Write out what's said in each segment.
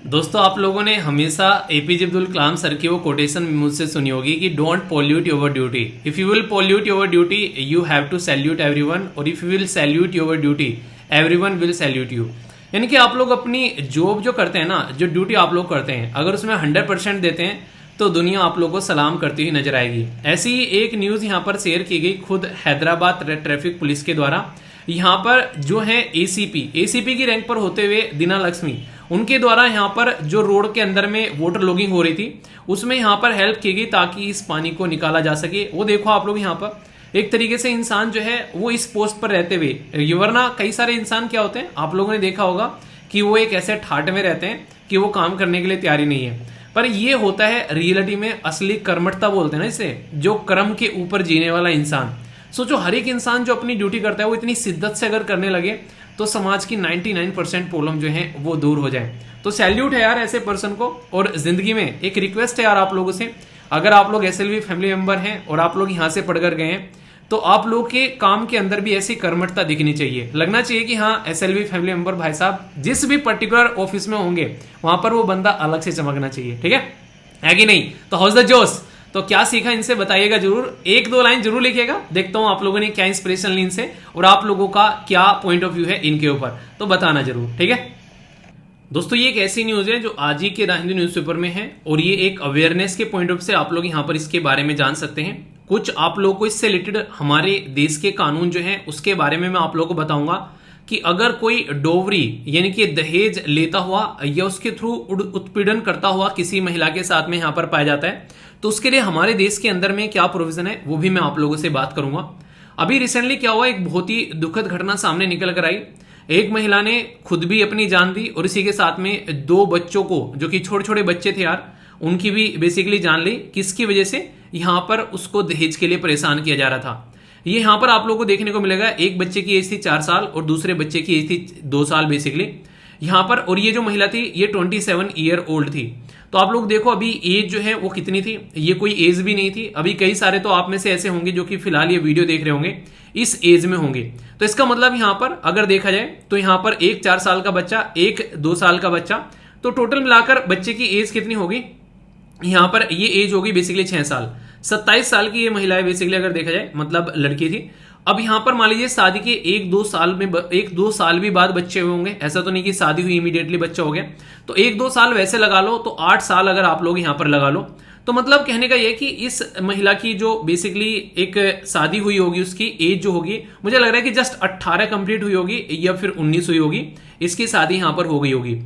दोस्तों, आप लोगों ने हमेशा एपीजे अब्दुल कलाम सर की वो कोटेशन मुझसे सुनी होगी कि don't pollute your duty. If you will pollute your duty you have to salute everyone, और if you will salute your duty everyone will salute you. यानी कि आप लोग अपनी जॉब जो करते हैं ना, जो ड्यूटी आप लोग करते हैं, अगर उसमें 100% देते हैं तो दुनिया आप लोगों को सलाम करती हुई नजर आएगी। ऐसी ही एक न्यूज यहाँ पर शेयर की गई खुद हैदराबाद ट्रैफिक पुलिस के द्वारा। यहाँ पर जो है एसीपी की रैंक पर होते हुए दीना लक्ष्मी, उनके द्वारा यहाँ पर जो रोड के अंदर में वाटर लॉगिंग हो रही थी उसमें यहाँ पर हेल्प की गई ताकि इस पानी को निकाला जा सके। वो देखो आप लोग यहाँ पर एक तरीके से इंसान जो है वो इस पोस्ट पर रहते हुए, वरना कई सारे इंसान क्या होते हैं आप लोगों ने देखा होगा कि वो एक ऐसे ठाट में रहते हैं कि वो काम करने के लिए तैयारी नहीं है। पर ये होता है रियलिटी में असली कर्मठता बोलते हैं ना इसे, जो कर्म के ऊपर जीने वाला इंसान। सोचो हर एक इंसान जो अपनी ड्यूटी करता है वो इतनी शिद्दत से अगर करने लगे तो समाज की 99% प्रॉब्लम जो है वो दूर हो जाए। तो सैल्यूट है यार ऐसे पर्सन को। और जिंदगी में एक रिक्वेस्ट है यार आप लोगों से, अगर आप लोग एसएलवी फैमिली मेंबर हैं और आप लोग यहाँ से पढ़कर गए हैं तो आप लोग के काम के अंदर भी ऐसी कर्मठता दिखनी चाहिए। लगना चाहिए कि हाँ एसएलवी फैमिली मेंबर भाई साहब जिस भी पर्टिकुलर ऑफिस में होंगे वहां पर वो बंदा अलग से चमकना चाहिए। ठीक है कि नहीं? तो हाउस द जोश। तो क्या सीखा इनसे बताइएगा जरूर, एक दो लाइन जरूर लिखिएगा। देखता हूं आप लोगों ने क्या इंस्पिरेशन ली इनसे और आप लोगों का क्या पॉइंट ऑफ व्यू है इनके ऊपर, तो बताना जरूर। ठीक है दोस्तों, ये एक ऐसी न्यूज है जो आज ही के द हिंदू न्यूज़पेपर में है और ये एक अवेयरनेस के पॉइंट ऑफ से आप लोग यहाँ पर इसके बारे में जान सकते हैं। कुछ आप लोगों को इससे रिलेटेड हमारे देश के कानून जो है उसके बारे में मैं आप लोगों को बताऊंगा कि अगर कोई डोवरी यानी कि दहेज लेता हुआ या उसके थ्रू उत्पीड़न करता हुआ किसी महिला के साथ में यहाँ पर पाया जाता है तो उसके लिए हमारे देश के अंदर में क्या प्रोविजन है वो भी मैं आप लोगों से बात करूंगा। अभी रिसेंटली क्या हुआ, एक बहुत ही दुखद घटना सामने निकल कर आई। एक महिला ने खुद भी अपनी जान दी और इसी के साथ में दो बच्चों को, जो कि छोटे छोटे बच्चे थे यार, उनकी भी बेसिकली जान ली। किसकी वजह से? यहाँ पर उसको दहेज के लिए परेशान किया जा रहा था। ये यहाँ पर आप लोगों को देखने को मिलेगा, एक बच्चे की एज थी 4 साल और दूसरे बच्चे की एज थी 2 साल बेसिकली यहाँ पर। और ये जो महिला थी ये 27 ईयर ओल्ड थी। तो आप लोग देखो अभी एज जो है वो कितनी थी, ये कोई एज भी नहीं थी। अभी कई सारे तो आप में से ऐसे होंगे जो कि फिलहाल ये वीडियो देख रहे होंगे इस एज में होंगे। तो इसका मतलब यहाँ पर अगर देखा जाए तो यहाँ पर एक 4 साल का बच्चा, एक 2 साल का बच्चा, तो टोटल मिलाकर बच्चे की एज कितनी होगी? यहाँ पर ये एज होगी बेसिकली 6 साल। 27 साल की ये महिला है बेसिकली अगर देखा जाए, मतलब लड़की थी। अब यहाँ पर मान लीजिए शादी के 1-2 साल में 1-2 साल भी बाद बच्चे होंगे, ऐसा तो नहीं कि शादी हुई इमीडिएटली बच्चा हो गया। तो 1-2 साल वैसे लगा लो तो 8 साल अगर आप लोग यहाँ पर लगा लो तो मतलब कहने का ये कि इस महिला की जो बेसिकली एक शादी हुई होगी उसकी एज जो होगी, मुझे लग रहा है कि जस्ट 18 कंप्लीट हुई होगी या फिर 19 हुई होगी, इसकी शादी यहाँ पर हो गई होगी।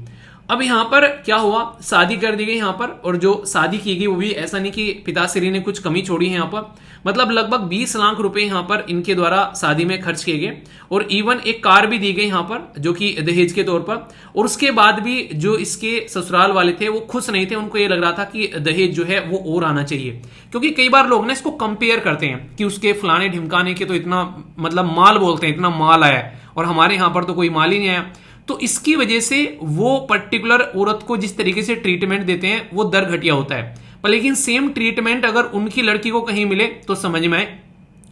अब यहाँ पर क्या हुआ, शादी कर दी गई यहाँ पर, और जो शादी की गई वो भी ऐसा नहीं कि पिताश्री ने कुछ कमी छोड़ी है यहाँ पर, मतलब लगभग 20 लाख रुपए यहाँ पर इनके द्वारा शादी में खर्च किए गए। और इवन एक कार भी दी गई यहाँ पर जो कि दहेज के तौर पर। और उसके बाद भी जो इसके ससुराल वाले थे वो खुश नहीं थे, उनको ये लग रहा था कि दहेज जो है वो और आना चाहिए। क्योंकि कई बार लोग ना इसको कंपेयर करते हैं कि उसके फलाने ढिमकाने के तो इतना मतलब माल बोलते हैं, इतना माल आया और हमारे यहाँ पर तो कोई माल ही नहीं आया। तो इसकी वजह से वो पर्टिकुलर औरत को जिस तरीके से ट्रीटमेंट देते हैं वो दर घटिया होता है। पर लेकिन सेम ट्रीटमेंट अगर उनकी लड़की को कहीं मिले तो समझ में आए।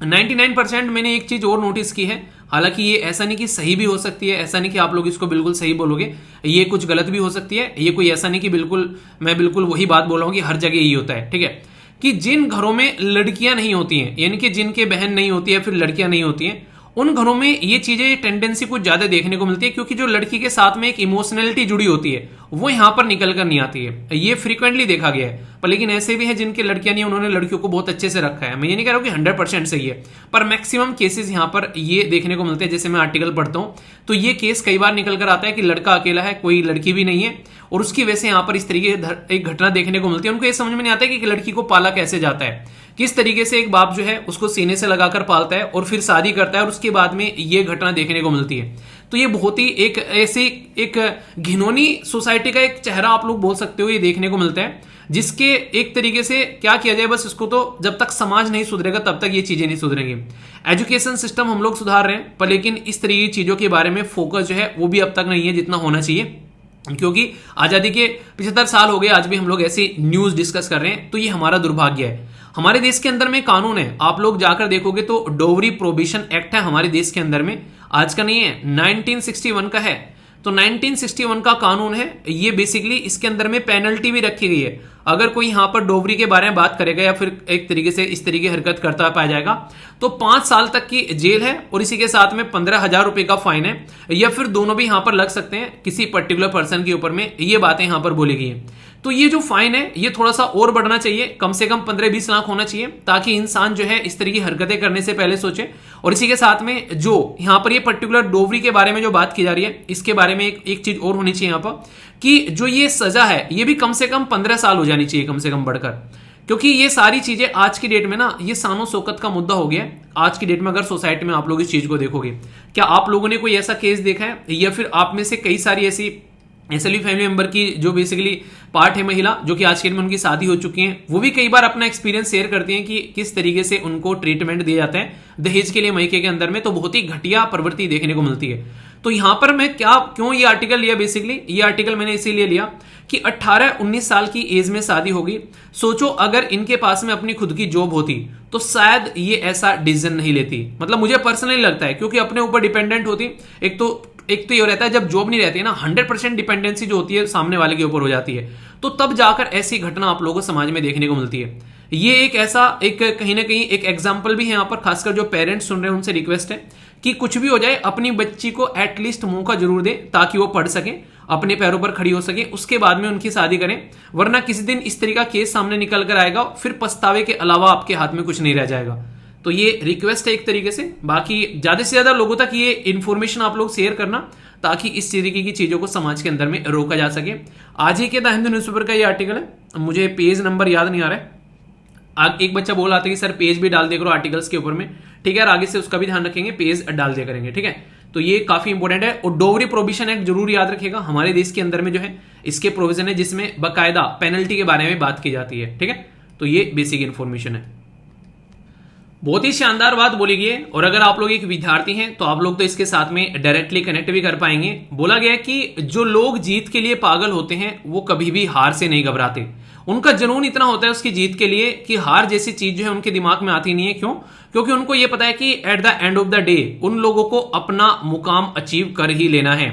99% मैंने एक चीज और नोटिस की है, हालांकि ये ऐसा नहीं कि सही भी हो सकती है, ऐसा नहीं कि आप लोग इसको बिल्कुल सही बोलोगे, ये कुछ गलत भी हो सकती है। ये कोई ऐसा नहीं कि मैं बिल्कुल वही बात बोल रहा हूं कि हर जगह यही होता है। ठीक है कि जिन घरों में लड़कियां नहीं होती हैं, यानी कि जिनके बहन नहीं होती है फिर लड़कियां नहीं होती हैं, उन घरों में ये चीजें, ये टेंडेंसी कुछ ज्यादा देखने को मिलती है। क्योंकि जो लड़की के साथ में एक इमोशनलिटी जुड़ी होती है वो यहां पर निकल कर नहीं आती है। ये फ्रीक्वेंटली देखा गया है। पर लेकिन ऐसे भी हैं जिनके लड़कियां नहीं, उन्होंने लड़कियों को बहुत अच्छे से रखा है। मैं ये नहीं कह रहा हूं कि 100% सही है, पर मैक्सिमम केसेस यहां पर ये देखने को मिलते हैं। जैसे मैं आर्टिकल पढ़ता हूं तो ये केस कई बार निकल कर आता है कि लड़का अकेला है, कोई लड़की भी नहीं है, और उसकी वजह से यहां पर इस तरीके एक घटना देखने को मिलती है। उनको ये समझ में नहीं आता कि लड़की को पाला कैसे जाता है, किस तरीके से एक बाप जो है उसको सीने से लगाकर पालता है और फिर शादी करता है और उसके बाद में ये घटना देखने को मिलती है। तो ये बहुत ही एक ऐसी एक घिनौनी सोसाइटी का एक चेहरा आप लोग बोल सकते हो, ये देखने को मिलता है, जिसके एक तरीके से क्या किया जाए, बस इसको तो जब तक समाज नहीं सुधरेगा तब तक ये चीजें नहीं सुधरेंगी। एजुकेशन सिस्टम हम लोग सुधार रहे हैं, पर लेकिन इस तरीके की चीजों के बारे में फोकस जो है वो भी अब तक नहीं है जितना होना चाहिए। क्योंकि आजादी के 75 साल हो गए, आज भी हम लोग ऐसी न्यूज डिस्कस कर रहे हैं, तो ये हमारा दुर्भाग्य है। हमारे देश के अंदर में कानून है, आप लोग जाकर देखोगे तो डोवरी प्रोहिबिशन एक्ट है हमारे देश के अंदर में, आज का नहीं है, 1961 का है। तो 1961 का कानून है ये, बेसिकली इसके अंदर में पेनल्टी भी रखी गई है। अगर कोई यहां पर डोवरी के बारे में बात करेगा या फिर एक तरीके से इस तरीके की हरकत करता पाया जाएगा तो 5 साल तक की जेल है और इसी के साथ में 15,000 रुपए का फाइन है, या फिर दोनों भी यहां पर लग सकते हैं किसी पर्टिकुलर पर्सन के ऊपर में। ये बातें यहां पर बोली गई है। तो ये जो फाइन है ये थोड़ा सा और बढ़ना चाहिए, कम से कम 15-20 लाख होना चाहिए, ताकि इंसान जो है इस तरह की हरकतें करने से पहले सोचे। और इसी के साथ में जो यहां पर ये पर्टिकुलर डोवरी के बारे में जो बात की जा रही है इसके बारे में एक चीज और होनी चाहिए यहां पर, कि जो ये सजा है ये भी कम से कम 15 साल हो जानी चाहिए, कम से कम बढ़कर। क्योंकि ये सारी चीजें आज की डेट में ना ये सानो शौकत का मुद्दा हो गया है। आज की डेट में अगर सोसाइटी में आप लोग इस चीज को देखोगे, क्या आप लोगों ने कोई ऐसा केस देखा है, या फिर आप में से कई सारी ऐसी फैमिली मेंबर की जो बेसिकली पार्ट है महिला, जो कि आज के दिन में उनकी शादी हो चुकी है, वो भी कई बार अपना एक्सपीरियंस शेयर करती हैं कि किस तरीके से उनको ट्रीटमेंट दिए जाते हैं दहेज के लिए मायके के अंदर में। तो बहुत ही घटिया प्रवृत्ति देखने को मिलती है। तो यहां पर मैं क्यों ये आर्टिकल लिया, बेसिकली ये आर्टिकल मैंने इसीलिए लिया कि 18-19 साल की एज में शादी होगी। सोचो अगर इनके पास में अपनी खुद की जॉब होती तो शायद ये ऐसा डिसीजन नहीं लेती। मतलब मुझे पर्सनली लगता है, क्योंकि अपने ऊपर डिपेंडेंट होती। एक तो ये रहता है जब जॉब नहीं रहती है ना, 100% डिपेंडेंसी जो होती है सामने वाले के ऊपर हो जाती है, तो तब जाकर ऐसी घटना आप लोगों को समाज में देखने को मिलती है। ये एक ऐसा कहीं ना कहीं एक एग्जाम्पल भी है यहाँ पर। खासकर जो पेरेंट्स सुन रहे हैं उनसे रिक्वेस्ट है कि कुछ भी हो जाए अपनी बच्ची को एटलीस्ट मौका जरूर दें, ताकि वो पढ़ सके, अपने पैरों पर खड़ी हो सके, उसके बाद में उनकी शादी करें। वरना किसी दिन इस तरह का केस सामने निकल कर आएगा, फिर पछतावे के अलावा आपके हाथ में कुछ नहीं रह जाएगा। तो ये रिक्वेस्ट है एक तरीके से। बाकी ज्यादा से ज्यादा लोगों तक ये इन्फॉर्मेशन आप लोग शेयर करना, ताकि इस तरीके की चीजों को समाज के अंदर में रोका जा सके। आज ही के द हिंदू न्यूज़पेपर का ये आर्टिकल है, मुझे पेज नंबर याद नहीं आ रहा है। एक बच्चा बोल रहा था कि सर पेज भी डाल दिया करो आर्टिकल्स के ऊपर में, ठीक है, और आगे से उसका भी ध्यान रखेंगे, पेज डाल दिया करेंगे, ठीक है। तो ये काफी इंपॉर्टेंट है। और डोवरी प्रोविजन एक्ट जरूर याद रखिएगा, हमारे देश के अंदर में जो है इसके प्रोविजन है जिसमें बाकायदा पेनल्टी के बारे में बात की जाती है, ठीक है। तो ये बेसिक इंफॉर्मेशन है। बहुत ही शानदार बात बोली गई है। और अगर आप लोग एक विद्यार्थी हैं तो आप लोग तो इसके साथ में डायरेक्टली कनेक्ट भी कर पाएंगे। बोला गया है कि जो लोग जीत के लिए पागल होते हैं वो कभी भी हार से नहीं घबराते। उनका जुनून इतना होता है उसकी जीत के लिए कि हार जैसी चीज जो है उनके दिमाग में आती नहीं है। क्यों? क्योंकि उनको यह पता है कि at the end of the day उन लोगों को अपना मुकाम अचीव कर ही लेना है।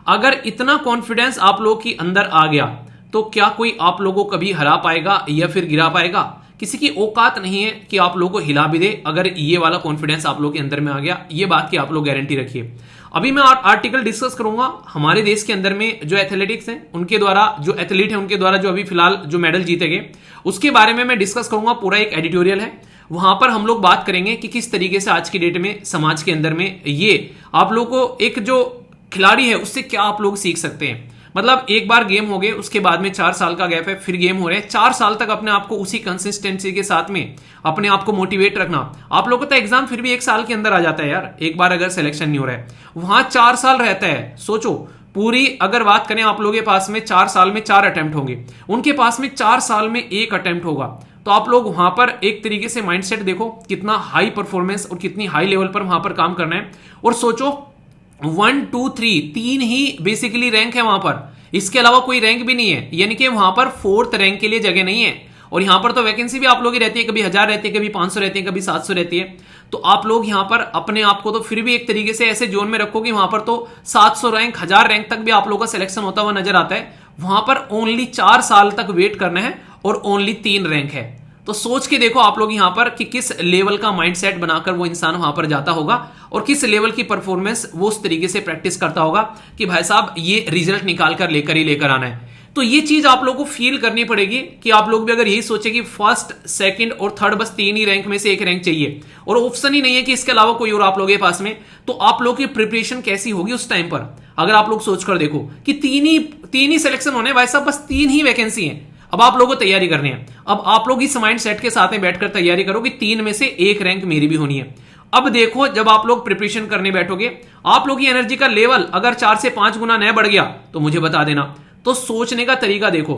अगर इतना कॉन्फिडेंस आप लोगों के अंदर आ गया तो क्या कोई आप लोगों को कभी हरा पाएगा या फिर गिरा पाएगा? किसी की औकात नहीं है कि आप लोगों को हिला भी दे, अगर ये वाला कॉन्फिडेंस आप लोगों के अंदर में आ गया। ये बात की आप लोग गारंटी रखिए। अभी मैं आर्टिकल डिस्कस करूंगा हमारे देश के अंदर में जो एथलेटिक्स हैं उनके द्वारा, जो एथलीट हैं उनके द्वारा जो अभी फिलहाल जो मेडल जीते गए उसके बारे में मैं डिस्कस करूंगा। पूरा एक एडिटोरियल है, वहां पर हम लोग बात करेंगे कि किस तरीके से आज की डेट में समाज के अंदर में ये आप लोग को एक जो खिलाड़ी है उससे क्या आप लोग सीख सकते हैं। मतलब एक बार गेम हो गए उसके बाद में 4 साल का गैप है, फिर गेम हो रहे हैं, 4 साल तक अपने आप को उसी कंसिस्टेंसी के साथ में अपने आप को मोटिवेट रखना। आप लोगों का एग्जाम फिर भी 1 साल के अंदर आ जाता है यार, एक बार अगर सिलेक्शन नहीं हो रहा है, वहां 4 साल रहता है। सोचो पूरी अगर बात करें आप लोगों के पास में 4 साल में 4 अटेम्प्ट होंगे, उनके पास में 4 साल में 1 अटेम्प्ट होगा। तो आप लोग वहां पर एक तरीके से माइंडसेट देखो कितना हाई परफॉर्मेंस और कितनी हाई लेवल पर वहां पर काम करना है। और सोचो 1, 2, 3 3 ही बेसिकली रैंक है वहां पर, इसके अलावा कोई रैंक भी नहीं है, यानी कि वहां पर 4th रैंक के लिए जगह नहीं है। और यहां पर तो वैकेंसी भी आप लोग की रहती है, कभी 1000 रहती है, कभी 500 रहती है, कभी 700 रहती है। तो आप लोग यहां पर अपने आप को तो फिर भी एक तरीके से ऐसे जोन में रखो कि वहां पर तो 700 रैंक 1000 रैंक तक भी आप लोगों का सिलेक्शन होता हुआ नजर आता है। वहां पर ओनली 4 साल तक वेट करना है और ओनली 3 रैंक है। तो सोच के देखो आप लोग यहां पर कि किस लेवल का माइंडसेट बनाकर वो इंसान वहां पर जाता होगा और किस लेवल की परफॉर्मेंस वो उस तरीके से प्रैक्टिस करता होगा कि भाई साहब ये रिजल्ट निकाल कर लेकर आना है। तो ये चीज आप लोगों को फील करनी पड़ेगी कि आप लोग भी अगर यही सोचे कि 1st, 2nd और 3rd बस 3 ही रैंक में से 1 रैंक चाहिए और ऑप्शन ही नहीं है कि इसके अलावा कोई और आप लोगों के पास में, तो आप लोगों की प्रिपरेशन कैसी होगी उस टाइम पर। अगर आप लोग सोचकर देखो कि तीन ही सिलेक्शन होने, भाई साहब बस 3 ही वैकेंसी है, अब आप लोगों को तैयारी करनी है। अब आप लोग इस माइंड सेट के साथ में बैठकर तैयारी करो कि 3 में से 1 रैंक मेरी भी होनी है। अब देखो जब आप लोग प्रिपरेशन करने बैठोगे, आप लोग की एनर्जी का लेवल अगर 4 से 5 गुना नया बढ़ गया तो मुझे बता देना। तो सोचने का तरीका देखो।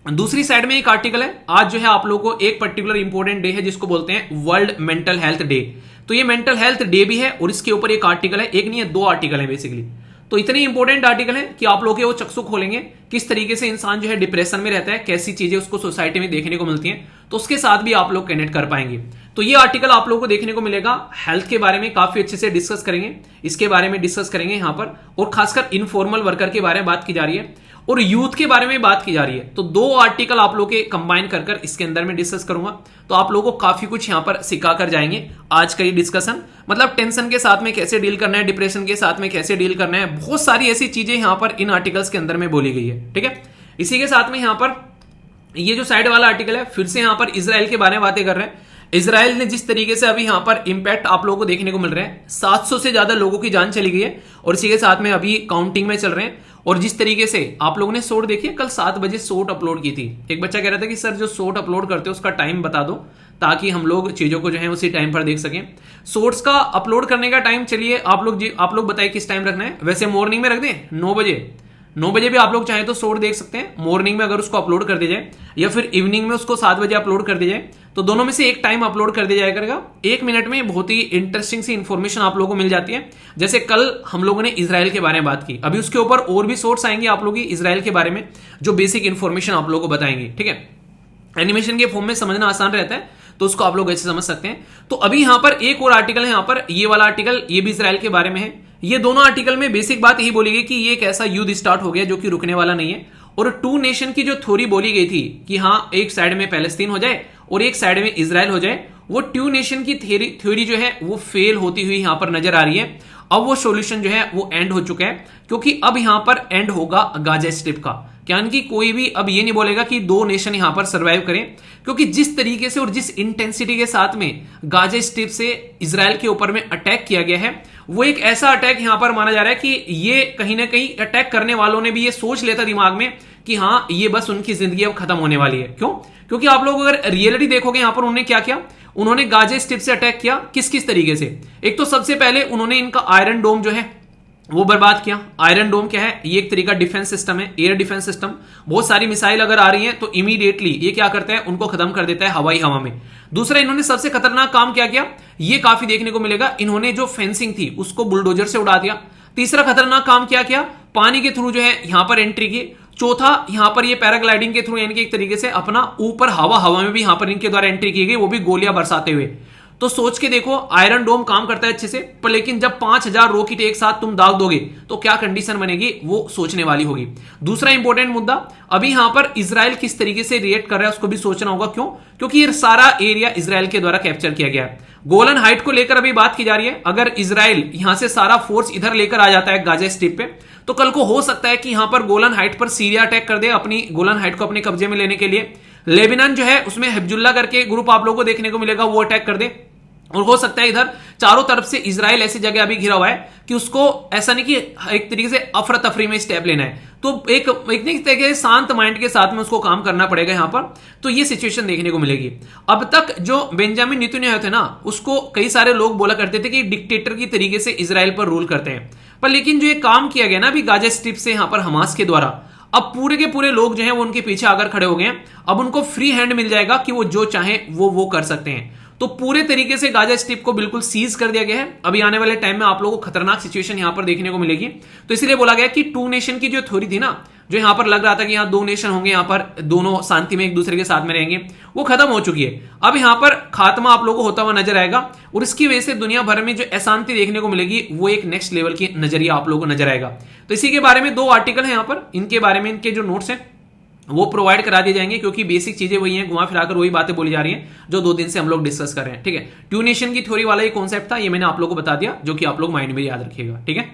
दूसरी साइड में एक आर्टिकल है, आज जो है आप लोगों को एक पर्टिकुलर इंपॉर्टेंट डे है जिसको बोलते हैं वर्ल्ड मेंटल हेल्थ डे। तो ये मेंटल हेल्थ डे भी है और इसके ऊपर एक आर्टिकल है, एक नहीं है 2 आर्टिकल है बेसिकली। तो इतने इंपॉर्टेंट आर्टिकल है कि आप लोग वो चक्षु खोलेंगे किस तरीके से इंसान जो है डिप्रेशन में रहता है, कैसी चीजें उसको सोसाइटी में देखने को मिलती हैं, तो उसके साथ भी आप लोग कनेक्ट कर पाएंगे। तो ये आर्टिकल आप लोगों को देखने को मिलेगा। हेल्थ के बारे में काफी अच्छे से डिस्कस करेंगे, इसके बारे में डिस्कस करेंगे यहां पर, और खासकर इनफॉर्मल वर्कर के बारे में बात की जा रही है और यूथ के बारे में बात की जा रही है। तो दो आर्टिकल आप लोग के कंबाइन कर कर इसके अंदर में डिस्कस करूंगा, तो आप लोगों को काफी कुछ यहां पर सिखा कर जाएंगे आज का ये डिस्कशन। मतलब टेंशन के साथ में कैसे डील करना है, डिप्रेशन के साथ में कैसे डील करना है, बहुत सारी ऐसी चीजें यहां पर इन आर्टिकल्स के अंदर में बोली गई है। ठीक है, इसी के साथ में यहां पर ये जो साइड वाला आर्टिकल है, फिर से यहां पर इजराइल के बारे में बातें कर रहे हैं। इजराइल ने जिस तरीके से अभी यहां पर इंपैक्ट आप लोगों को देखने को मिल रहे हैं, 700 से ज्यादा लोगों की जान चली गई है और इसी के साथ में अभी काउंटिंग में चल रहे हैं। और जिस तरीके से आप लोगों ने शॉर्ट देखी, कल 7 बजे शॉर्ट अपलोड की थी, एक बच्चा कह रहा था कि सर जो शॉर्ट अपलोड करते हो उसका टाइम बता दो ताकि हम लोग चीजों को जो है उसी टाइम पर देख सकें। शॉर्ट्स का अपलोड करने का टाइम चलिए आप लोग बताइए किस टाइम रखना है। वैसे मॉर्निंग में रख दें 9 बजे भी आप लोग चाहे तो शॉर्ट देख सकते हैं। मॉर्निंग में अगर उसको अपलोड कर दिया जाए या फिर इवनिंग में उसको 7 बजे अपलोड कर दिया जाए, तो दोनों में से एक टाइम अपलोड कर दिया जाया करेगा। 1 मिनट में बहुत ही इंटरेस्टिंग सी इंफॉर्मेशन आप लोगों को मिल जाती है। जैसे कल हम लोगों ने इजराइल के बारे में बात की, अभी उसके ऊपर और भी सोर्स आएंगे आप लोगों की इजराइल के बारे में जो बेसिक इंफॉर्मेशन आप लोगों को बताएंगे। ठीक है, एनिमेशन के फॉर्म में समझना आसान रहता है तो उसको आप लोग ऐसे समझ सकते हैं। तो अभी यहां पर एक और आर्टिकल है, यहां पर ये वाला आर्टिकल, ये भी इजराइल के बारे में है। ये दोनों आर्टिकल में बेसिक बात यही बोली गई कि ये एक ऐसा युद्ध स्टार्ट हो गया जो कि रुकने वाला नहीं है। और 2 नेशन की जो थ्योरी बोली गई थी कि हाँ एक साइड में पैलेस्तीन हो जाए और एक साइड में इजराइल हो जाए, वो 2 नेशन की थ्योरी जो है वो फेल होती हुई यहां पर नजर आ रही है। अब वो सॉल्यूशन जो है वो एंड हो चुका है, क्योंकि अब यहां पर एंड होगा गाजा स्ट्रिप का। यानी कि कोई भी अब ये नहीं बोलेगा कि 2 नेशन यहां पर सरवाइव करें, क्योंकि जिस तरीके से और जिस इंटेंसिटी के साथ में गाजा स्ट्रिप से इजराइल के ऊपर में अटैक किया गया है, वो एक ऐसा अटैक यहां पर माना जा रहा है कि ये कहीं ना कहीं अटैक करने वालों ने भी ये सोच लेता दिमाग में कि हाँ ये बस उनकी जिंदगी अब खत्म होने वाली है। क्यों? क्योंकि आप लोग अगर रियलिटी देखोगे यहां पर उन्होंने क्या किया, उन्होंने गाजा स्ट्रिप से अटैक किया किस किस तरीके से। एक तो सबसे पहले उन्होंने इनका आयरन डोम जो है वो बर्बाद किया। आयरन डोम क्या है? ये एक तरीका डिफेंस सिस्टम है, एयर डिफेंस सिस्टम। बहुत सारी मिसाइल अगर आ रही हैं तो इमीडिएटली ये क्या करता है, उनको खत्म कर देता है हवाई हवा में। दूसरा, इन्होंने सबसे खतरनाक काम क्या किया, ये काफी देखने को मिलेगा, इन्होंने जो फेंसिंग थी उसको बुलडोजर से उड़ा दिया। तीसरा खतरनाक काम क्या किया, पानी के थ्रू जो है यहां पर एंट्री की। चौथा, यहां पर ये पैराग्लाइडिंग के थ्रू यानी कि एक तरीके से अपना ऊपर हवा में भी यहां पर इनके द्वारा एंट्री की गई, वो भी गोलियां बरसाते हुए। तो सोच के देखो, आयरन डोम काम करता है अच्छे से, पर लेकिन जब 5000 रॉकेट एक साथ तुम दाग दोगे तो क्या कंडीशन बनेगी, वो सोचने वाली होगी। दूसरा इंपॉर्टेंट मुद्दा, अभी यहां पर इजराइल किस तरीके से रिएक्ट कर रहा है उसको भी सोचना होगा। क्यों? क्योंकि ये सारा एरिया इजराइल के द्वारा कैप्चर किया गया है। गोलन हाइट को लेकर अभी बात की जा रही है। अगर इजराइल यहां से सारा फोर्स इधर लेकर आ जाता है गाजा स्ट्रिप पे, तो कल को हो सकता है कि यहां पर गोलन हाइट पर सीरिया अटैक कर दे, अपनी गोलन हाइट को अपने कब्जे में लेने के लिए। लेबनान जो है उसमें हिजबुल्लाह करके ग्रुप आप लोगों को देखने को मिलेगा, वो अटैक कर दे। और हो सकता है इधर चारों तरफ से इजराइल ऐसी जगह अभी घिरा हुआ है कि उसको ऐसा नहीं कि एक तरीके से अफरा तफरी में स्टेप लेना है, तो एक तरीके से शांत माइंड के साथ में उसको काम करना पड़ेगा यहां पर। तो ये सिचुएशन देखने को मिलेगी। अब तक जो बेंजामिन नेतन्याहू थे ना, उसको कई सारे लोग बोला करते थे कि डिक्टेटर की तरीके से इजराइल पर रूल करते हैं, पर लेकिन जो ये काम किया गया ना अभी गाजा स्ट्रिप से यहां पर हमास के द्वारा, अब पूरे के पूरे लोग जो हैं वो उनके पीछे आकर खड़े हो गए हैं। अब उनको फ्री हैंड मिल जाएगा कि वो जो चाहे वो कर सकते हैं। तो पूरे तरीके से गाजा स्ट्रिप को बिल्कुल सीज कर दिया गया है। अभी आने वाले टाइम में आप लोगों को खतरनाक सिचुएशन यहां पर देखने को मिलेगी। तो इसलिए बोला गया कि 2 नेशन की जो थ्योरी थी ना, जो यहां पर लग रहा था कि यहां 2 नेशन होंगे, यहां पर दोनों शांति में एक दूसरे के साथ में रहेंगे, वो खत्म हो चुकी है। अब यहां पर खात्मा आप लोगों को होता हुआ नजर आएगा और इसकी वजह से दुनिया भर में जो अशांति देखने को मिलेगी वो एक नेक्स्ट लेवल की नजरिया आप लोगों को नजर आएगा। तो इसी के बारे में 2 आर्टिकल है यहां पर, इनके बारे में इनके जो नोट्स हैं वो प्रोवाइड करा दिए जाएंगे, क्योंकि बेसिक चीजें वही हैं, घुमा फिराकर वही बातें बोली जा रही हैं जो 2 दिन से हम लोग डिस्कस कर रहे हैं। ठीक है, 2 नेशन की थ्योरी वाला ये कॉन्सेप्ट था, ये मैंने आप लोगों को बता दिया, जो कि आप लोग माइंड में याद रखिएगा। ठीक है,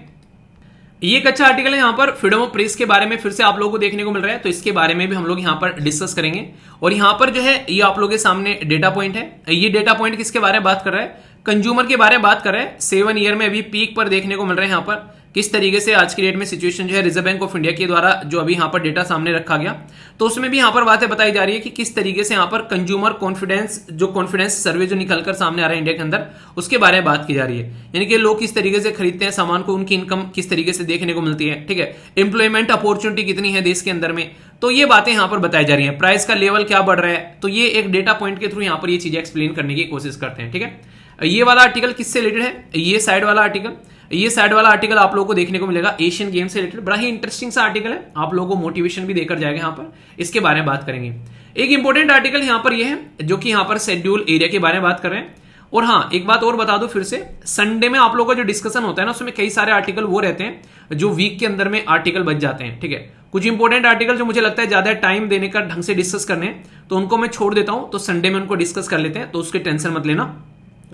ये एक अच्छा आर्टिकल है यहां पर फ्रीडम ऑफ प्रेस के बारे में फिर से आप लोगों को देखने को मिल रहा है, तो इसके बारे में भी हम लोग यहां पर डिस्कस करेंगे। और यहां पर जो है ये आप लोगों के सामने डेटा पॉइंट है। ये डेटा पॉइंट किसके बारे में बात कर रहा है, कंज्यूमर के बारे में बात कर रहा है। 7 ईयर में अभी पीक पर देखने को मिल रहे हैं यहां पर किस तरीके से आज की डेट में सिचुएशन जो है रिजर्व बैंक ऑफ इंडिया के द्वारा जो अभी यहां पर डेटा सामने रखा गया, तो उसमें भी यहां पर बातें बताई जा रही है कि किस तरीके से यहां पर कंज्यूमर कॉन्फिडेंस सर्वे जो निकलकर सामने आ रहा है इंडिया के अंदर, उसके बारे में बात की जा रही है। यानी कि लोग किस तरीके से खरीदते हैं सामान को, उनकी इनकम किस तरीके से देखने को मिलती है। ठीक है, एम्प्लॉयमेंट अपॉर्चुनिटी कितनी है देश के अंदर में, तो ये बातें यहां पर बताई जा रही है। प्राइस का लेवल क्या बढ़ रहा है, तो ये एक डेटा पॉइंट के थ्रू यहां पर ये चीजें एक्सप्लेन करने की कोशिश करते हैं। ठीक है, ये वाला आर्टिकल किससे रिलेटेड है, ये साइड वाला आर्टिकल आप लोगों को देखने को मिलेगा एशियन गेम से रिलेटेड। बड़ा ही इंटरेस्टिंग सा आर्टिकल है, आप लोगों को मोटिवेशन भी देकर जाएगा। यहाँ पर इसके बारे में बात करेंगे। एक इंपॉर्टेंट आर्टिकल यहाँ पर ये है जो कि यहाँ पर शेड्यूल एरिया के बारे में बात कर रहे हैं। और हाँ, एक बात और बता दूं फिर से, संडे में आप लोगों का जो डिस्कशन होता है ना, उसमें कई सारे आर्टिकल वो रहते हैं जो वीक के अंदर में आर्टिकल बच जाते हैं। ठीक है, कुछ इंपॉर्टेंट आर्टिकल जो मुझे लगता है ज्यादा टाइम देने का ढंग से डिस्कस करने हैं, तो उनको मैं छोड़ देता हूं, तो संडे में उनको डिस्कस कर लेते हैं। तो उसके टेंशन मत लेना,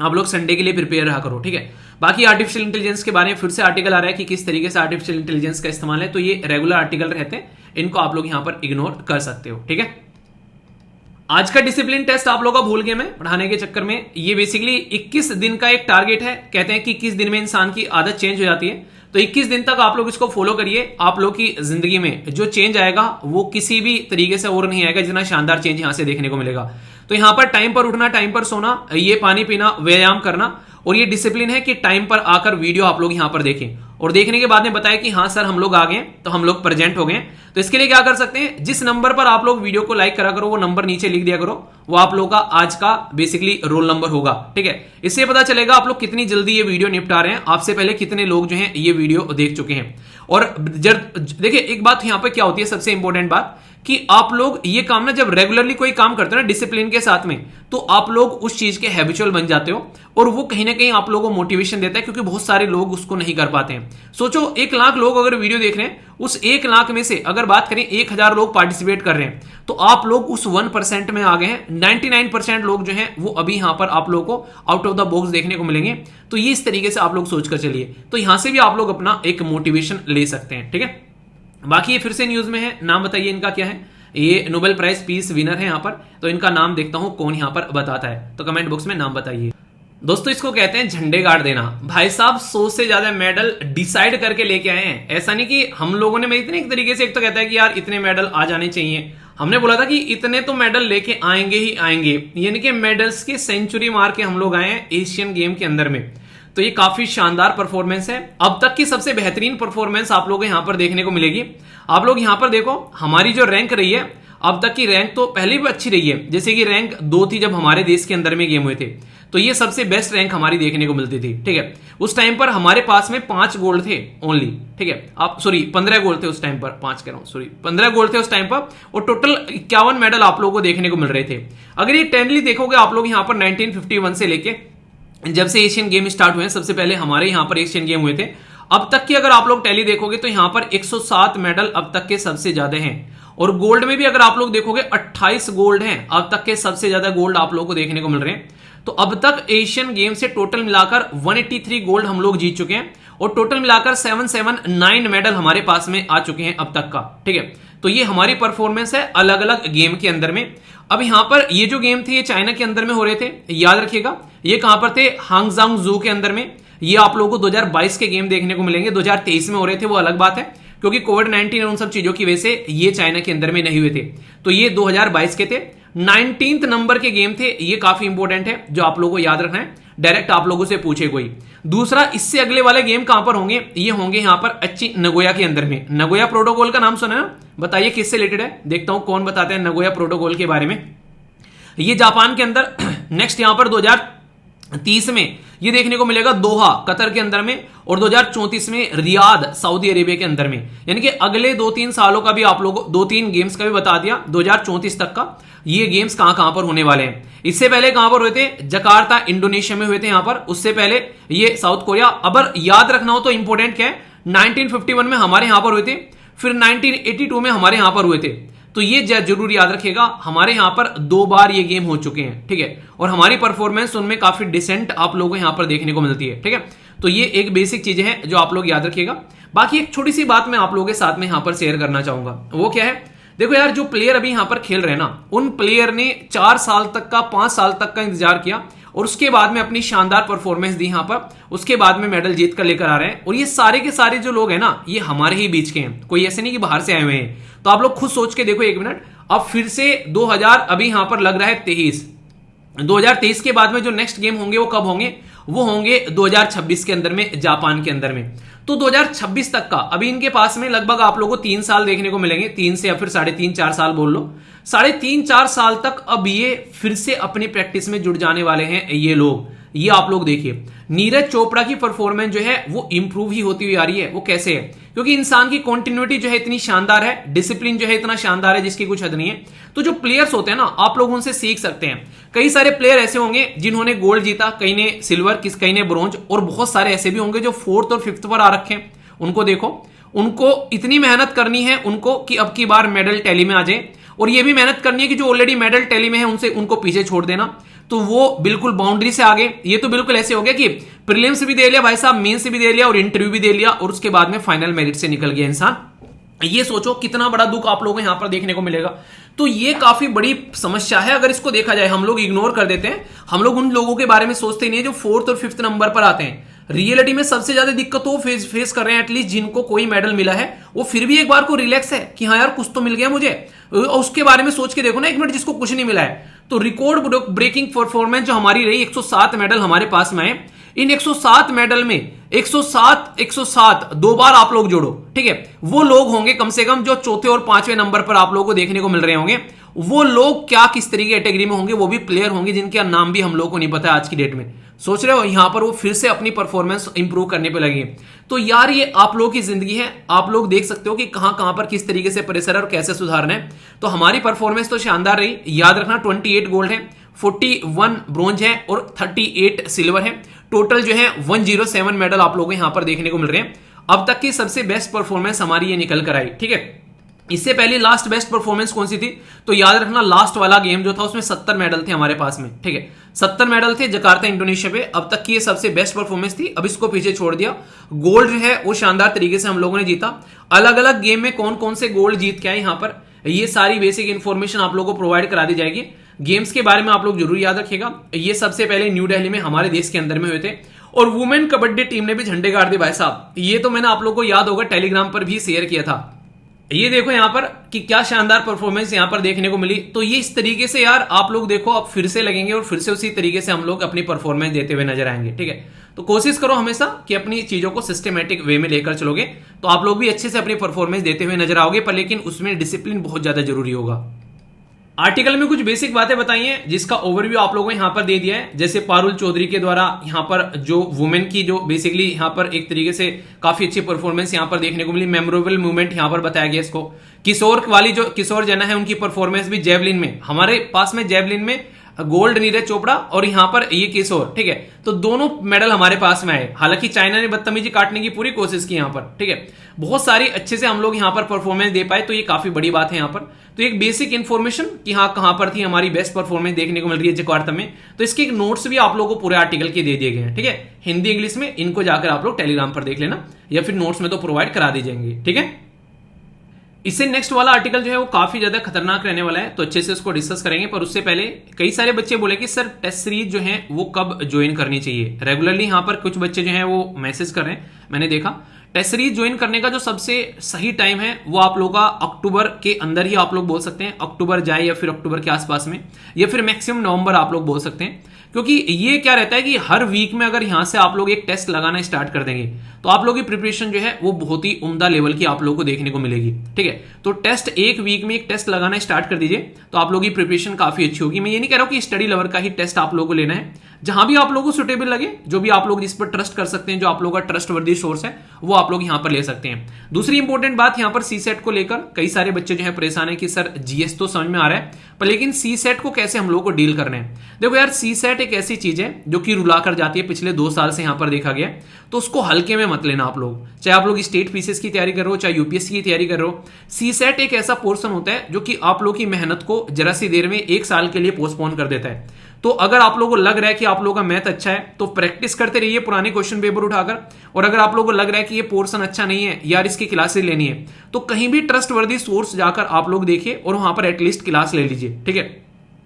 आप लोग संडे के लिए प्रिपेयर रहा करो। ठीक है, बाकी आर्टिफिशियल इंटेलिजेंस के बारे में फिर से आर्टिकल आ रहा है कि किस तरीके से आर्टिफिशियल इंटेलिजेंस का इस्तेमाल है, तो ये रेगुलर आर्टिकल रहते हैं, इनको आप लोग यहां पर इग्नोर कर सकते हो। ठीक है, आज का डिसिप्लिन टेस्ट आप लोगों का भूल गए मैं पढ़ाने के चक्कर में। ये बेसिकली 21 दिन का एक टारगेट है। कहते हैं कि 21 दिन में इंसान की आदत चेंज हो जाती है, तो 21 दिन तक आप लोग इसको फॉलो करिए। आप लोग की जिंदगी में जो चेंज आएगा वो किसी भी तरीके से और नहीं आएगा जितना शानदार चेंज यहां से देखने को मिलेगा। तो यहां पर टाइम पर उठना, टाइम पर सोना, ये पानी पीना, व्यायाम करना, और ये डिसिप्लिन है कि टाइम पर आकर वीडियो आप लोग यहां पर देखें। और देखने के बाद में बताया कि हाँ सर हम लोग आ गए, तो हम लोग प्रेजेंट हो गए। तो इसके लिए क्या कर सकते हैं, जिस नंबर पर आप लोग वीडियो को लाइक करा करो वो नंबर नीचे लिख दिया करो, वो आप लोग का आज का बेसिकली रोल नंबर होगा। ठीक है, इससे पता चलेगा आप लोग कितनी जल्दी ये वीडियो निपटा रहे हैं, आपसे पहले कितने लोग जो हैं ये वीडियो देख चुके हैं। और देखिए एक बात यहां पर क्या होती है, सबसे इंपॉर्टेंट बात, कि आप लोग ये काम ना जब रेगुलरली कोई काम करते हो ना डिसिप्लिन के साथ में, तो आप लोग उस चीज के हैबिचुअल बन जाते हो, और वो कहीं ना कहीं आप लोगों को मोटिवेशन देता है, क्योंकि बहुत सारे लोग उसको नहीं कर पाते हैं। सोचो 1 लाख लोग अगर वीडियो देख रहे हैं, उस 1 लाख में से अगर बात करें 1000 लोग पार्टिसिपेट कर रहे हैं, तो आप लोग उस 1% में आ गए हैं। 99% लोग जो हैं वो अभी यहां पर आप लोगों को आउट ऑफ द बॉक्स देखने को मिलेंगे। तो ये इस तरीके से आप लोग सोचकर चलिए, तो यहां से भी आप लोग अपना एक मोटिवेशन ले सकते हैं। ठीक है, बाकी ये फिर से न्यूज में है, नाम बताइए इनका क्या है। ये नोबेल प्राइज पीस विनर है यहाँ पर, तो इनका नाम देखता हूं कौन यहाँ पर बताता है, तो कमेंट बॉक्स में नाम बताइए। दोस्तों इसको कहते हैं झंडे गाड़ देना। भाई साहब 100 से ज्यादा मेडल डिसाइड करके लेके आए हैं। ऐसा नहीं कि हम लोगों ने इतने एक तरीके से, एक तो कहता है कि यार इतने मेडल आ जाने चाहिए, हमने बोला था कि इतने तो मेडल लेके आएंगे ही आएंगे, यानी कि मेडल्स की सेंचुरी मार के हम लोग आए हैं एशियन गेम के अंदर में। तो ये काफी शानदार परफॉर्मेंस है, अब तक की सबसे बेहतरीन परफॉर्मेंस आप लोगों को यहां पर देखने को मिलेगी। आप लोग यहां पर देखो हमारी जो रैंक रही है, अब तक की रैंक तो पहले भी अच्छी रही है, जैसे कि रैंक 2 थी जब हमारे देश के अंदर में गेम हुए थे, तो ये सबसे बेस्ट रैंक हमारी देखने को मिलती थी। ठीक है, उस टाइम पर हमारे पास में 5 गोल्ड थे ओनली। ठीक है, आप सॉरी 15 गोल्ड थे उस टाइम पर, 5 कह रहा हूं सॉरी 15 गोल्ड थे उस टाइम पर, और टोटल 51 मेडल आप लोगों को देखने को मिल रहे थे। अगर ये टेनली देखोगे आप लोग यहां पर 1951 से लेके जब से एशियन गेम स्टार्ट हुए हैं, सबसे पहले हमारे यहां पर एशियन गेम हुए थे, अब तक की अगर आप लोग टैली देखोगे तो यहां पर 107 मेडल अब तक के सबसे ज्यादा हैं। और गोल्ड में भी अगर आप लोग देखोगे 28 गोल्ड हैं, अब तक के सबसे ज्यादा गोल्ड आप लोगों को देखने को मिल रहे हैं। तो अब तक एशियन गेम से टोटल मिलाकर 183 गोल्ड हम लोग जीत चुके हैं, और टोटल मिलाकर 779 मेडल हमारे पास में आ चुके हैं अब तक का। ठीक है, तो ये हमारी परफॉर्मेंस है अलग अलग गेम के अंदर में। अब यहां पर ये जो गेम थे ये चाइना के अंदर में हो रहे थे, याद रखिएगा। ये कहां पर थे, हांगजांग जू के अंदर में। ये आप लोगों को 2022 के गेम देखने को मिलेंगे, 2023 में हो रहे थे वो अलग बात है, क्योंकि कोविड-19 और उन सब चीजों की वजह से ये चाइना के अंदर में नहीं हुए थे। तो ये 2022 के थे, 19th नंबर के गेम थे। ये काफी इंपॉर्टेंट है जो आप लोगों को याद रखना है, डायरेक्ट आप लोगों से पूछे कोई। दूसरा, इससे अगले वाले गेम कहां पर होंगे, ये होंगे यहां पर अच्छी नगोया के अंदर में। नगोया प्रोटोकॉल का नाम सुना है, बताइए किससे रिलेटेड है, देखता हूं कौन बताते हैं नगोया प्रोटोकॉल के बारे में। ये जापान के अंदर, नेक्स्ट यहां पर 2030 में ये देखने को मिलेगा दोहा कतर के अंदर में, और 2034 में रियाद सऊदी अरेबिया के अंदर में। यानी कि अगले 2-3 सालों का भी आप लोगों 2-3 गेम्स का भी बता दिया, 2034 तक का ये गेम्स कहां कहां पर होने वाले हैं। इससे पहले कहां पर हुए थे, जकार्ता इंडोनेशिया में हुए थे यहां पर, उससे पहले ये साउथ कोरिया। अगर याद रखना हो तो इंपॉर्टेंट क्या है, 1951 में हमारे यहां पर हुए थे, फिर 1982 में हमारे यहां पर हुए थे। तो ये जरूर याद रखिएगा, हमारे यहां पर 2 बार ये गेम हो चुके हैं। ठीक है, और हमारी परफॉर्मेंस उनमें काफी डिसेंट आप लोगों को यहां पर देखने को मिलती है। ठीक है, तो ये एक बेसिक चीजें हैं जो आप लोग याद रखिएगा। बाकी एक छोटी सी बात मैं आप लोगों के साथ में यहां पर शेयर करना चाहूंगा, वो क्या है, देखो यार जो प्लेयर अभी यहां पर खेल रहे हैं ना, उन प्लेयर ने 4 साल तक का 5 साल तक का इंतजार किया, और उसके बाद में अपनी शानदार परफॉर्मेंस दी यहां पर, उसके बाद में मेडल जीत कर लेकर आ रहे हैं। और ये सारे के सारे जो लोग हैं ना, ये हमारे ही बीच के हैं, कोई ऐसे नहीं कि बाहर से आए हुए हैं। तो आप लोग खुद सोच के देखो 1 मिनट, अब फिर से 2000 अभी यहां पर लग रहा है 2023 के बाद में जो नेक्स्ट गेम होंगे वो कब होंगे, वो होंगे 2026 के अंदर में, जापान के अंदर में। तो 2026 तक का अभी इनके पास में लगभग आप लोगों को 3 साल देखने को मिलेंगे, 3 से या फिर 3.5-4 साल बोल लो, 3.5-4 साल तक अब ये फिर से अपनी प्रैक्टिस में जुड़ जाने वाले हैं ये लोग। ये आप लोग देखिए नीरज चोपड़ा की परफॉर्मेंस जो है वो इंप्रूव ही होती हुई आ रही है। वो कैसे है? क्योंकि इंसान की कॉन्टिन्यूटी जो है इतनी शानदार है, डिसिप्लिन जो है इतना शानदार है जिसकी कुछ हद नहीं है। तो जो प्लेयर्स होते हैं ना, आप लोग उनसे सीख सकते हैं। कई सारे प्लेयर ऐसे होंगे जिन्होंने गोल्ड जीता, कई ने सिल्वर, कई ने ब्रॉन्ज, और बहुत सारे ऐसे भी होंगे जो 4th और 5th पर आ रखे हैं। उनको देखो, उनको इतनी मेहनत करनी है उनको कि अब की बार मेडल टैली में आ जाए, और ये भी मेहनत करनी है कि जो ऑलरेडी मेडल टैली में है उनसे उनको पीछे छोड़ देना। तो वो बिल्कुल बाउंड्री से आगे। ये तो बिल्कुल ऐसे हो गया कि प्रीलिम्स भी दे लिया भाई साहब, मेंस भी दे लिया और इंटरव्यू भी दे लिया, और उसके बाद में फाइनल मेरिट से निकल गया इंसान। ये सोचो कितना बड़ा दुख आप लोगों को यहां पर देखने को मिलेगा। तो ये काफी बड़ी समस्या है अगर इसको देखा जाए। हम लोग इग्नोर कर देते हैं, हम लोग उन लोगों के बारे में सोचते ही नहीं जो 4th और 5th नंबर पर आते हैं। रियलिटी में सबसे ज्यादा दिक्कत वो फेस कर रहे हैं, एटलीस्ट जिनको कोई मेडल मिला है वो फिर भी एक बार को रिलैक्स है कि हाँ यार कुछ तो मिल गया मुझे। उसके बारे में सोच के देखो ना एक मिनट, जिसको कुछ नहीं मिला है। तो रिकॉर्ड ब्रेकिंग परफॉर्मेंस जो हमारी रही, 107 मेडल हमारे पास में आए। इन 107 मेडल में 107 दो बार आप लोग जोड़ो, ठीक है, वो लोग होंगे कम से कम जो 4थे और 5वें नंबर पर आप लोगों को देखने को मिल रहे होंगे। वो लोग क्या किस तरीके की कैटेगरी में होंगे, वो भी प्लेयर होंगे जिनके नाम भी हम लोगों को नहीं पता आज की डेट में। सोच रहे हो, यहां पर वो फिर से अपनी परफॉर्मेंस इंप्रूव करने पे लगे। तो यार ये आप लोगों की जिंदगी है, आप लोग देख सकते हो कि कहां कहां पर किस तरीके से प्रेशर है और कैसे सुधारना है। तो हमारी परफॉर्मेंस तो शानदार रही। याद रखना 28 गोल्ड है, 41 ब्रॉन्ज है और 38 सिल्वर है। टोटल जो है 107 मेडल आप लोगों को यहां पर देखने को मिल रहे हैं। अब तक की सबसे बेस्ट परफॉर्मेंस हमारी ये निकल कर आई, ठीक है। इससे पहले लास्ट बेस्ट परफॉर्मेंस कौन सी थी? तो याद रखना लास्ट वाला गेम जो था उसमें 70 मेडल थे हमारे पास में, ठीक है, 70 मेडल थे जकार्ता इंडोनेशिया पे। अब तक की ये सबसे बेस्ट परफॉर्मेंस थी। अब इसको पीछे छोड़ दिया। गोल्ड जो है वो शानदार तरीके से हम लोगों ने जीता। अलग अलग गेम में कौन कौन से गोल्ड जीत के आए यहां पर, ये सारी बेसिक इंफॉर्मेशन आप लोगों को प्रोवाइड करा दी जाएगी। गेम्स के बारे में आप लोग जरूर याद रखिएगा। ये सबसे पहले न्यू दिल्ली में हमारे देश के अंदर में हुए थे, और वुमेन कबड्डी टीम ने भी झंडे गाड़ दिए भाई साहब। ये तो मैंने आप लोग को याद होगा टेलीग्राम पर भी शेयर किया था। ये देखो यहां पर कि क्या शानदार परफॉर्मेंस यहां पर देखने को मिली। तो ये इस तरीके से यार आप लोग देखो अब फिर से लगेंगे और फिर से उसी तरीके से हम लोग अपनी परफॉर्मेंस देते हुए नजर आएंगे, ठीक है। तो कोशिश करो हमेशा कि अपनी चीजों को सिस्टमेटिक वे में लेकर चलोगे तो आप लोग भी अच्छे से अपनी परफॉर्मेंस देते हुए नजर आओगे, पर लेकिन उसमें डिसिप्लिन बहुत ज्यादा जरूरी होगा। आर्टिकल में कुछ बेसिक बातें बताई हैं जिसका ओवरव्यू आप लोगों को यहां पर दे दिया है। जैसे पारुल चौधरी के द्वारा यहां पर जो वुमेन की जो बेसिकली यहां पर एक तरीके से काफी अच्छी परफॉर्मेंस यहां पर देखने को मिली। मेमोरेबल मूवमेंट यहां पर बताया गया इसको। किशोर वाली जो किशोर जना है उनकी परफॉर्मेंस भी जेवलिन में, हमारे पास में जेवलिन में गोल्ड नीरज चोपड़ा और यहां पर ये किशोर, ठीक है। तो दोनों मेडल हमारे पास में आए। हालांकि चाइना ने बदतमीजी काटने की पूरी कोशिश की यहां पर, ठीक है। बहुत सारी अच्छे से हम लोग यहां पर परफॉर्मेंस दे पाए, तो ये काफी बड़ी बात है यहां पर। तो एक बेसिक इंफॉर्मेशन कि हाँ कहां पर थी हमारी बेस्ट परफॉर्मेंस देखने को मिल रही है जकार्ता में। तो इसके एक नोट्स भी आप लोगों को पूरे आर्टिकल के दे दिए गए हैं, ठीक है, हिंदी इंग्लिश में। इनको जाकर आप लोग टेलीग्राम पर देख लेना या फिर नोट्स में तो प्रोवाइड करा दी जाएंगे, ठीक है। इससे नेक्स्ट वाला आर्टिकल जो है वो काफी ज्यादा खतरनाक रहने वाला है, तो अच्छे से उसको डिस्कस करेंगे। पर उससे पहले कई सारे बच्चे बोले कि सर टेस्ट सीरीज जो है वो कब ज्वाइन करनी चाहिए। रेगुलरली यहां पर कुछ बच्चे जो है वो मैसेज कर रहे हैं, मैंने देखा। टेस्ट सीरीज ज्वाइन करने का जो सबसे सही टाइम है वो आप लोगों का अक्टूबर के अंदर ही आप लोग बोल सकते हैं। अक्टूबर जाए या फिर अक्टूबर के आसपास में, या फिर मैक्सिमम नवंबर आप लोग बोल सकते हैं। क्योंकि ये क्या रहता है कि हर वीक में अगर यहां से आप लोग एक टेस्ट लगाना स्टार्ट कर देंगे तो आप लोगों की प्रिपरेशन जो है वो बहुत ही उम्दा लेवल की आप लोगों को देखने को मिलेगी, ठीक है। तो टेस्ट एक वीक में एक टेस्ट लगाना स्टार्ट कर दीजिए तो आप लोगों की प्रिपरेशन काफी अच्छी होगी। मैं ये नहीं कह रहा हूं कि स्टडी लेवल का ही टेस्ट आप लोगों को लेना है, जहां भी आप लोगों को सुटेबल लगे, जो भी आप लोग जिस पर ट्रस्ट कर सकते हैं, जो आप लोगों का ट्रस्ट वर्दी सोर्स है, वो आप लोग यहां पर ले सकते हैं। दूसरी इंपॉर्टेंट बात यहां पर सी सेट को लेकर कई सारे बच्चे जो है परेशान है कि सर जीएस तो समझ में आ रहा है, पर लेकिन सी सेट को कैसे हम लोग को डील करना है। देखो यार, सी सेट एक ऐसी चीज है जो कि रुला कर जाती है, पिछले 2 साल से यहां पर देखा गया। तो उसको हल्के में मत लेना आप लोग, चाहे आप लोग स्टेट पीसीएस की तैयारी कर रहे हो, चाहे यूपीएससी की तैयारी कर रहे हो। सी सेट एक ऐसा पोर्शन होता है जो कि आप लोग की मेहनत को जरा सी देर में 1 साल के लिए पोस्टपोन कर देता है। तो अगर आप लोगों को लग रहा है कि आप लोगों का मैथ अच्छा है तो प्रैक्टिस करते रहिए पुराने क्वेश्चन पेपर उठाकर। और अगर आप लोगों को लग रहा है कि ये पोर्शन अच्छा नहीं है यार, इसकी क्लासेस लेनी है, तो कहीं भी ट्रस्ट वर्दी सोर्स जाकर आप लोग देखिए और वहां पर एटलीस्ट क्लास ले लीजिए, ठीक है।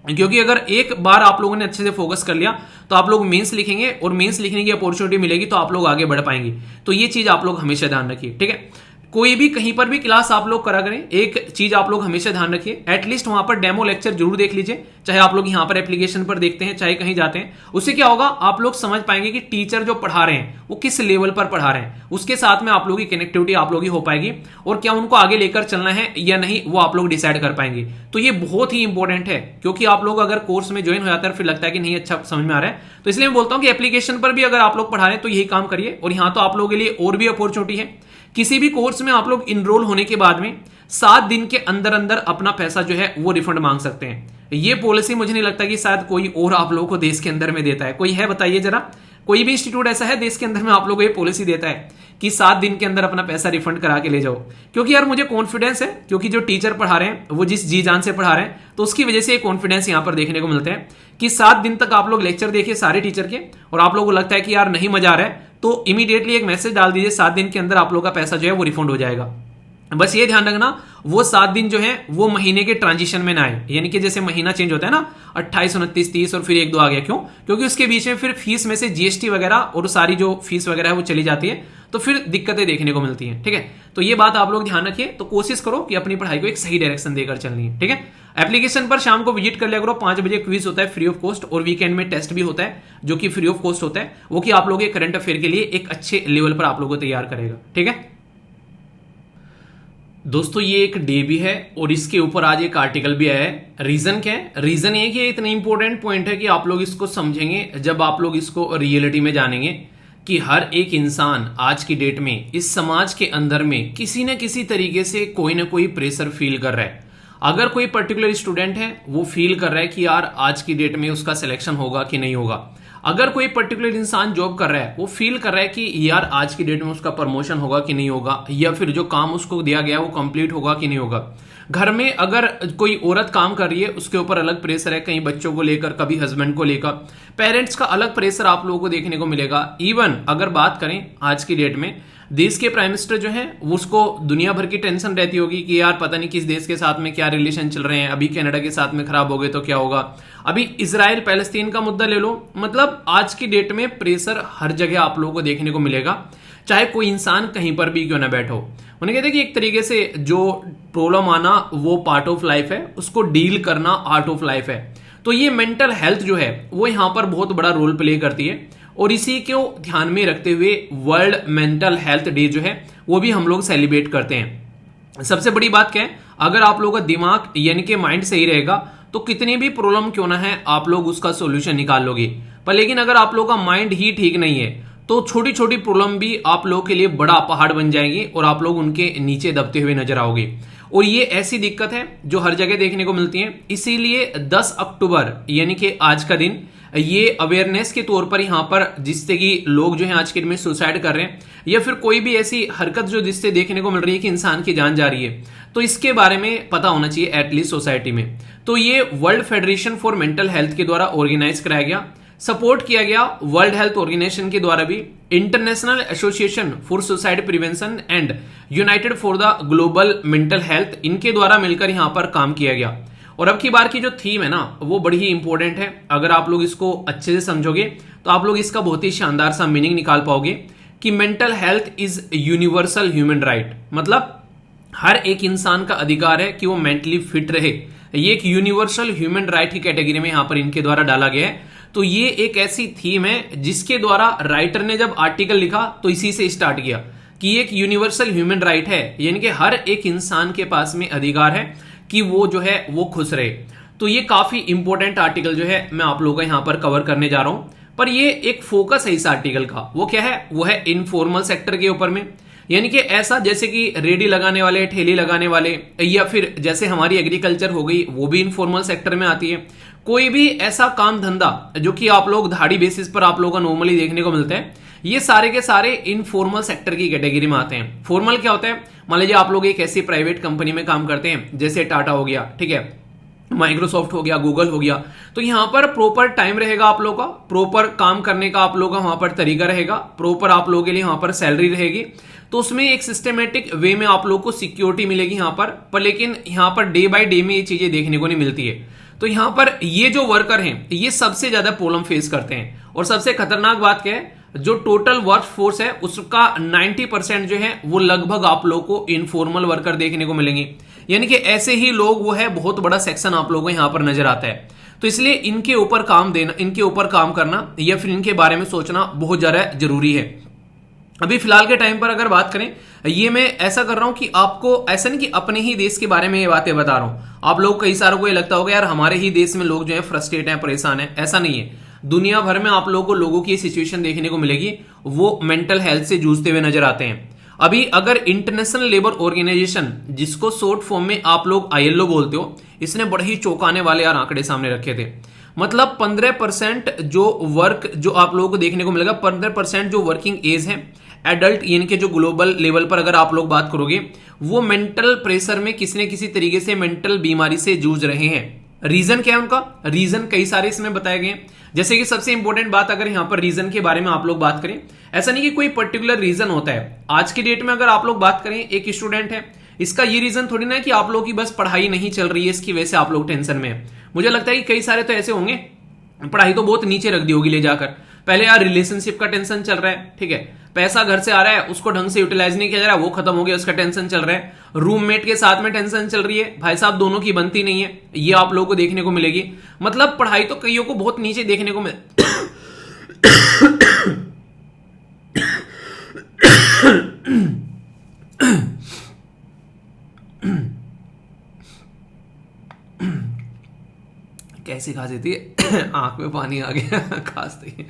क्योंकि अगर एक बार आप लोगों ने अच्छे से फोकस कर लिया तो आप लोग मेंस लिखेंगे और मेंस लिखने की अपॉर्चुनिटी मिलेगी तो आप लोग आगे बढ़ पाएंगे। तो ये चीज आप लोग हमेशा ध्यान रखिए, ठीक है। कोई भी कहीं पर भी क्लास आप लोग करा करें, एक चीज आप लोग हमेशा ध्यान रखिए, एटलीस्ट वहां पर डेमो लेक्चर जरूर देख लीजिए, चाहे आप लोग यहां पर एप्लीकेशन पर देखते हैं चाहे कहीं जाते हैं। उससे क्या होगा, आप लोग समझ पाएंगे कि टीचर जो पढ़ा रहे हैं वो किस लेवल पर पढ़ा रहे हैं, उसके साथ में आप लोगों की कनेक्टिविटी आप लोगों की हो पाएगी, और क्या उनको आगे लेकर चलना है या नहीं वो आप लोग डिसाइड कर पाएंगे। तो ये बहुत ही इंपॉर्टेंट है, क्योंकि आप लोग अगर कोर्स में ज्वाइन हो जाता है फिर लगता है कि नहीं अच्छा समझ में आ रहा है, तो इसलिए मैं बोलता हूं कि एप्लीकेशन पर भी अगर आप लोग पढ़ा रहे हैं तो यही काम करिए। और यहां तो आप लोगों के लिए और भी अपॉर्चुनिटी है, किसी भी कोर्स में आप लोग इनरोल होने के बाद में 7 दिन के अंदर अंदर अपना पैसा जो है वो रिफंड मांग सकते हैं। ये पॉलिसी मुझे नहीं लगता कि शायद कोई और आप लोगों को देश के अंदर में देता है, कोई है बताइए जरा, कोई भी इंस्टीट्यूट ऐसा है देश के अंदर में आप लोगों को ये पॉलिसी देता है कि 7 दिन के अंदर अपना पैसा रिफंड करा के ले जाओ। क्योंकि यार मुझे कॉन्फिडेंस है, क्योंकि जो टीचर पढ़ा रहे हैं वो जिस जी जान से पढ़ा रहे हैं, तो उसकी वजह से कॉन्फिडेंस यहां पर देखने को मिलता है कि 7 दिन तक आप लोग लेक्चर देखिए सारे टीचर के, और आप लोगों को लगता है कि यार नहीं मजा आ रहा है तो इमीडिएटली एक मैसेज डाल दीजिए, 7 दिन के अंदर आप लोगों का पैसा जो है वो रिफंड हो जाएगा। बस ये ध्यान रखना वो 7 दिन जो है वो महीने के ट्रांजिशन में ना आए, यानी कि जैसे महीना चेंज होता है ना 28, 29, 30 और फिर 1-2 आ गया, क्यों? क्योंकि उसके बीच में फिर फीस में से जीएसटी वगैरह और सारी जो फीस वगैरह है वो चली जाती है, तो फिर दिक्कतें देखने को मिलती हैं। ठीक है, तो ये बात आप लोग ध्यान रखिए, तो कोशिश करो कि अपनी पढ़ाई को एक सही डायरेक्शन देकर चलनी है। ठीक है, एप्लीकेशन पर शाम को विजिट कर लिया करो, 5 बजे क्विज होता है फ्री ऑफ कॉस्ट, और वीकेंड में टेस्ट भी होता है जो कि फ्री ऑफ कॉस्ट होता है, वो कि आप लोग के करंट अफेयर के लिए एक अच्छे लेवल पर आप लोगों को तैयार करेगा। ठीक है दोस्तों, ये एक डे भी है और इसके ऊपर आज एक आर्टिकल भी आया है। रीजन क्या है? रीजन ये कि ये इतना इंपॉर्टेंट पॉइंट है कि आप लोग इसको समझेंगे जब आप लोग इसको रियलिटी में जानेंगे कि हर एक इंसान आज की डेट में इस समाज के अंदर में किसी न किसी तरीके से कोई ना कोई प्रेशर फील कर रहा है। अगर कोई पर्टिकुलर स्टूडेंट है वो फील कर रहा है कि यार आज की डेट में उसका सिलेक्शन होगा कि नहीं होगा, अगर कोई पर्टिकुलर इंसान जॉब कर रहा है वो फील कर रहा है कि यार आज की डेट में उसका प्रमोशन होगा कि नहीं होगा, या फिर जो काम उसको दिया गया वो कंप्लीट होगा कि नहीं होगा। घर में अगर कोई औरत काम कर रही है उसके ऊपर अलग प्रेशर है, कहीं बच्चों को लेकर, कभी हस्बैंड को लेकर, पेरेंट्स का अलग प्रेशर आप लोगों को देखने को मिलेगा। इवन अगर बात करें आज की डेट में देश के प्राइम मिनिस्टर जो है उसको दुनिया भर की टेंशन रहती होगी कि यार पता नहीं किस देश के साथ में क्या रिलेशन चल रहे हैं, अभी कनाडा के साथ में खराब हो गए तो क्या होगा, अभी इजराइल पैलेस्तीन का मुद्दा ले लो। मतलब आज की डेट में प्रेशर हर जगह आप लोगों को देखने को मिलेगा, चाहे कोई इंसान कहीं पर भी क्यों ना बैठो। उन्हें कहते हैं कि एक तरीके से जो प्रॉब्लम आना वो पार्ट ऑफ लाइफ है, उसको डील करना आर्ट ऑफ लाइफ है। तो ये मेंटल हेल्थ जो है वो यहां पर बहुत बड़ा रोल प्ले करती है, और इसी को ध्यान में रखते हुए वर्ल्ड मेंटल हेल्थ डे जो है वो भी हम लोग सेलिब्रेट करते हैं। सबसे बड़ी बात क्या है, अगर आप लोगों का दिमाग यानी कि माइंड सही रहेगा तो कितनी भी प्रॉब्लम क्यों ना है आप लोग उसका सॉल्यूशन निकाल लोगे। पर लेकिन अगर आप लोगों का माइंड ही ठीक नहीं है तो छोटी छोटी प्रॉब्लम भी आप लोगों के लिए बड़ा पहाड़ बन जाएंगी और आप लोग उनके नीचे दबते हुए नजर आओगे। और ये ऐसी दिक्कत है जो हर जगह देखने को मिलती है। इसीलिए 10 अक्टूबर यानी कि आज का दिन ये अवेयरनेस के तौर पर यहाँ पर जिससे कि लोग जो है आज के दिन में सुसाइड कर रहे हैं या फिर कोई भी ऐसी हरकत जो जिससे देखने को मिल रही है कि इंसान की जान जा रही है, तो इसके बारे में पता होना चाहिए एटलीस्ट सोसाइटी में। तो ये world federation for mental health के द्वारा ऑर्गेनाइज कराया गया, सपोर्ट किया गया वर्ल्ड हेल्थ ऑर्गेनाइजेशन के द्वारा भी, international association for suicide prevention and United for the global mental health, इनके द्वारा मिलकर यहां पर काम किया गया। और अब की बार की जो थीम है ना वो बड़ी ही इंपॉर्टेंट है। अगर आप लोग इसको अच्छे से समझोगे तो आप लोग इसका बहुत ही शानदार सा मीनिंग निकाल पाओगे कि mental health is universal human right, मतलब हर एक इंसान का अधिकार है कि वो मेंटली फिट रहे। ये एक यूनिवर्सल ह्यूमन राइट की कैटेगरी में यहां पर इनके द्वारा डाला गया है। तो ये एक ऐसी थीम है जिसके द्वारा राइटर ने जब आर्टिकल लिखा तो इसी से स्टार्ट किया कि ये एक यूनिवर्सल ह्यूमन राइट है, यानी कि हर एक इंसान के पास में अधिकार है कि वो जो है वो खुश रहे। तो ये काफी इंपॉर्टेंट आर्टिकल जो है मैं आप लोगों का यहां पर कवर करने जा रहा हूं। पर ये एक फोकस है इस आर्टिकल का, वो क्या है, वो है इनफॉर्मल सेक्टर के ऊपर में, यानी कि ऐसा जैसे कि रेडी लगाने वाले, ठेली लगाने वाले, या फिर जैसे हमारी एग्रीकल्चर हो गई वो भी इनफॉर्मल सेक्टर में आती है। कोई भी ऐसा काम धंधा जो कि आप लोग धाड़ी बेसिस पर आप लोगों को नॉर्मली देखने को मिलता है, ये सारे के सारे इनफॉर्मल सेक्टर की कैटेगरी में आते हैं। फॉर्मल क्या होता है, मान लीजिए आप लोग एक ऐसी प्राइवेट कंपनी में काम करते हैं जैसे टाटा हो गया, ठीक है, माइक्रोसॉफ्ट हो गया, गूगल हो गया, तो यहां पर प्रॉपर टाइम रहेगा आप लोगों का, प्रॉपर काम करने का आप लोगों का वहां पर तरीका रहेगा, प्रॉपर आप लोगों के लिए वहां पर सैलरी रहेगी। तो उसमें एक सिस्टमेटिक वे में आप लोगों को सिक्योरिटी मिलेगी यहां पर लेकिन यहां पर डे बाय डे में ये चीजें देखने को नहीं मिलती है। तो यहां पर ये जो वर्कर हैं ये सबसे ज्यादा प्रॉब्लम फेस करते हैं। और सबसे खतरनाक बात क्या है, जो टोटल वर्क फोर्स है उसका 90% जो है वो लगभग आप लोगों को इनफॉर्मल वर्कर देखने को मिलेंगे। यानी कि ऐसे ही लोग वो है बहुत बड़ा सेक्शन आप लोगों को यहां पर नजर आता है। तो इसलिए इनके ऊपर काम देना, इनके ऊपर काम करना या फिर इनके बारे में सोचना बहुत ज्यादा जरूरी है। अभी फिलहाल के टाइम पर अगर बात करें, ये मैं ऐसा कर रहा हूं कि आपको ऐसा नहीं कि अपने ही देश के बारे में ये बातें बता रहा हूं। आप लोग कई सारों को ये लगता होगा यार हमारे ही देश में लोग जो है फ्रस्ट्रेट हैं, परेशान हैं। ऐसा नहीं है, दुनिया भर में आप लोगों की सिचुएशन देखने को मिलेगी, वो मेंटल हेल्थ से जूझते हुए नजर आते हैं। अभी अगर इंटरनेशनल लेबर ऑर्गेनाइजेशन, जिसको शॉर्ट फॉर्म में आप लोग ILO बोलते हो, इसने बड़े ही चौंकाने वाले यार आंकड़े सामने रखे थे। मतलब 15% जो वर्क जो आप लोगों को देखने को मिलेगा, 15% जो वर्किंग एज है एडल्ट, यानी कि जो ग्लोबल लेवल पर अगर आप लोग बात करोगे, वो मेंटल प्रेशर में किसी न किसी तरीके से मेंटल बीमारी से जूझ रहे हैं। रीजन क्या है उनका? रीजन कई सारे इसमें बताए गए हैं। जैसे कि सबसे इंपॉर्टेंट बात, अगर यहां पर रीजन के बारे में आप लोग बात करें, ऐसा नहीं कि कोई पर्टिकुलर रीजन होता है। आज की डेट में अगर आप लोग बात करें, एक स्टूडेंट है, इसका ये रीजन थोड़ी ना है कि आप लोगों की बस पढ़ाई नहीं चल रही है, इसकी वजह से आप लोग टेंशन में है। मुझे लगता है कि कई सारे तो ऐसे होंगे, पढ़ाई तो बहुत नीचे रख दी होगी ले जाकर, पहले यार रिलेशनशिप का टेंशन चल रहा है, ठीक है, पैसा घर से आ रहा है उसको ढंग से यूटिलाइज नहीं किया जा रहा है, वो खत्म हो गया, उसका टेंशन चल रहा है, रूममेट के साथ में टेंशन चल रही है, भाई साहब दोनों की बनती नहीं है, ये आप लोगों को देखने को मिलेगी। मतलब पढ़ाई तो कईयों को बहुत नीचे देखने को मिल कैसी खांसी थी आंख में पानी आ गया खांसते।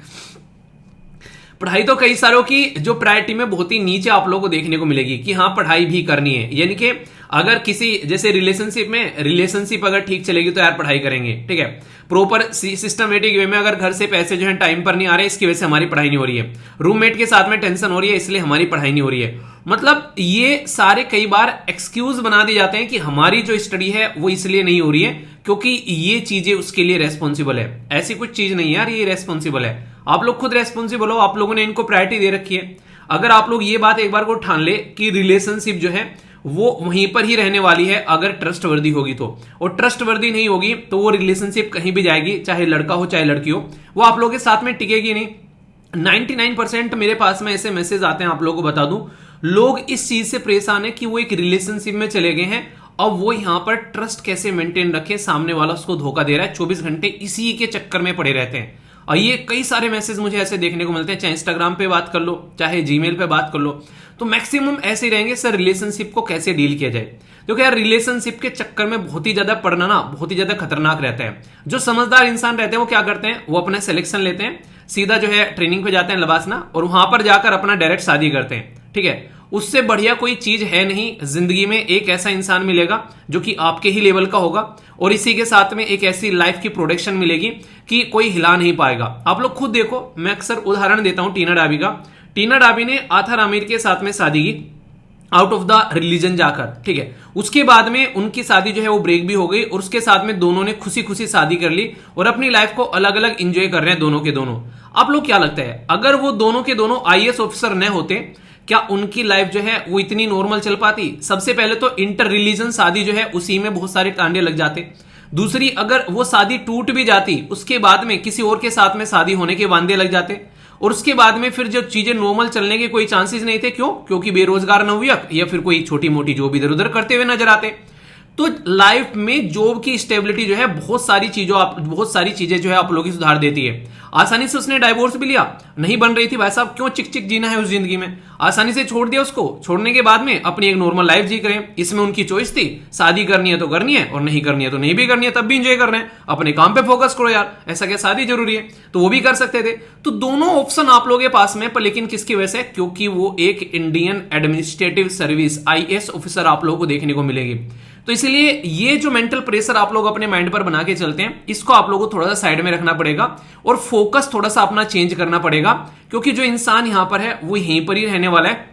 पढ़ाई तो कई सारों की जो प्रायोरिटी में बहुत ही नीचे आप लोगों को देखने को मिलेगी कि हाँ पढ़ाई भी करनी है। यानी कि अगर किसी जैसे रिलेशनशिप अगर ठीक चलेगी तो यार पढ़ाई करेंगे, ठीक है, प्रॉपर सिस्टमेटिक वे में, अगर घर से पैसे जो है टाइम पर नहीं आ रहे इसकी वजह से हमारी पढ़ाई नहीं हो रही है, रूममेट के साथ में टेंशन हो रही है इसलिए हमारी पढ़ाई नहीं हो रही है। मतलब ये सारे कई बार एक्सक्यूज बना दिए जाते हैं कि हमारी जो स्टडी है वो इसलिए नहीं हो रही है क्योंकि ये चीजें उसके लिए रेस्पॉन्सिबल है। ऐसी कुछ चीज नहीं है यार, ये रेस्पॉन्सिबल है, आप लोग खुद रेस्पॉन्सिबल हो, आप लोगों ने इनको प्रायोरिटी दे रखी है। अगर आप लोग ये बात एक बार को ठान ले कि रिलेशनशिप जो है वो वहीं पर ही रहने वाली है अगर ट्रस्ट वर्दी होगी तो, और ट्रस्ट वर्दी नहीं होगी तो वो रिलेशनशिप कहीं भी जाएगी, चाहे लड़का हो चाहे लड़की हो, वो आप लोगों के साथ में टिकेगी नहीं। 99% मेरे पास में ऐसे मैसेज आते हैं, आप लोगों को बता दूं, लोग इस चीज से परेशान है कि वो एक रिलेशनशिप में चले गए हैं, अब वो यहां पर ट्रस्ट कैसे मेंटेन रखे, सामने वाला उसको धोखा दे रहा है, 24 घंटे इसी के चक्कर में पड़े रहते हैं। और ये कई सारे मैसेज मुझे ऐसे देखने को मिलते हैं, चाहे इंस्टाग्राम पे बात कर लो चाहे जीमेल पे बात कर लो, तो मैक्सिमम ऐसे ही रहेंगे, सर रिलेशनशिप को कैसे डील किया जाए। क्योंकि यार रिलेशनशिप के चक्कर में बहुत ही ज्यादा पढ़ना ना बहुत ही ज्यादा खतरनाक रहता है। जो समझदार इंसान रहते हैं वो क्या करते हैं, वो अपना सिलेक्शन लेते हैं, सीधा जो है ट्रेनिंग पे जाते हैं लबासना, और वहां पर जाकर अपना डायरेक्ट शादी करते हैं, ठीक है। उससे बढ़िया कोई चीज है नहीं जिंदगी में, एक ऐसा इंसान मिलेगा जो कि आपके ही लेवल का होगा, और इसी के साथ में एक ऐसी लाइफ की प्रोडक्शन मिलेगी कि कोई हिला नहीं पाएगा। आप लोग खुद देखो, मैं अक्सर उदाहरण देता हूं टीना डाबी का। टीना डाबी ने आथर आमिर के साथ में शादी की, आउट ऑफ द रिलीजन जाकर, ठीक है। उसके बाद में उनकी शादी जो है वो ब्रेक भी हो गई, और उसके साथ में दोनों ने खुशी खुशी शादी कर ली और अपनी लाइफ को अलग अलग एंजॉय कर रहे हैं दोनों के दोनों। आप लोग क्या लगता है, अगर वो दोनों के दोनों IAS ऑफिसर न होते, क्या उनकी लाइफ जो है वो इतनी नॉर्मल चल पाती? सबसे पहले तो इंटर रिलीजन शादी जो है उसी में बहुत सारे टांडे लग जाते। दूसरी, अगर वो शादी टूट भी जाती उसके बाद में किसी और के साथ में शादी होने के वांदे लग जाते, और उसके बाद में फिर जो चीजें नॉर्मल चलने के कोई चांसेस नहीं थे। क्यों? क्योंकि बेरोजगार नवयुवक या फिर कोई छोटी मोटी जॉब इधर उधर करते हुए नजर आते। तो लाइफ में जॉब की स्टेबिलिटी जो है बहुत सारी चीजें जो है आप लोगों की सुधार देती है। आसानी से उसने डाइवोर्स भी लिया, नहीं बन रही थी भाई साहब, क्यों चिक चिक जीना है उस जिंदगी में, आसानी से छोड़ दिया उसको, छोड़ने के बाद में अपनी एक नॉर्मल लाइफ जी करें। इसमें उनकी चॉइस थी, शादी करनी है तो करनी है और नहीं करनी है तो नहीं भी करनी है, तब भी एंजॉय कर रहे हैं, अपने काम पे फोकस करो यार, ऐसा क्या शादी जरूरी है, तो वो भी कर सकते थे। तो दोनों ऑप्शन आप लोगों के पास में, पर लेकिन किसकी वजह से? क्योंकि वो एक Indian administrative service IAS officer आप लोगों को देखने को मिलेगी। तो इसलिए ये जो मेंटल प्रेशर आप लोग अपने माइंड पर बना के चलते हैं, इसको आप लोगों को थोड़ा सा साइड में रखना पड़ेगा और फोकस थोड़ा सा अपना चेंज करना पड़ेगा। क्योंकि जो इंसान यहां पर है वो यहीं पर ही रहने वाला है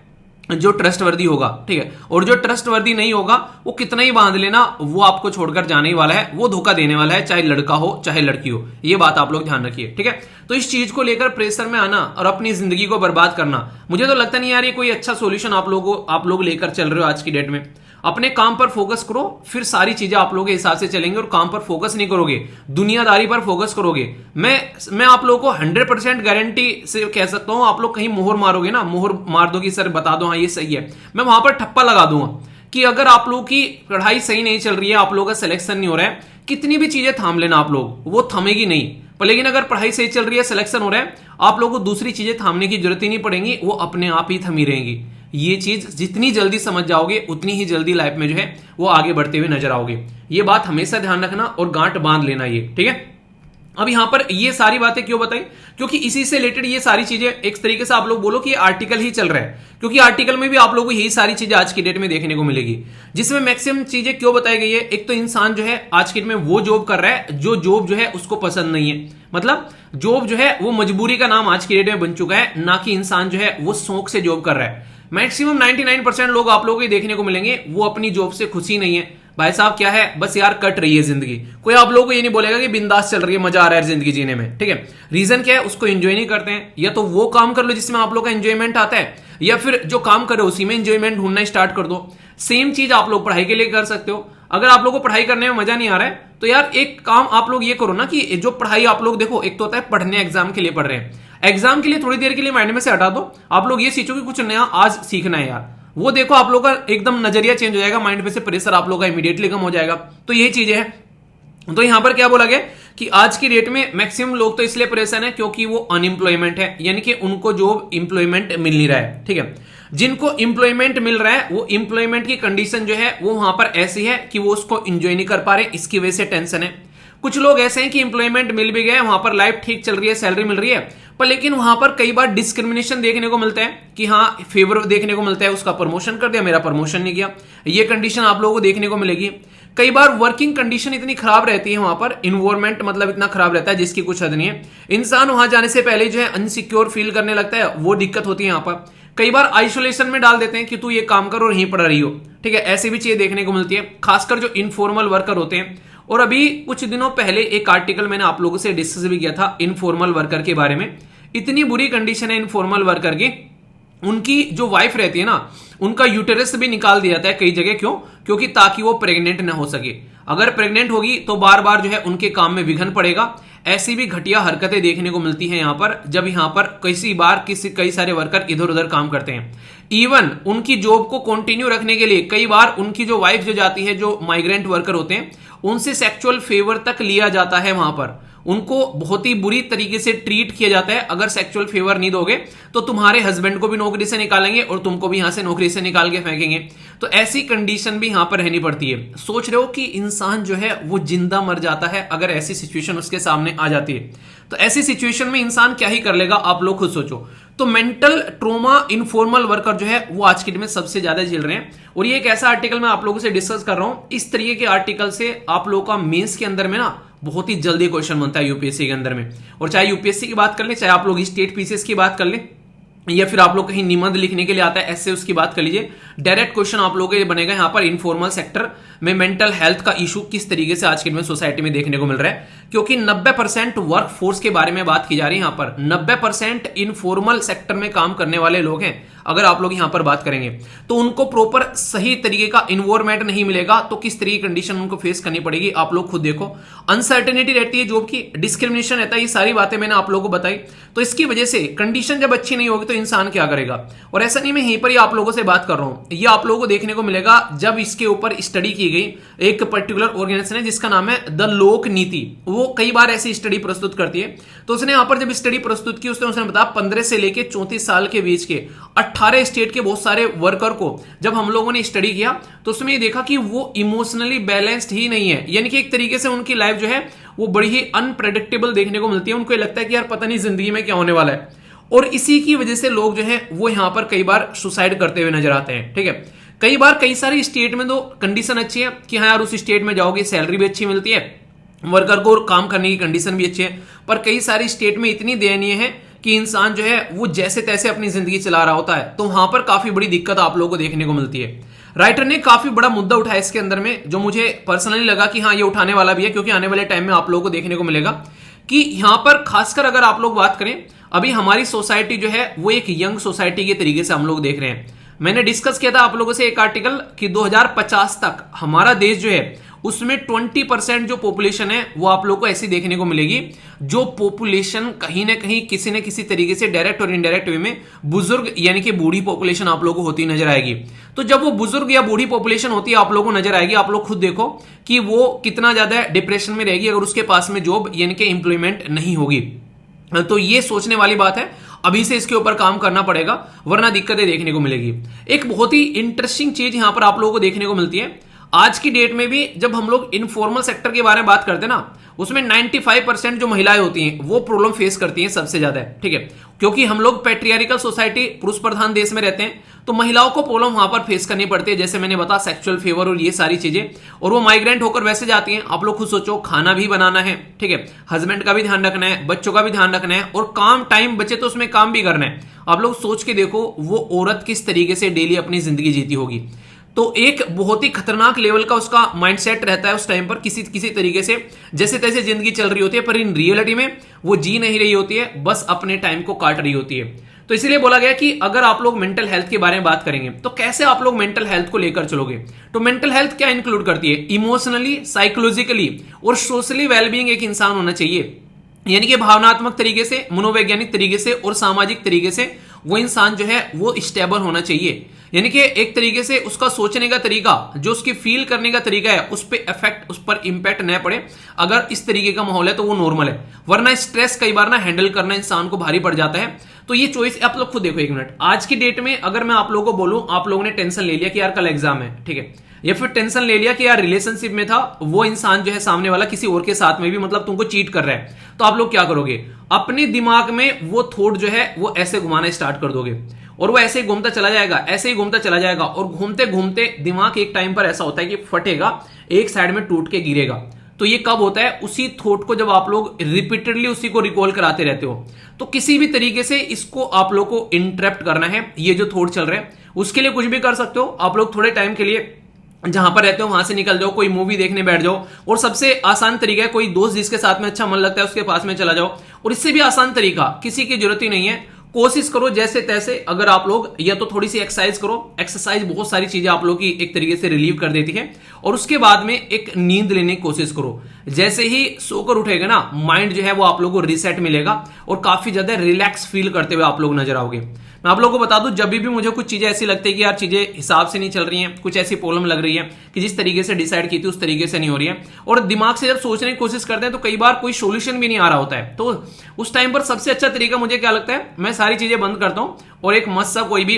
जो ट्रस्टवर्दी होगा, ठीक है, और जो ट्रस्टवर्दी नहीं होगा वो कितना ही बांध लेना, वो आपको छोड़कर जाने ही वाला है, वो धोखा देने वाला है, चाहे लड़का हो चाहे लड़की हो। ये बात आप लोग ध्यान रखिए, ठीक है। तो इस चीज को लेकर प्रेशर में आना और अपनी जिंदगी को बर्बाद करना, मुझे तो लगता नहीं यार ये कोई अच्छा सोल्यूशन आप लोग लेकर चल रहे हो आज की डेट में। अपने काम पर फोकस करो, फिर सारी चीजें आप लोगों के हिसाब से चलेंगे। और काम पर फोकस नहीं करोगे, दुनियादारी पर फोकस करोगे, मैं आप लोगों को 100% गारंटी से कह सकता हूं, आप लोग कहीं मोहर मारोगे ना, मोहर मार दो कि सर बता दो हाँ ये सही है, मैं वहां पर ठप्पा लगा दूंगा कि अगर आप लोगों की पढ़ाई सही नहीं चल रही है, आप लोगों का सिलेक्शन नहीं हो रहा है, कितनी भी चीजें थाम लेना आप लोग, वो थमेगी नहीं। पर लेकिन अगर पढ़ाई सही चल रही है, सिलेक्शन हो रहा है, आप लोगों को दूसरी चीजें थामने की जरूरत ही नहीं पड़ेगी, वो अपने आप ही थमी रहेंगी। ये चीज जितनी जल्दी समझ जाओगे उतनी ही जल्दी लाइफ में जो है वो आगे बढ़ते हुए नजर आओगे। ये बात हमेशा ध्यान रखना और गांठ बांध लेना ये, ठीक है। अब यहां पर ये सारी बातें क्यों बताई, क्योंकि इसी से रिलेटेड ये सारी चीजें एक तरीके से आप लोग बोलो कि ये आर्टिकल ही चल रहा है, क्योंकि आर्टिकल में भी आप लोगों को यही सारी चीजें आज की डेट में देखने को मिलेगी, जिसमें मैक्सिमम चीजें क्यों बताई गई है। एक तो इंसान जो है आज की डेट में वो जॉब कर रहा है जो जॉब जो है उसको पसंद नहीं है, मतलब जॉब जो है वो मजबूरी का नाम आज की डेट में बन चुका है, ना कि इंसान जो है वो शौक से जॉब कर रहा है। मैक्सिमम 99% लोग आप लोगों को देखने को मिलेंगे वो अपनी जॉब से खुशी नहीं है। भाई साहब क्या है, बस यार कट रही है जिंदगी, कोई आप लोगों को ये नहीं बोलेगा कि बिंदास चल रही है, मजा आ रहा है जिंदगी जीने में, ठीक है। रीजन क्या है, उसको एंजॉय नहीं करते हैं। या तो वो काम कर लो जिसमें आप लोग का एंजॉयमेंट आता है, या फिर जो काम करो उसी में एंजॉयमेंट ढूंढना स्टार्ट कर दो। सेम चीज आप लोग पढ़ाई के लिए कर सकते हो। अगर आप लोग को पढ़ाई करने में मजा नहीं आ रहा है तो यार एक काम आप लोग ये करो ना कि जो पढ़ाई आप लोग देखो, एक तो होता है पढ़ने एग्जाम के लिए पढ़ रहे हैं, एग्जाम के लिए थोड़ी देर के लिए माइंड में से हटा दो, आप लोग ये सीखो कि कुछ नया आज सीखना है यार, वो देखो आप लोग का एकदम नजरिया चेंज हो जाएगा, माइंड पे से प्रेशर आप लोग का इमीडिएटली कम हो जाएगा। तो यही चीजें हैं। तो यहां पर क्या बोला गया कि आज की डेट में मैक्सिमम लोग तो इसलिए परेशान है क्योंकि वो अनएम्प्लॉयमेंट है, यानी कि उनको जॉब एम्प्लॉयमेंट मिल नहीं रहा है, ठीक है। जिनको एम्प्लॉयमेंट मिल रहा है वो एम्प्लॉयमेंट की कंडीशन जो है वो वहां पर ऐसी है कि वो उसको एंजॉय नहीं कर पा रहे, इसकी वजह से टेंशन है। कुछ लोग ऐसे हैं कि एम्प्लॉयमेंट मिल भी गया, वहां पर लाइफ ठीक चल रही है, सैलरी मिल रही है, पर लेकिन वहां पर कई बार डिस्क्रिमिनेशन देखने को मिलता है कि हाँ फेवर देखने को मिलता है, उसका प्रमोशन कर दिया, मेरा प्रमोशन नहीं किया, ये कंडीशन आप लोगों को देखने को मिलेगी। कई बार वर्किंग कंडीशन इतनी खराब रहती है, वहां पर इन्वायरमेंट मतलब इतना खराब रहता है जिसकी कुछ हद नहीं है। इंसान वहां जाने से पहले जो है अनसिक्योर फील करने लगता है, वो दिक्कत होती है। यहाँ पर कई बार आइसोलेशन में डाल देते हैं कि तू ये काम कर और यहीं पढ़ रही हो, ठीक है, ऐसी भी चीजें देखने को मिलती है, खासकर जो इनफॉर्मल वर्कर होते हैं। और अभी कुछ दिनों पहले एक आर्टिकल मैंने आप लोगों से डिस्कस भी किया था इनफॉर्मल वर्कर के बारे में। इतनी बुरी कंडीशन है इनफॉर्मल वर्कर की, उनकी जो वाइफ रहती है ना, उनका यूटेरस भी निकाल दिया जाता है कई जगह। क्यों? क्योंकि ताकि वो प्रेग्नेंट ना हो सके। अगर प्रेग्नेंट होगी तो बार बार जो है उनके काम में विघ्न पड़ेगा। ऐसी भी घटिया हरकतें देखने को मिलती हैं यहाँ पर, जब यहाँ पर कई सारे वर्कर इधर उधर काम करते हैं। इवन उनकी जॉब को कंटिन्यू रखने के लिए कई बार उनकी जो वाइफ जो जाती है, जो माइग्रेंट वर्कर होते हैं, उनसे सेक्सुअल फेवर तक लिया जाता है। वहां पर उनको बहुत ही बुरी तरीके से ट्रीट किया जाता है। अगर सेक्सुअल फेवर नहीं दोगे तो तुम्हारे हस्बैंड को भी नौकरी से निकालेंगे और तुमको भी यहां से नौकरी से निकाल के फेंकेंगे। तो ऐसी कंडीशन भी यहां पर रहनी पड़ती है। सोच रहे हो कि इंसान जो है वो जिंदा मर जाता है अगर ऐसी सिचुएशन उसके सामने आ जाती है। तो ऐसी सिचुएशन में इंसान क्या ही कर लेगा, आप लोग खुद सोचो। तो मेंटल ट्रोमा इनफॉर्मल वर्कर जो है वो आज की डेट में सबसे ज्यादा झेल रहे हैं। और ये एक ऐसा आर्टिकल मैं आप लोगों से डिस्कस कर रहा हूं, इस तरीके के आर्टिकल से आप लोगों का मेंस के अंदर में ना बहुत ही जल्दी क्वेश्चन बनता है यूपीएससी के अंदर में। और चाहे यूपीएससी की बात कर ले, चाहे आप लोग स्टेट पीसीएस की बात कर ले, या फिर आप लोग कहीं निबंध लिखने के लिए आता है ऐसे उसकी बात कर लीजिए, डायरेक्ट क्वेश्चन आप लोगों के बनेगा यहाँ पर इनफॉर्मल सेक्टर में मेंटल हेल्थ का इशू किस तरीके से आज के सोसाइटी में देखने को मिल रहा है। क्योंकि 90% वर्क फोर्स के बारे में बात की जा रही है यहाँ पर, 90% इनफॉर्मल सेक्टर में काम करने वाले लोग हैं। अगर आप लोग यहां पर बात करेंगे तो उनको प्रॉपर सही तरीके का इन्वायरमेंट नहीं मिलेगा, तो किस तरीके की कंडीशन उनको फेस करनी पड़ेगी आप लोग खुद देखो। अनसर्टेनिटी रहती है जॉब की, डिस्क्रिमिनेशन रहता है, ये सारी बातें मैंने आप लोगों को बताई। तो इसकी वजह से कंडीशन जब अच्छी नहीं होगी तो इंसान क्या करेगा। और ऐसा नहीं मैं यहीं पर ही आप लोगों से बात कर रहा हूं, ये आप लोगों को देखने को मिलेगा जब इसके ऊपर स्टडी की गई एक पर्टिकुलर ऑर्गेनाइजेशन है जिसका नाम है द लोक नीति। वो कई बार ऐसी स्टडी प्रस्तुत करती है। तो उसने यहां पर जब स्टडी प्रस्तुत की उसने बताया 15 से लेकर 34 साल के बीच के 18 स्टेट के बहुत सारे वर्कर को जब हम लोगों ने स्टडी किया तो उसमें ये देखा कि वो इमोशनली बैलेंस्ड ही नहीं है। यानी कि एक तरीके से उनकी लाइफ जो है वो बड़ी ही अनप्रेडिक्टेबल देखने को मिलती है। उनको लगता है कि यार पता नहीं जिंदगी में क्या होने वाला है। और इसी की वजह से लोग जो है वो यहां पर कई बार सुसाइड करते हुए नजर आते हैं। ठीक है, कई बार कई सारी स्टेट में तो कंडीशन अच्छी है कि हाँ यार उस स्टेट में जाओगे सैलरी भी अच्छी मिलती है, वर्कर को काम करने की कंडीशन भी अच्छी है। पर कई सारी स्टेट में इतनी दयनीय है कि इंसान जो है वो जैसे तैसे अपनी जिंदगी चला रहा होता है। तो वहां पर काफी बड़ी दिक्कत आप लोगों को देखने को मिलती है। राइटर ने काफी बड़ा मुद्दा उठाया इसके अंदर में, जो मुझे पर्सनली लगा कि हाँ ये उठाने वाला भी है, क्योंकि आने वाले टाइम में आप लोगों को देखने को मिलेगा कि यहां पर खासकर अगर आप लोग बात करें, अभी हमारी सोसाइटी जो है वो एक यंग सोसाइटी के तरीके से हम लोग देख रहे हैं। मैंने डिस्कस किया था आप लोगों से एक आर्टिकल कि 2050 तक हमारा देश जो है उसमें 20% जो पॉपुलेशन है वो आप लोगों को ऐसी देखने को मिलेगी, जो पॉपुलेशन कहीं ना कहीं किसी न किसी तरीके से डायरेक्ट और इनडायरेक्ट वे में बुजुर्ग यानी कि बूढ़ी पॉपुलेशन आप लोगों को होती नजर आएगी। तो जब वो बुजुर्ग या बूढ़ी पॉपुलेशन होती है आप लोगों को नजर आएगी, आप लोग खुद देखो कि वो कितना ज्यादा डिप्रेशन में रहेगी अगर उसके पास में जॉब यानी कि एम्प्लॉयमेंट नहीं होगी। तो ये सोचने वाली बात है, अभी से इसके ऊपर काम करना पड़ेगा वरना दिक्कतें देखने को मिलेगी। एक बहुत ही इंटरेस्टिंग चीज यहां पर आप लोगों को देखने को मिलती है, आज की डेट में भी जब हम लोग इनफॉर्मल सेक्टर के बारे में बात करते हैं ना, उसमें 95% जो महिलाएं होती हैं वो प्रॉब्लम फेस करती हैं सबसे ज्यादा, ठीक है, क्योंकि हम लोग पैट्रियार्कल सोसाइटी पुरुष प्रधान देश में रहते हैं, तो महिलाओं को प्रॉब्लम वहां पर फेस करनी पड़ती है, जैसे मैंने बताया सेक्सुअल फेवर और ये सारी चीजें, और वो माइग्रेंट होकर वैसे जाती हैं। आप लोग खुद सोचो, खाना भी बनाना है, ठीक है, हस्बैंड का भी ध्यान रखना है, बच्चों का भी ध्यान रखना है, और काम टाइम बचे तो उसमें काम भी करना है। आप लोग सोच के देखो वो औरत किस तरीके से डेली अपनी जिंदगी जीती होगी। तो एक बहुत ही खतरनाक लेवल का उसका माइंडसेट रहता है उस टाइम पर, किसी तरीके से जैसे तैसे जिंदगी चल रही होती है, पर इन रियलिटी में वो जी नहीं रही होती है, बस अपने टाइम को काट रही होती है। तो इसीलिए बोला गया कि अगर आप लोग मेंटल हेल्थ के बारे में बात करेंगे तो कैसे आप लोग मेंटल हेल्थ को लेकर चलोगे। तो मेंटल हेल्थ क्या इंक्लूड करती है, इमोशनली, साइकोलॉजिकली और सोशली वेलबींग एक इंसान होना चाहिए, यानी कि भावनात्मक तरीके से, मनोवैज्ञानिक तरीके से और सामाजिक तरीके से वो इंसान जो है वो स्टेबल होना चाहिए। यानी कि एक तरीके से उसका सोचने का तरीका, जो उसकी फील करने का तरीका है, उस पर इफेक्ट, उस पर इंपैक्ट न पड़े। अगर इस तरीके का माहौल है तो वो नॉर्मल है, वरना स्ट्रेस कई बार ना हैंडल करना इंसान को भारी पड़ जाता है। तो ये चॉइस आप लोग खुद देखो एक मिनट, आज की डेट में अगर मैं आप लोगों को बोलूं, आप लोगों ने टेंशन ले लिया कि यार कल एग्जाम है, ठीक है, या फिर टेंशन ले लिया कि यार रिलेशनशिप में था वो इंसान जो है सामने वाला किसी और के साथ में भी मतलब तुमको चीट कर रहा है, तो आप लोग क्या करोगे, अपने दिमाग में वो थॉट जो है वो ऐसे घुमाना स्टार्ट कर दोगे, और वो ऐसे ही घूमता चला जाएगा, ऐसे ही घूमता चला जाएगा, और घूमते घूमते दिमाग एक टाइम पर ऐसा होता है कि फटेगा, एक साइड में टूट के गिरेगा। तो ये कब होता है, उसी थॉट को जब आप लोग रिपीटेडली उसी को रिकॉल कराते रहते हो। तो किसी भी तरीके से इसको आप लोग को इंटरप्ट करना है, ये जो थॉट चल रहे हैं उसके लिए कुछ भी कर सकते हो आप लोग। थोड़े टाइम के लिए जहां पर रहते हो वहां से निकल जाओ, कोई मूवी देखने बैठ जाओ, और सबसे आसान तरीका है कोई दोस्त जिसके साथ में अच्छा मन लगता है उसके पास में चला जाओ, और इससे भी आसान तरीका किसी की जरूरत ही नहीं है, कोशिश करो जैसे तैसे अगर आप लोग या तो थोड़ी सी एक्सरसाइज करो। एक्सरसाइज बहुत सारी चीजें आप लोग की एक तरीके से रिलीव कर देती है, और उसके बाद में एक नींद लेने की कोशिश करो। जैसे ही सोकर उठेगा ना, माइंड जो है वो आप लोगों को रिसेट मिलेगा और काफी ज्यादा रिलैक्स फील करते हुए आप लोग नजर आओगे। मैं आप लोगों को बता दूं, जब भी मुझे कुछ चीजें ऐसी लगती है कि यार चीजें हिसाब से नहीं चल रही हैं, कुछ ऐसी प्रॉब्लम लग रही है कि जिस तरीके से डिसाइड की थी उस तरीके से नहीं हो रही है, और दिमाग से जब सोचने की कोशिश करते हैं तो कई बार कोई सोल्यूशन भी नहीं आ रहा होता है, तो उस टाइम पर सबसे अच्छा तरीका मुझे क्या लगता है, मैं सारी चीजें बंद करता हूं और एक मस्त सा कोई भी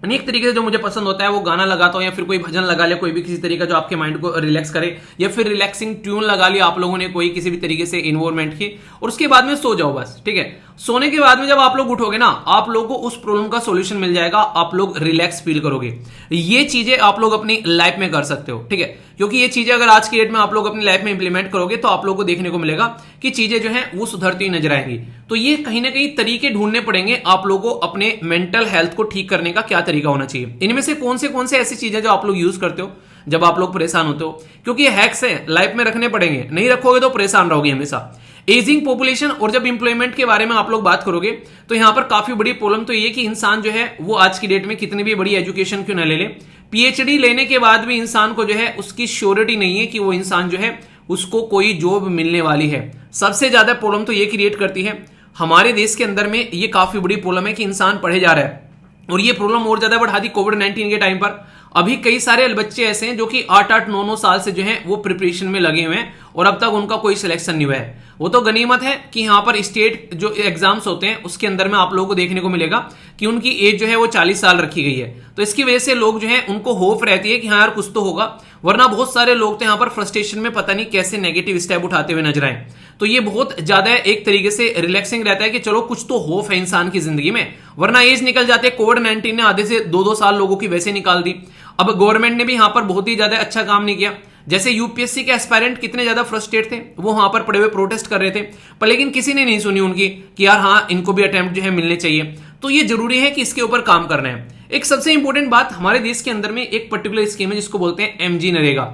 अनेक तरीके से जो मुझे पसंद होता है वो गाना लगाता हूं, या फिर कोई भजन लगा लिया, कोई भी किसी तरीका जो आपके माइंड को रिलैक्स करे, या फिर रिलैक्सिंग ट्यून लगा लिया आप लोगों ने कोई किसी भी तरीके से इन्वायरमेंट की, और उसके बाद में सो जाओ बस, ठीक है। सोने के बाद में जब आप लोग उठोगे ना, आप लोगों को उस प्रॉब्लम का सॉल्यूशन मिल जाएगा, आप लोग रिलैक्स फील करोगे। ये चीजें आप लोग अपनी लाइफ में कर सकते हो, ठीक है, क्योंकि ये चीजें अगर आज की डेट में आप लोग अपनी लाइफ में इंप्लीमेंट करोगे तो आप लोगों को देखने को मिलेगा कि चीजें जो है वो सुधरती हुई नजर आएंगी। तो ये कहीं ना कहीं तरीके ढूंढने पड़ेंगे आप लोगों को अपने मेंटल हेल्थ को ठीक करने का क्या तरीका होना चाहिए। इनमें से कौन से ऐसी चीजें जो आप लोग यूज करते हो जब आप लोग परेशान होते हो, क्योंकि ये हैक्स है, लाइफ में रखने पड़ेंगे, नहीं रखोगे तो परेशान रहोगे हमेशा। एजिंग पॉपुलेशन और जब इंप्लॉयमेंट के बारे में आप लोग बात करोगे तो यहां पर काफी बड़ी प्रॉब्लम तो ये कि इंसान जो है वो आज की डेट में कितनी भी बड़ी एजुकेशन क्यों ना ले ले, पीएचडी लेने के बाद भी इंसान को जो है उसकी श्योरिटी नहीं है कि वो इंसान जो है उसको कोई जॉब मिलने वाली है। सबसे ज्यादा प्रॉब्लम तो ये क्रिएट करती है हमारे देश के अंदर में, ये काफी बड़ी प्रॉब्लम है कि इंसान पढ़े जा रहा है, और ये प्रॉब्लम और ज्यादा बढ़ा दी कोविड-19 के टाइम पर। अभी कई सारे बच्चे ऐसे हैं जो कि 8-8, 9-9 साल से जो है वो प्रिपरेशन में लगे हुए हैं और अब तक उनका कोई सिलेक्शन नहीं हुआ है। वो तो गनीमत है कि यहाँ पर स्टेट जो एग्जाम्स होते हैं उसके अंदर में आप लोगों को देखने को मिलेगा कि उनकी एज जो है वो 40 साल रखी गई है, तो इसकी वजह से लोग जो है उनको होप रहती है कि हाँ यार कुछ तो होगा, वरना बहुत सारे लोग तो यहाँ पर फ्रस्ट्रेशन में पता नहीं कैसे नेगेटिव स्टेप उठाते हुए नजर आए। तो ये बहुत ज्यादा एक तरीके से रिलैक्सिंग रहता है कि चलो कुछ तो होप है इंसान की जिंदगी में, वरना एज निकल जाते। कोविड-19 ने आधे से 2-2 साल लोगों की वैसे निकाल दी। अब गवर्नमेंट ने भी यहाँ पर बहुत ही ज्यादा अच्छा काम नहीं किया, जैसे यूपीएससी के एस्पायरेंट कितने ज्यादा फ्रस्ट्रेट थे, वो वहां पर पड़े हुए प्रोटेस्ट कर रहे थे, पर लेकिन किसी ने नहीं सुनी उनकी कि यार हाँ इनको भी अटेम्प्ट जो है मिलने चाहिए। तो ये जरूरी है कि इसके ऊपर काम करना है। एक सबसे इंपॉर्टेंट बात, हमारे देश के अंदर में एक पर्टिकुलर स्कीम है जिसको बोलते हैं एमजी नरेगा।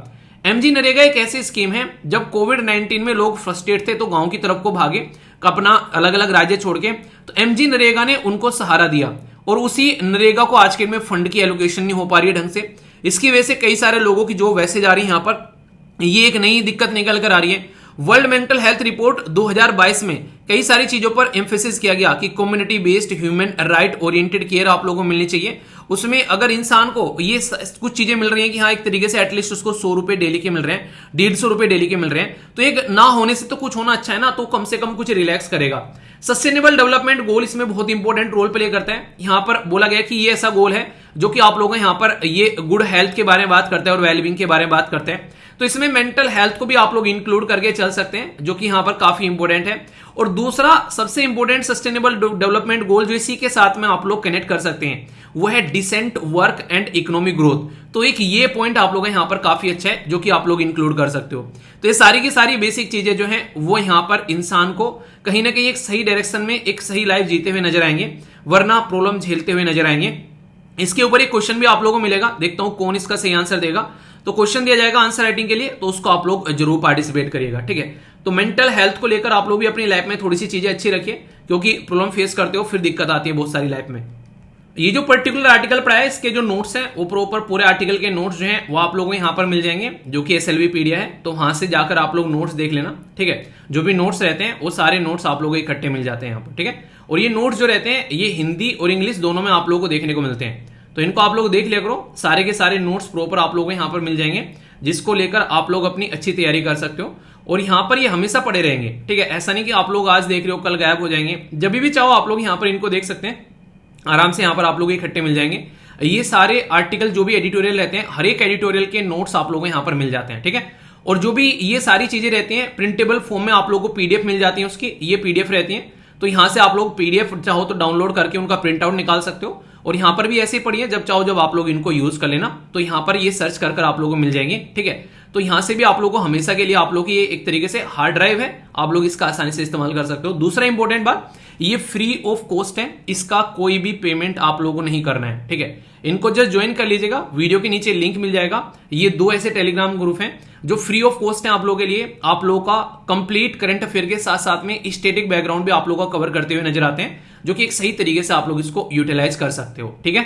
एमजी नरेगा एक ऐसी स्कीम है, जब कोविड-19 में लोग फ्रस्ट्रेट थे तो गांव की तरफ को भागे अपना अलग अलग राज्य छोड़ के, तो एमजी नरेगा ने उनको सहारा दिया। और उसी नरेगा को आज के डेट में फंड की एलोकेशन नहीं हो पा रही है ढंग से। इसकी वजह से कई सारे लोगों की जॉब वैसे जा रही है, यहां पर ये एक नई दिक्कत निकल कर आ रही है। वर्ल्ड मेंटल हेल्थ रिपोर्ट 2022 में कई सारी चीजों पर एम्फेसिस किया गया कि community based human right oriented care आप लोगों को मिलनी चाहिए। उसमें अगर इंसान को ये कुछ चीजें मिल रही हैं कि हाँ एक तरीके से एटलीस्ट उसको 100 रुपए डेली के मिल रहे हैं, 150 रुपए डेली के मिल रहे हैं, तो एक ना होने से तो कुछ होना अच्छा है ना, तो कम से कम कुछ रिलैक्स करेगा। सस्टेनेबल डेवलपमेंट गोल इसमें बहुत इंपॉर्टेंट रोल प्ले करता है। यहां पर बोला गया कि ये ऐसा गोल है जो कि आप लोग यहां पर ये गुड हेल्थ के बारे में बात करते हैं और वेलबींग के बारे में बात करते हैं, तो इसमें मेंटल हेल्थ को भी आप लोग इंक्लूड करके चल सकते हैं, जो कि यहां पर काफी इंपॉर्टेंट है। और दूसरा सबसे इंपॉर्टेंट सस्टेनेबल डेवलपमेंट गोल जो इसी के साथ में आप लोग कनेक्ट कर सकते हैं वो है decent work and economic growth. तो एक ये पॉइंट आप लोग यहां पर काफी अच्छा है जो कि आप लोग इंक्लूड कर सकते हो। तो ये सारी की सारी बेसिक चीजें जो हैं वो यहां पर इंसान को कहीं ना कहीं एक सही डायरेक्शन में एक सही लाइफ जीते हुए नजर आएंगे, वरना प्रॉब्लम झेलते हुए नजर आएंगे। इसके ऊपर एक क्वेश्चन भी आप लोगों को मिलेगा, देखता हूं कौन इसका सही आंसर देगा। तो क्वेश्चन दिया जाएगा आंसर राइटिंग के लिए, तो उसको आप लोग जरूर पार्टिसिपेट करिएगा, ठीक है। तो मेंटल हेल्थ को लेकर आप लोग भी अपनी लाइफ में थोड़ी सी चीजें अच्छी रखिए, क्योंकि प्रॉब्लम फेस करते हो फिर दिक्कत आती है बहुत सारी लाइफ में। ये जो पर्टिकुलर आर्टिकल पढ़ा है इसके जो नोट्स हैं वो प्रॉपर पूरे आर्टिकल के नोट्स जो हैं वो आप लोगों को यहाँ पर मिल जाएंगे, जो कि SLV पीडिया है, तो वहां से जाकर आप लोग नोट्स देख लेना, ठीक है। जो भी नोट्स रहते हैं वो सारे नोट्स आप लोगों को इकट्ठे मिल जाते हैं यहाँ पर, ठीक है। और ये नोट्स जो रहते हैं ये हिंदी और इंग्लिश दोनों में आप लोगों को देखने को मिलते हैं, तो इनको आप लोग देख लिया करो। सारे के सारे नोट्स प्रॉपर आप लोगों को यहाँ पर मिल जाएंगे, जिसको लेकर आप लोग अपनी अच्छी तैयारी कर सकते हो। और यहाँ पर ये हमेशा पड़े रहेंगे, ठीक है। ऐसा नहीं कि आप लोग आज देख रहे हो कल गायब हो जाएंगे, जब भी चाहो आप लोग यहाँ पर इनको देख सकते हैं आराम से। यहाँ पर आप लोग इकट्ठे मिल जाएंगे ये सारे आर्टिकल, जो भी एडिटोरियल रहते हैं, हर एक एडिटोरियल के नोट्स आप लोगों को यहाँ पर मिल जाते हैं, ठीक है। और जो भी ये सारी चीजें रहती हैं प्रिंटेबल फॉर्म में आप लोगों को PDF मिल जाती है, उसकी ये PDF रहती है, तो यहां से आप लोग PDF चाहो तो डाउनलोड करके उनका प्रिंट आउट निकाल सकते हो। और यहां पर भी ऐसे ही पढ़िए, जब चाहो जब आप लोग इनको यूज कर लेना, तो यहां पर ये सर्च कर आप लोगों को मिल जाएंगे, ठीक है। तो यहां से भी आप लोगों को हमेशा के लिए आप लोग की ये एक तरीके से हार्ड ड्राइव है, आप लोग इसका आसानी से इस्तेमाल कर सकते हो। दूसरा इंपॉर्टेंट बात, ये फ्री ऑफ कॉस्ट है, इसका कोई भी पेमेंट आप लोगों को नहीं करना है, ठीक है। इनको जस्ट ज्वाइन कर लीजिएगा, वीडियो के नीचे लिंक मिल जाएगा। ये 2 ऐसे टेलीग्राम ग्रुप हैं जो फ्री ऑफ कॉस्ट है आप लोगों के लिए। आप लोगों का कंप्लीट करंट अफेयर के साथ साथ में स्टैटिक बैकग्राउंड भी आप लोगों का कवर करते हुए नजर आते हैं, जो कि एक सही तरीके से आप लोग इसको यूटिलाइज कर सकते हो, ठीक है।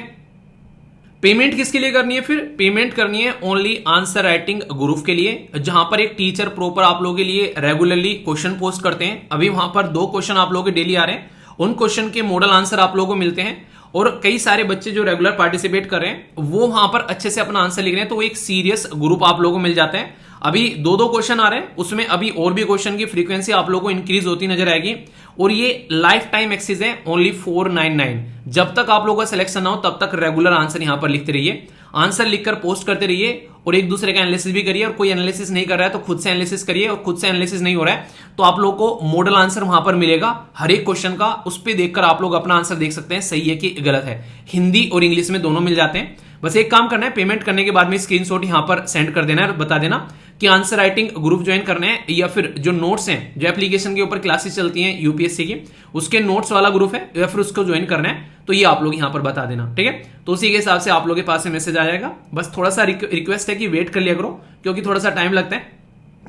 पेमेंट किसके लिए करनी है? फिर पेमेंट करनी है ओनली आंसर राइटिंग ग्रुप के लिए, जहां पर एक टीचर प्रॉपर आप लोगों के लिए रेगुलरली क्वेश्चन पोस्ट करते हैं। अभी वहां पर 2 क्वेश्चन आप लोगों के डेली आ रहे हैं, उन क्वेश्चन के मॉडल आंसर आप लोगों को मिलते हैं। और कई सारे बच्चे जो रेगुलर पार्टिसिपेट कर रहे हैं वो वहां पर अच्छे से अपना आंसर लिख रहे हैं, तो एक सीरियस ग्रुप आप लोगों को मिल जाता है। अभी 2-2 क्वेश्चन आ रहे हैं, उसमें अभी और भी क्वेश्चन की फ्रीक्वेंसी आप लोगों को इंक्रीज होती नजर आएगी। और ये लाइफ टाइम एक्सेस है, ओनली 499। जब तक आप लोगों का सिलेक्शन ना हो तब तक रेगुलर आंसर यहां पर लिखते रहिए, आंसर लिखकर पोस्ट करते रहिए, और एक दूसरे का एनालिसिस भी करिए। और कोई एनालिसिस नहीं कर रहा है तो खुद से एनालिसिस करिए, और खुद से एनालिसिस नहीं हो रहा है तो आप लोगों को मॉडल आंसर वहां पर मिलेगा हर एक क्वेश्चन का, उस पर देखकर आप लोग अपना आंसर देख सकते हैं सही है कि गलत है। हिंदी और इंग्लिश में दोनों मिल जाते हैं। बस एक काम करना है, पेमेंट करने के बाद में स्क्रीनशॉट यहां पर सेंड कर देना है और बता देना कि आंसर राइटिंग ग्रुप ज्वाइन करना है, या फिर जो नोट्स हैं, जो एप्लीकेशन के ऊपर क्लासेस चलती हैं यूपीएससी की, उसके नोट्स वाला ग्रुप है, या फिर उसको ज्वाइन करना है, तो ये आप लोग यहां पर बता देना, ठीक है। तो उसी के हिसाब से आप लोगों के पास में मैसेज आ जाएगा। बस थोड़ा सा रिक्वेस्ट है कि वेट कर लिया करो, क्योंकि थोड़ा सा टाइम लगता है,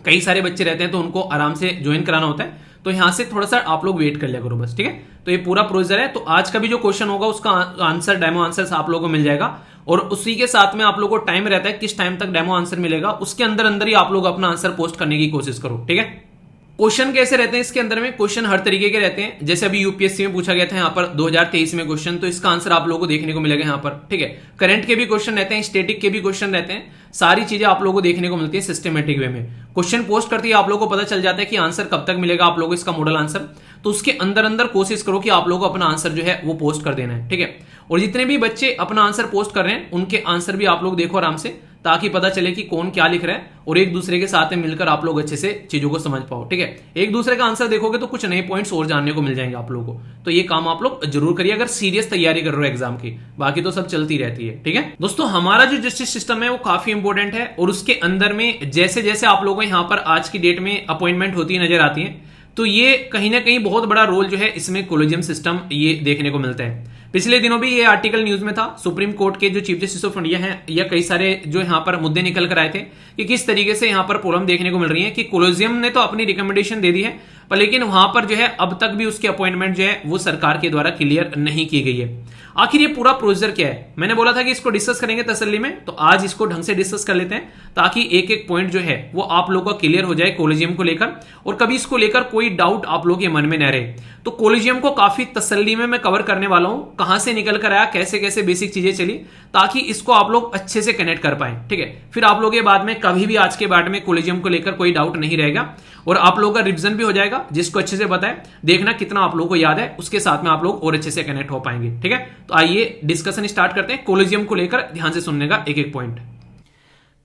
कई सारे बच्चे रहते हैं तो उनको आराम से ज्वाइन कराना होता है, तो यहां से थोड़ा सा आप लोग वेट कर लिया करो बस, ठीक है। तो ये पूरा प्रोसीजर है। तो आज का भी जो क्वेश्चन होगा उसका आंसर, डेमो आंसर आप लोगों को मिल जाएगा, और उसी के साथ में आप लोगों को टाइम रहता है किस टाइम तक डेमो आंसर मिलेगा, उसके अंदर अंदर ही आप लोग अपना आंसर पोस्ट करने की कोशिश करो, ठीक है। क्वेश्चन कैसे रहते हैं इसके अंदर में? क्वेश्चन हर तरीके के रहते हैं, जैसे अभी यूपीएससी में पूछा गया था यहाँ पर 2023 में क्वेश्चन, तो इसका आंसर आप लोगों को देखने को मिलेगा यहाँ पर, ठीक है। करंट के भी क्वेश्चन रहते हैं, स्टैटिक के भी क्वेश्चन रहते हैं, सारी चीजें आप लोगों को देखने को मिलती है सिस्टमेटिक वे में। क्वेश्चन पोस्ट करते ही आप लोगों को पता चल जाता है कि आंसर कब तक मिलेगा आप लोगों को, इसका मॉडल आंसर। तो उसके अंदर अंदर कोशिश करो कि आप लोगों को अपना आंसर जो है वो पोस्ट कर देना है, ठीक है। और जितने भी बच्चे अपना आंसर पोस्ट कर रहे हैं उनके आंसर भी आप लोग देखो आराम से, ताकि पता चले कि कौन क्या लिख रहा है, और एक दूसरे के साथ में मिलकर आप लोग अच्छे से चीजों को समझ पाओ, ठीक है। एक दूसरे का आंसर देखोगे तो कुछ नए पॉइंट्स और जानने को मिल जाएंगे आप लोगों को। तो ये काम आप लोग जरूर करिए अगर सीरियस तैयारी कर रहे हो एग्जाम की, बाकी तो सब चलती रहती है, ठीक है। दोस्तों हमारा जो जस्टिस सिस्टम है वो काफी इंपॉर्टेंट है, और उसके अंदर में जैसे जैसे आप लोगों को यहाँ पर आज की डेट में अपॉइंटमेंट होती नजर आती है, तो ये कहीं ना कहीं बहुत बड़ा रोल जो है इसमें कोलेजियम सिस्टम ये देखने को मिलता है। पिछले दिनों भी ये आर्टिकल न्यूज में था, सुप्रीम कोर्ट के जो चीफ जस्टिस ऑफ इंडिया हैं या कई सारे जो यहाँ पर मुद्दे निकल कर आए थे कि किस तरीके से यहाँ पर प्रॉब्लम देखने को मिल रही है कि कोलेजियम ने तो अपनी रिकमेंडेशन दे दी है, पर लेकिन वहां पर जो है अब तक भी उसकी अपॉइंटमेंट जो है वो सरकार के द्वारा क्लियर नहीं की गई है। आखिर ये पूरा प्रोसीजर क्या है? मैंने बोला था कि इसको डिस्कस करेंगे तसल्ली में, तो आज इसको ढंग से डिस्कस कर लेते हैं ताकि एक एक पॉइंट जो है वो आप लोगों का क्लियर हो जाए कॉलेजियम को लेकर, और कभी इसको लेकर कोई डाउट आप लोगों के मन में न रहे। तो कॉलेजियम को काफी तसल्ली में मैं कवर करने वाला हूं, कहां से निकल कर आया, कैसे कैसे बेसिक चीजें चली, ताकि इसको आप लोग अच्छे से कनेक्ट कर पाए। ठीक है, फिर आप लोग के बाद में कभी भी आज के बाद में कॉलेजियम को लेकर कोई डाउट नहीं रहेगा, और आप लोगों का रिवीजन भी हो जाएगा। जिसको अच्छे से पता है, देखना कितना आप लोगों को याद है, उसके साथ में आप लोग और अच्छे से कनेक्ट हो पाएंगे। ठीक है, तो आइए डिस्कशन स्टार्ट करते हैं कॉलेजियम को लेकर। ध्यान से सुनने एक एक पॉइंट।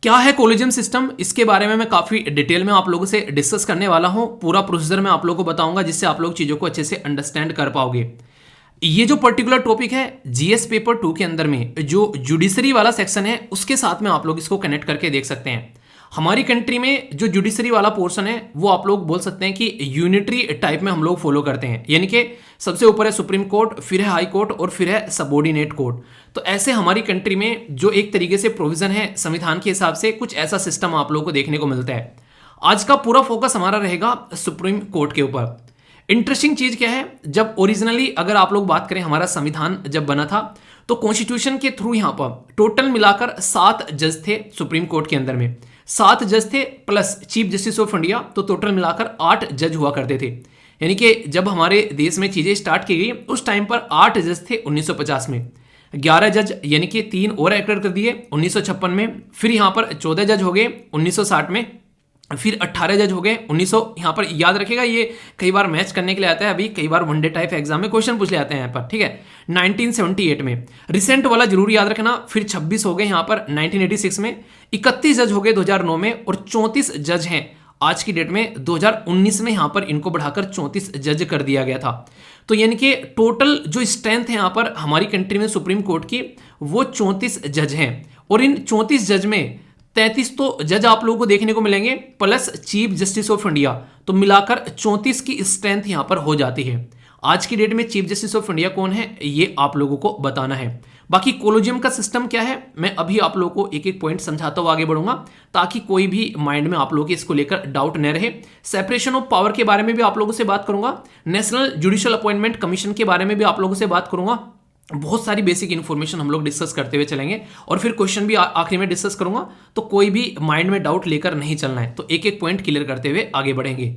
क्या है कॉलेजियम सिस्टम, इसके बारे में मैं काफी डिटेल में आप लोगों से डिस्कस करने वाला हूं। पूरा प्रोसीजर मैं आप लोगों को बताऊंगा, जिससे आप लोग चीजों को अच्छे से अंडरस्टैंड कर पाओगे। ये जो पर्टिकुलर टॉपिक है जीएस पेपर 2 के अंदर में जो जुडिशरी वाला सेक्शन है, उसके साथ में आप लोग इसको कनेक्ट करके देख सकते हैं। हमारी कंट्री में जो जुडिशरी वाला पोर्शन है वो आप लोग बोल सकते हैं कि यूनिटरी टाइप में हम लोग फॉलो करते हैं, यानी कि सबसे ऊपर है सुप्रीम कोर्ट, फिर है हाई कोर्ट और फिर है सबऑर्डिनेट कोर्ट। तो ऐसे हमारी कंट्री में जो एक तरीके से प्रोविजन है संविधान के हिसाब से, कुछ ऐसा सिस्टम आप लोगों को देखने को मिलता है। आज का पूरा फोकस हमारा रहेगा सुप्रीम कोर्ट के ऊपर। इंटरेस्टिंग चीज क्या है, जब ओरिजिनली अगर आप लोग बात करें, हमारा संविधान जब बना था तो कॉन्स्टिट्यूशन के थ्रू यहां पर टोटल मिलाकर 7 जज थे सुप्रीम कोर्ट के अंदर में। 7 जज थे plus chief justice of India, तो टोटल मिलाकर 8 जज हुआ करते थे। यानी कि जब हमारे देश में चीजें स्टार्ट की गई उस टाइम पर 8 जज थे 1950 में, 11 जज यानी कि 3 और ऐड कर दिए 1956 में, फिर यहां पर 14 जज हो गए 1960 में, फिर 18 जज हो गए 1900। यहां पर याद रखेगा, ये कई बार मैच करने के लिए आता है, अभी कई बार वनडे टाइप एग्जाम में क्वेश्चन पूछ ले आते हैं यहाँ पर। ठीक है, 1978 में रिसेंट वाला जरूर याद रखना। फिर 26 हो गए यहाँ पर 1986 में, 31 जज हो गए 2009 में, और 34 जज हैं आज की डेट में 2019 में। यहां पर इनको बढ़ाकर 34 जज कर दिया गया था। तो यानी कि टोटल जो स्ट्रेंथ है यहां पर हमारी कंट्री में सुप्रीम कोर्ट की, वो 34 जज हैं। और इन 34 जज में 33 तो जज आप लोगों को देखने को मिलेंगे plus chief justice of India, तो मिलाकर 34 की स्ट्रेंथ यहां पर हो जाती है। आज की डेट में चीफ जस्टिस ऑफ इंडिया कौन है, ये आप लोगों को बताना है। बाकी कॉलेजियम का सिस्टम क्या है, मैं अभी आप लोगों को एक एक पॉइंट समझाता हुआ आगे बढ़ूंगा, ताकि कोई भी माइंड में आप लोगों के इसको लेकर डाउट न रहे। सेपरेशन ऑफ पावर के बारे में भी आप लोगों से बात करूंगा, नेशनल जुडिशियल अपॉइंटमेंट कमीशन के बारे में भी आप लोगों से बात करूंगा। बहुत सारी बेसिक इंफॉर्मेशन हम लोग डिस्कस करते हुए चलेंगे, और फिर क्वेश्चन भी आखिरी में डिस्कस करूंगा। तो कोई भी माइंड में डाउट लेकर नहीं चलना है, तो एक एक पॉइंट क्लियर करते हुए आगे बढ़ेंगे।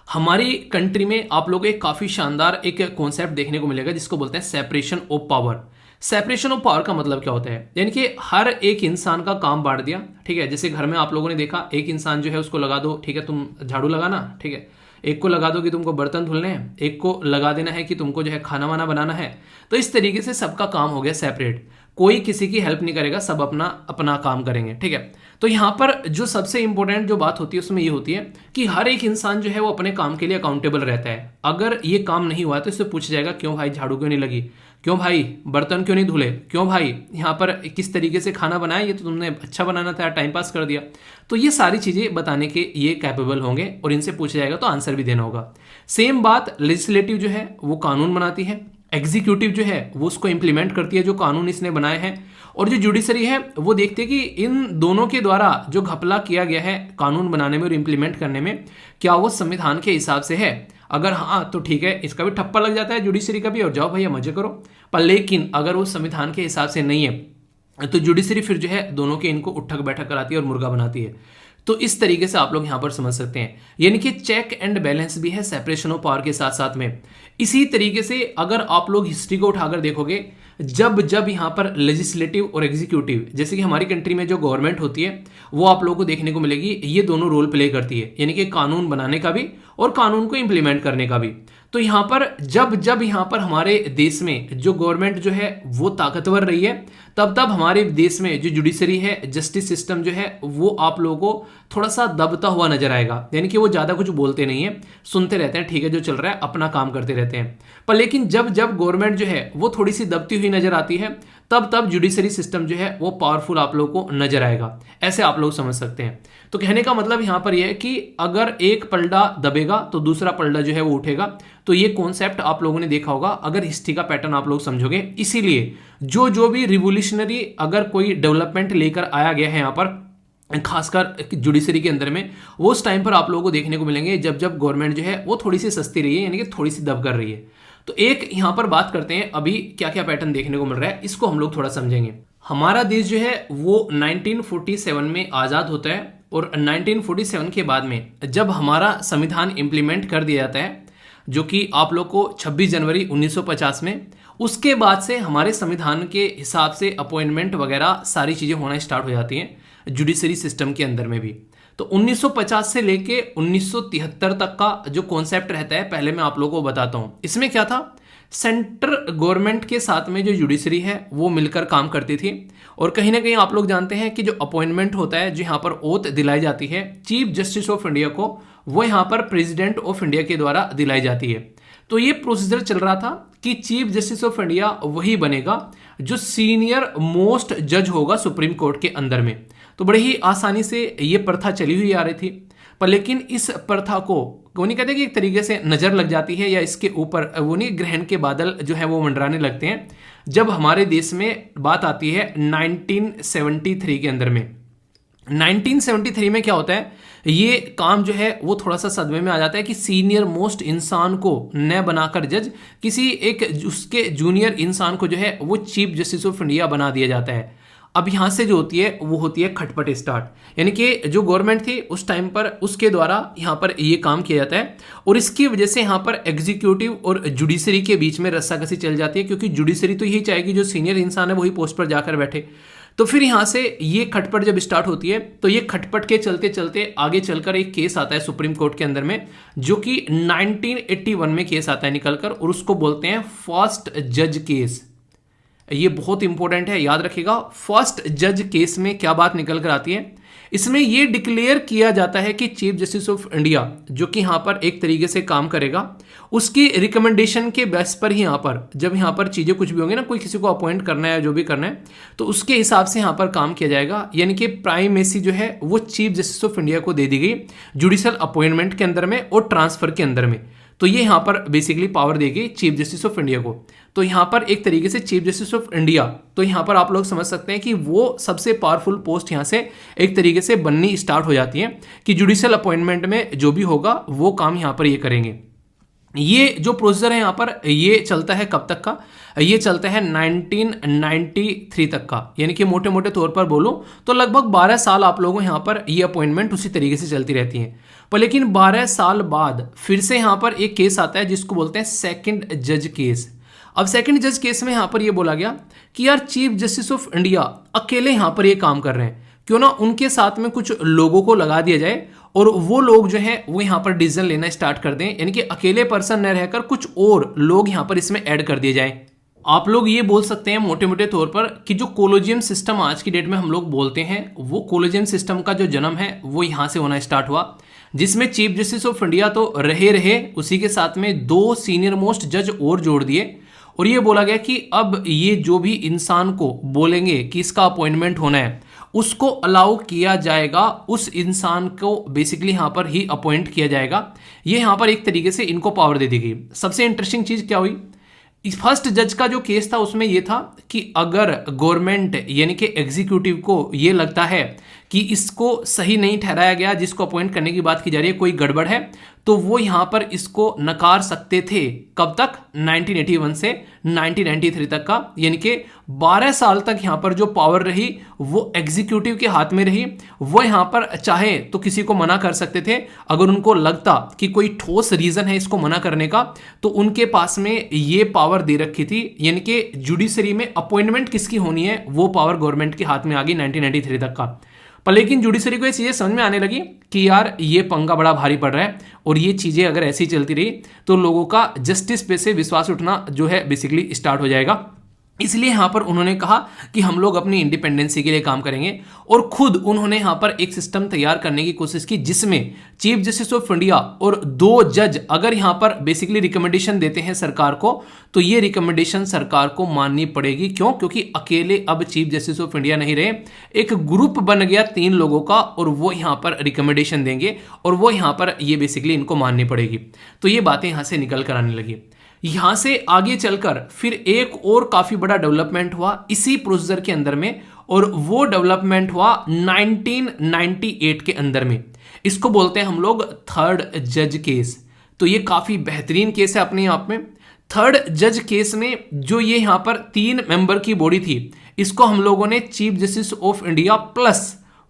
हमारी कंट्री में आप लोगों को एक काफी शानदार एक कॉन्सेप्ट देखने को मिलेगा, जिसको बोलते हैं separation of power. Separation of power का मतलब क्या होता है, यानी कि हर एक इंसान का काम बांट दिया। ठीक है, जैसे घर में आप लोगों ने देखा, एक इंसान जो है उसको लगा दो, ठीक है तुम झाड़ू लगाना, ठीक है, एक को लगा दो कि तुमको बर्तन धुलने हैं, एक को लगा देना है कि तुमको जो है खाना वाना बनाना है। तो इस तरीके से सबका काम हो गया सेपरेट, कोई किसी की हेल्प नहीं करेगा, सब अपना अपना काम करेंगे। ठीक है, तो यहां पर जो सबसे इंपॉर्टेंट जो बात होती है उसमें ये होती है कि हर एक इंसान जो है वो अपने काम के लिए अकाउंटेबल रहता है। अगर ये काम नहीं हुआ तो इससे पूछा जाएगा, क्यों भाई झाड़ू क्यों नहीं लगी, क्यों भाई बर्तन क्यों नहीं धुले, क्यों भाई यहाँ पर किस तरीके से खाना बनाया, ये तो तुमने अच्छा बनाना था, टाइम पास कर दिया। तो ये सारी चीजें बताने के ये कैपेबल होंगे, और इनसे पूछा जाएगा तो आंसर भी देना होगा। सेम बात लेजिस्लेटिव जो है वो कानून बनाती है, एग्जीक्यूटिव जो है वो उसको इंप्लीमेंट करती है जो कानून इसने बनाए हैं, और जो जुडिशरी है वो देखती है कि इन दोनों के द्वारा जो घपला किया गया है कानून बनाने में और इंप्लीमेंट करने में, क्या वो संविधान के हिसाब से है। अगर हाँ तो ठीक है, इसका भी ठप्पा लग जाता है जुडिशरी का भी, और जाओ भैया मजे करो। पर लेकिन अगर वो संविधान के हिसाब से नहीं है तो जुडिशरी फिर जो है दोनों के इनको उठक बैठक कराती है और मुर्गा बनाती है। तो इस तरीके से आप लोग यहां पर समझ सकते हैं, यानी कि चेक एंड बैलेंस भी है सेपरेशन ऑफ पावर के साथ साथ में। इसी तरीके से अगर आप लोग हिस्ट्री को उठाकर देखोगे, जब जब यहां पर लेजिस्लेटिव और एग्जीक्यूटिव, जैसे कि हमारी कंट्री में जो गवर्नमेंट होती है वो आप लोगों को देखने को मिलेगी, ये दोनों रोल प्ले करती है, यानी कि कानून बनाने का भी और कानून को इंप्लीमेंट करने का भी। तो यहां पर जब जब यहां पर हमारे देश में जो गवर्नमेंट जो है वो ताकतवर रही है, तब तब हमारे देश में जो जुडिशरी है, जस्टिस सिस्टम जो है वो आप लोगों को थोड़ा सा दबता हुआ नजर आएगा। यानी कि वो ज्यादा कुछ बोलते नहीं है, सुनते रहते हैं, ठीक है जो चल रहा है अपना काम करते रहते हैं। पर लेकिन जब जब गवर्नमेंट जो है वो थोड़ी सी दबती हुई नजर आती है, तब तब जुडिशरी सिस्टम जो है वो पावरफुल आप लोगों को नजर आएगा। ऐसे आप लोग समझ सकते हैं। तो कहने का मतलब यहां पर यह है कि अगर एक पलड़ा दबेगा तो दूसरा पलड़ा जो है वो उठेगा। तो ये कॉन्सेप्ट आप लोगों ने देखा होगा अगर हिस्ट्री का पैटर्न आप लोग समझोगे। इसीलिए जो जो भी रिवोल्यूशनरी अगर कोई डेवलपमेंट लेकर आया गया है यहाँ पर, खासकर जुडिशरी के अंदर में, वो उस टाइम पर आप लोगों को देखने को मिलेंगे जब जब गवर्नमेंट जो है वो थोड़ी सी सस्ती रही है, यानी कि थोड़ी सी दब कर रही है। तो एक यहां पर बात करते हैं अभी क्या क्या पैटर्न देखने को मिल रहा है, इसको हम लोग थोड़ा समझेंगे। हमारा देश जो है वो 1947 में आजाद होता है और 1947 के बाद में जब हमारा संविधान इंप्लीमेंट कर दिया जाता है, जो कि आप लोग को 26 जनवरी 1950 में, उसके बाद से हमारे संविधान के हिसाब से अपॉइंटमेंट वगैरह सारी चीज़ें होना स्टार्ट हो जाती हैं जुडिशरी सिस्टम के अंदर में भी। तो 1950 से लेके 1973 तक का जो कॉन्सेप्ट रहता है, पहले मैं आप लोगों को बताता हूं। इसमें क्या था, सेंट्रल गवर्नमेंट के साथ में जो जुडिशरी है वो मिलकर काम करती थी। और कहीं ना कहीं आप लोग जानते हैं कि जो अपॉइंटमेंट होता है, जो यहाँ पर ओथ दिलाई जाती है चीफ जस्टिस ऑफ इंडिया को, वो यहाँ पर प्रेसिडेंट ऑफ इंडिया के द्वारा दिलाई जाती है। तो ये प्रोसीजर चल रहा था कि चीफ जस्टिस ऑफ इंडिया वही बनेगा जो सीनियर मोस्ट जज होगा सुप्रीम कोर्ट के अंदर में। तो बड़े ही आसानी से ये प्रथा चली हुई आ रही थी। पर लेकिन इस प्रथा को वो नहीं कहते कि एक तरीके से नजर लग जाती है या इसके ऊपर वो नहीं ग्रहण के बादल जो है वो मंडराने लगते हैं, जब हमारे देश में बात आती है 1973 के अंदर में। 1973 में क्या होता है, ये काम जो है वो थोड़ा सा सदमे में आ जाता है कि सीनियर मोस्ट इंसान को न बनाकर जज, किसी एक उसके जूनियर इंसान को जो है वो चीफ जस्टिस ऑफ इंडिया बना दिया जाता है। अब यहां से जो होती है वो होती है खटपट स्टार्ट, यानी कि जो गवर्नमेंट थी उस टाइम पर उसके द्वारा यहां पर ये काम किया जाता है। और इसकी वजह से यहां पर एग्जीक्यूटिव और जुडिशरी के बीच में रस्साकसी चल जाती है, क्योंकि जुडिशरी तो यही चाहेगी जो सीनियर इंसान है वही पोस्ट पर जाकर बैठे। तो फिर यहां से ये खटपट जब स्टार्ट होती है, तो ये खटपट के चलते चलते आगे चलकर एक केस आता है सुप्रीम कोर्ट के अंदर में, जो कि 1981 में केस आता है निकलकर, और उसको बोलते हैं फर्स्ट जज केस। ये बहुत इंपॉर्टेंट है, याद रखिएगा। फर्स्ट जज केस में क्या बात निकल कर आती है, इसमें यह डिक्लेयर किया जाता है कि चीफ जस्टिस ऑफ इंडिया जो कि यहां पर एक तरीके से काम करेगा, उसकी रिकमेंडेशन के बेस पर ही यहां पर जब यहां पर चीजें कुछ भी होंगी ना, कोई किसी को अपॉइंट करना है जो भी करना है, तो उसके हिसाब से यहां पर काम किया जाएगा। यानी कि प्राइमेसी जो है वो चीफ जस्टिस ऑफ इंडिया को दे दी गई जुडिशियल अपॉइंटमेंट के अंदर में और ट्रांसफर के अंदर में। तो ये यहां पर बेसिकली पावर देगी चीफ जस्टिस ऑफ इंडिया को। तो यहां पर एक तरीके से चीफ जस्टिस ऑफ इंडिया, तो यहां पर आप लोग समझ सकते हैं कि वो सबसे पावरफुल पोस्ट यहां से एक तरीके से बननी स्टार्ट हो जाती है कि जुडिशियल अपॉइंटमेंट में जो भी होगा वो काम यहां पर ये करेंगे। ये जो प्रोसीजर है यहां पर ये चलता है कब तक का, ये चलता है 1993 तक का। यानी कि मोटे मोटे तौर पर बोलूं तो लगभग 12 साल आप लोगों यहां पर ये अपॉइंटमेंट उसी तरीके से चलती रहती है। पर लेकिन 12 साल बाद फिर से यहां पर एक केस आता है जिसको बोलते हैं सेकंड जज केस। अब सेकंड जज केस में यहां पर यह बोला गया कि यार चीफ जस्टिस ऑफ इंडिया अकेले यहां पर ये काम कर रहे हैं, क्यों ना उनके साथ में कुछ लोगों को लगा दिया जाए और वो लोग जो है वो यहां पर डिसीजन लेना स्टार्ट कर दें। यानी कि अकेले पर्सन न रहकर कुछ और लोग यहां पर इसमें ऐड कर दिए जाए। आप लोग ये बोल सकते हैं मोटे मोटे तौर पर कि जो कोलोजियम सिस्टम आज की डेट में हम लोग बोलते हैं, वो कोलोजियम सिस्टम का जो जन्म है वो यहां से होना स्टार्ट हुआ, जिसमें चीफ जस्टिस ऑफ इंडिया तो रहे उसी के साथ में 2 सीनियर मोस्ट जज और जोड़ दिए। और ये बोला गया कि अब ये जो भी इंसान को बोलेंगे कि इसका अपॉइंटमेंट होना है, उसको अलाउ किया जाएगा, उस इंसान को बेसिकली यहां पर ही अपॉइंट किया जाएगा। ये यहां पर एक तरीके से इनको पावर दे दी गई। सबसे इंटरेस्टिंग चीज क्या हुई, फर्स्ट जज का जो केस था उसमें यह था कि अगर गवर्नमेंट यानी कि एग्जीक्यूटिव को यह लगता है कि इसको सही नहीं ठहराया गया, जिसको अपॉइंट करने की बात की जा रही है, कोई गड़बड़ है, तो वो यहां पर इसको नकार सकते थे। कब तक, 1981 से 1993 तक का। यानी कि 12 साल तक यहां पर जो पावर रही वो एग्जीक्यूटिव के हाथ में रही। वो यहां पर चाहे तो किसी को मना कर सकते थे, अगर उनको लगता कि कोई ठोस रीजन है इसको मना करने का, तो उनके पास में ये पावर दे रखी थी। यानी कि जुडिशरी में अपॉइंटमेंट किसकी होनी है वो पावर गवर्नमेंट के हाथ में आ गई 1993 तक का। पर लेकिन जुडिशरी को ये चीजें समझ में आने लगी कि यार ये पंगा बड़ा भारी पड़ रहा है, और ये चीजें अगर ऐसी चलती रही तो लोगों का जस्टिस पे से विश्वास उठना जो है बेसिकली स्टार्ट हो जाएगा। इसलिए यहां पर उन्होंने कहा कि हम लोग अपनी इंडिपेंडेंसी के लिए काम करेंगे, और खुद उन्होंने यहां पर एक सिस्टम तैयार करने की कोशिश की जिसमें चीफ जस्टिस ऑफ इंडिया और 2 जज अगर यहां पर बेसिकली रिकमेंडेशन देते हैं सरकार को, तो ये रिकमेंडेशन सरकार को माननी पड़ेगी। क्यों? क्योंकि अकेले अब चीफ जस्टिस ऑफ इंडिया नहीं रहे, एक ग्रुप बन गया 3 लोगों का, और वो यहां पर रिकमेंडेशन देंगे और वो यहां पर ये बेसिकली इनको माननी पड़ेगी। तो ये बातें यहां से निकल कर आने लगी। यहां से आगे चलकर फिर एक और काफी बड़ा डेवलपमेंट हुआ इसी प्रोसीजर के अंदर में, और वो डेवलपमेंट हुआ 1998 के अंदर में। इसको बोलते हैं हम लोग थर्ड जज केस। तो ये काफी बेहतरीन केस है अपने आप में। थर्ड जज केस में जो ये यहां पर 3 मेंबर की बॉडी थी, इसको हम लोगों ने chief justice of India plus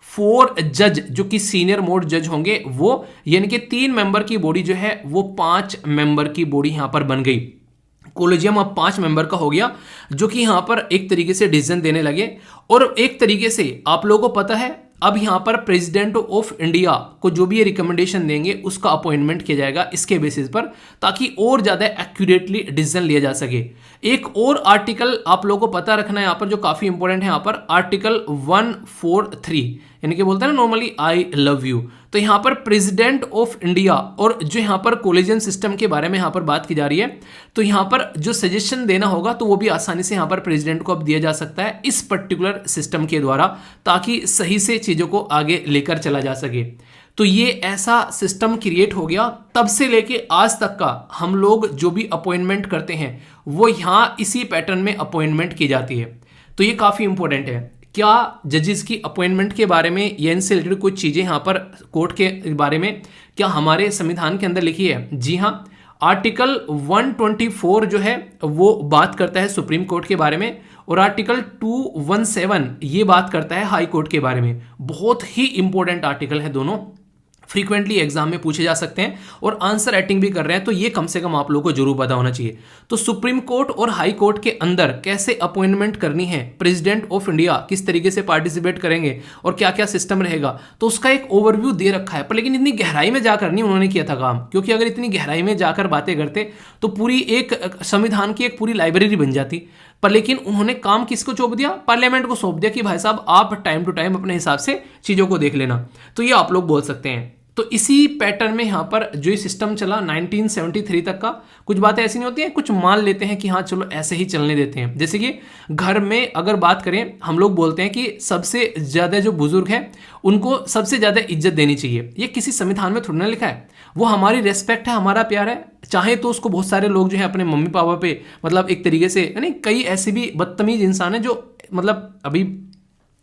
4 जज जो कि सीनियर मोस्ट जज होंगे वो, यानी कि 3 मेंबर की बॉडी जो है वो 5 मेंबर की बॉडी यहां पर बन गई। कोलेजियम अब 5 मेंबर का हो गया, जो कि यहां पर एक तरीके से डिसीजन देने लगे। और एक तरीके से आप लोगों को पता है अब यहां पर प्रेसिडेंट ऑफ इंडिया को जो भी ये रिकमेंडेशन देंगे उसका अपॉइंटमेंट किया जाएगा इसके बेसिस पर, ताकि और ज्यादा एक्यूरेटली डिसीजन लिया जा सके। एक और आर्टिकल आप लोगों को पता रखना है यहां पर जो काफी इंपॉर्टेंट है, यहां पर आर्टिकल 143, यानी कि बोलते हैं ना नॉर्मली आई लव यू। तो यहां पर प्रेसिडेंट ऑफ इंडिया और जो यहां पर कोलिजन सिस्टम के बारे में यहां पर बात की जा रही है, तो यहां पर जो सजेशन देना होगा तो वो भी आसानी से यहां पर प्रेसिडेंट को अब दिया जा सकता है इस पर्टिकुलर सिस्टम के द्वारा, ताकि सही से चीजों को आगे लेकर चला जा सके। तो ये ऐसा सिस्टम क्रिएट हो गया, तब से लेके आज तक का हम लोग जो भी अपॉइंटमेंट करते हैं वो यहां इसी पैटर्न में अपॉइंटमेंट की जाती है। तो ये काफी इंपॉर्टेंट है। क्या जजेस की अपॉइंटमेंट के बारे में या इनसे रिलेटेड कुछ चीजें यहां पर कोर्ट के बारे में क्या हमारे संविधान के अंदर लिखी है? जी हां, आर्टिकल 124 जो है वो बात करता है सुप्रीम कोर्ट के बारे में, और आर्टिकल 217 ये बात करता है हाई कोर्ट के बारे में। बहुत ही इंपॉर्टेंट आर्टिकल है दोनों, फ्रीक्वेंटली एग्जाम में पूछे जा सकते हैं और आंसर राइटिंग भी कर रहे हैं, तो ये कम से कम आप लोगों को जरूर पता होना चाहिए। तो सुप्रीम कोर्ट और हाई कोर्ट के अंदर कैसे अपॉइंटमेंट करनी है, प्रेसिडेंट ऑफ इंडिया किस तरीके से पार्टिसिपेट करेंगे और क्या क्या सिस्टम रहेगा, तो उसका एक ओवरव्यू दे रखा है। पर लेकिन इतनी गहराई में जाकर नहीं उन्होंने किया था काम, क्योंकि अगर इतनी गहराई में जाकर बातें करते तो पूरी एक संविधान की एक पूरी लाइब्रेरी बन जाती। पर लेकिन उन्होंने काम किसको सौंप दिया? पार्लियामेंट को सौंप दिया कि भाई साहब आप टाइम टू टाइम अपने हिसाब से चीजों को देख लेना। तो ये आप लोग बोल सकते हैं। तो इसी पैटर्न में यहां पर जो ये सिस्टम चला 1973 तक का, कुछ बातें ऐसी नहीं होती हैं, कुछ मान लेते हैं कि हाँ चलो ऐसे ही चलने देते हैं। जैसे कि घर में अगर बात करें, हम लोग बोलते हैं कि सबसे ज्यादा जो बुजुर्ग है उनको सबसे ज्यादा इज्जत देनी चाहिए। ये किसी संविधान में थोड़ा ना लिखा है, वो हमारी रेस्पेक्ट है, हमारा प्यार है। चाहे तो उसको बहुत सारे लोग जो है अपने मम्मी पापा पे मतलब एक तरीके से, यानी कई ऐसे भी बदतमीज इंसान है जो मतलब, अभी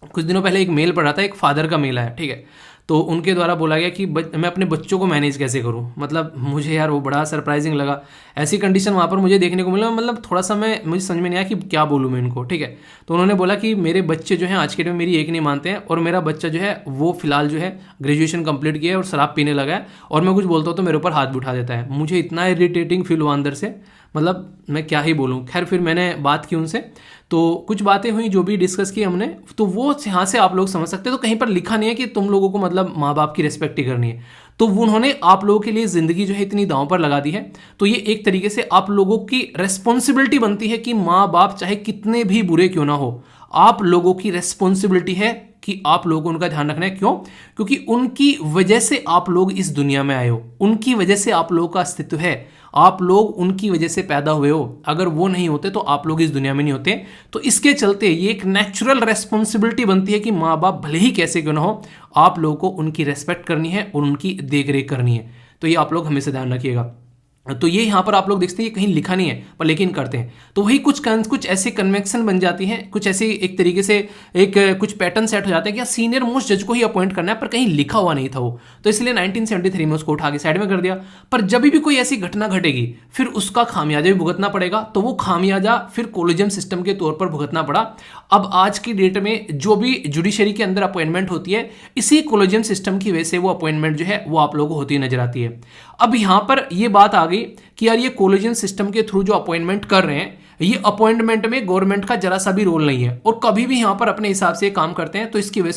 कुछ दिनों पहले एक मेल पढ़ा था, एक फादर का मेल आया, ठीक है, तो उनके द्वारा बोला गया कि मैं अपने बच्चों को मैनेज कैसे करूं। मतलब मुझे यार वो बड़ा सरप्राइजिंग लगा, ऐसी कंडीशन वहाँ पर मुझे देखने को मिला। मतलब थोड़ा सा मुझे समझ में नहीं आया कि क्या बोलूँ मैं इनको, ठीक है। तो उन्होंने बोला कि मेरे बच्चे जो हैं आज के टाइम में मेरी एक नहीं मानते हैं, और मेरा बच्चा जो है वो फिलहाल जो है ग्रेजुएशन कंप्लीट किया है और शराब पीने लगा है, और मैं कुछ बोलता हूँ तो मेरे ऊपर हाथ भी उठा देता है। मुझे इतना इरिटेटिंग फील हुआ अंदर से, मतलब मैं क्या ही बोलूँ। खैर फिर मैंने बात की उनसे, तो कुछ बातें हुई जो भी डिस्कस की हमने, तो वो यहाँ से आप लोग समझ सकते हैं। तो कहीं पर लिखा नहीं है कि तुम लोगों को मतलब माँ बाप की रिस्पेक्ट ही करनी है, तो उन्होंने आप लोगों के लिए जिंदगी जो है इतनी दांव पर लगा दी है। तो ये एक तरीके से आप लोगों की रेस्पॉन्सिबिलिटी बनती है कि माँ बाप चाहे कितने भी बुरे क्यों ना हो, आप लोगों की रेस्पॉन्सिबिलिटी है कि आप लोगों को उनका ध्यान रखना है। क्यों? क्योंकि उनकी वजह से आप लोग इस दुनिया में आए हो, उनकी वजह से आप लोगों का अस्तित्व है, आप लोग उनकी वजह से पैदा हुए हो। अगर वो नहीं होते तो आप लोग इस दुनिया में नहीं होते। तो इसके चलते ये एक नेचुरल रेस्पॉन्सिबिलिटी बनती है कि माँ बाप भले ही कैसे क्यों ना हो, आप लोगों को उनकी रेस्पेक्ट करनी है और उनकी देख रेख करनी है। तो ये आप लोग हमेशा ध्यान रखिएगा। तो ये यहाँ पर आप लोग देखते हैं कहीं लिखा नहीं है पर लेकिन करते हैं, तो वही कुछ ऐसे कन्वेंशन बन जाती हैं, कुछ ऐसे एक तरीके से एक कुछ पैटर्न सेट हो जाते हैं कि सीनियर मोस्ट जज को ही अपॉइंट करना है, पर कहीं लिखा हुआ नहीं था वो, तो इसलिए 1973 में उसको उठा के साइड में कर दिया। पर जब भी कोई ऐसी घटना घटेगी फिर उसका खामियाजा भी भुगतना पड़ेगा, तो वो खामियाजा फिर कोलिजियम सिस्टम के तौर पर भुगतना पड़ा। अब आज की डेट में जो भी जुडिशरी के अंदर अपॉइंटमेंट होती है, इसी कोलिजियम सिस्टम की वजह से वो अपॉइंटमेंट जो है वो आप लोगों को होती नजर आती है। अब यहां पर ये बात आ गई कि यार ये कोलिजन सिस्टम के थ्रू जो अपॉइंटमेंट कर रहे हैं, ये अपॉइंटमेंट में गवर्नमेंट का जरा सा भी रोल नहीं है और कभी भी यहां पर अपने हिसाब से काम करते हैं। तो इसकी वजह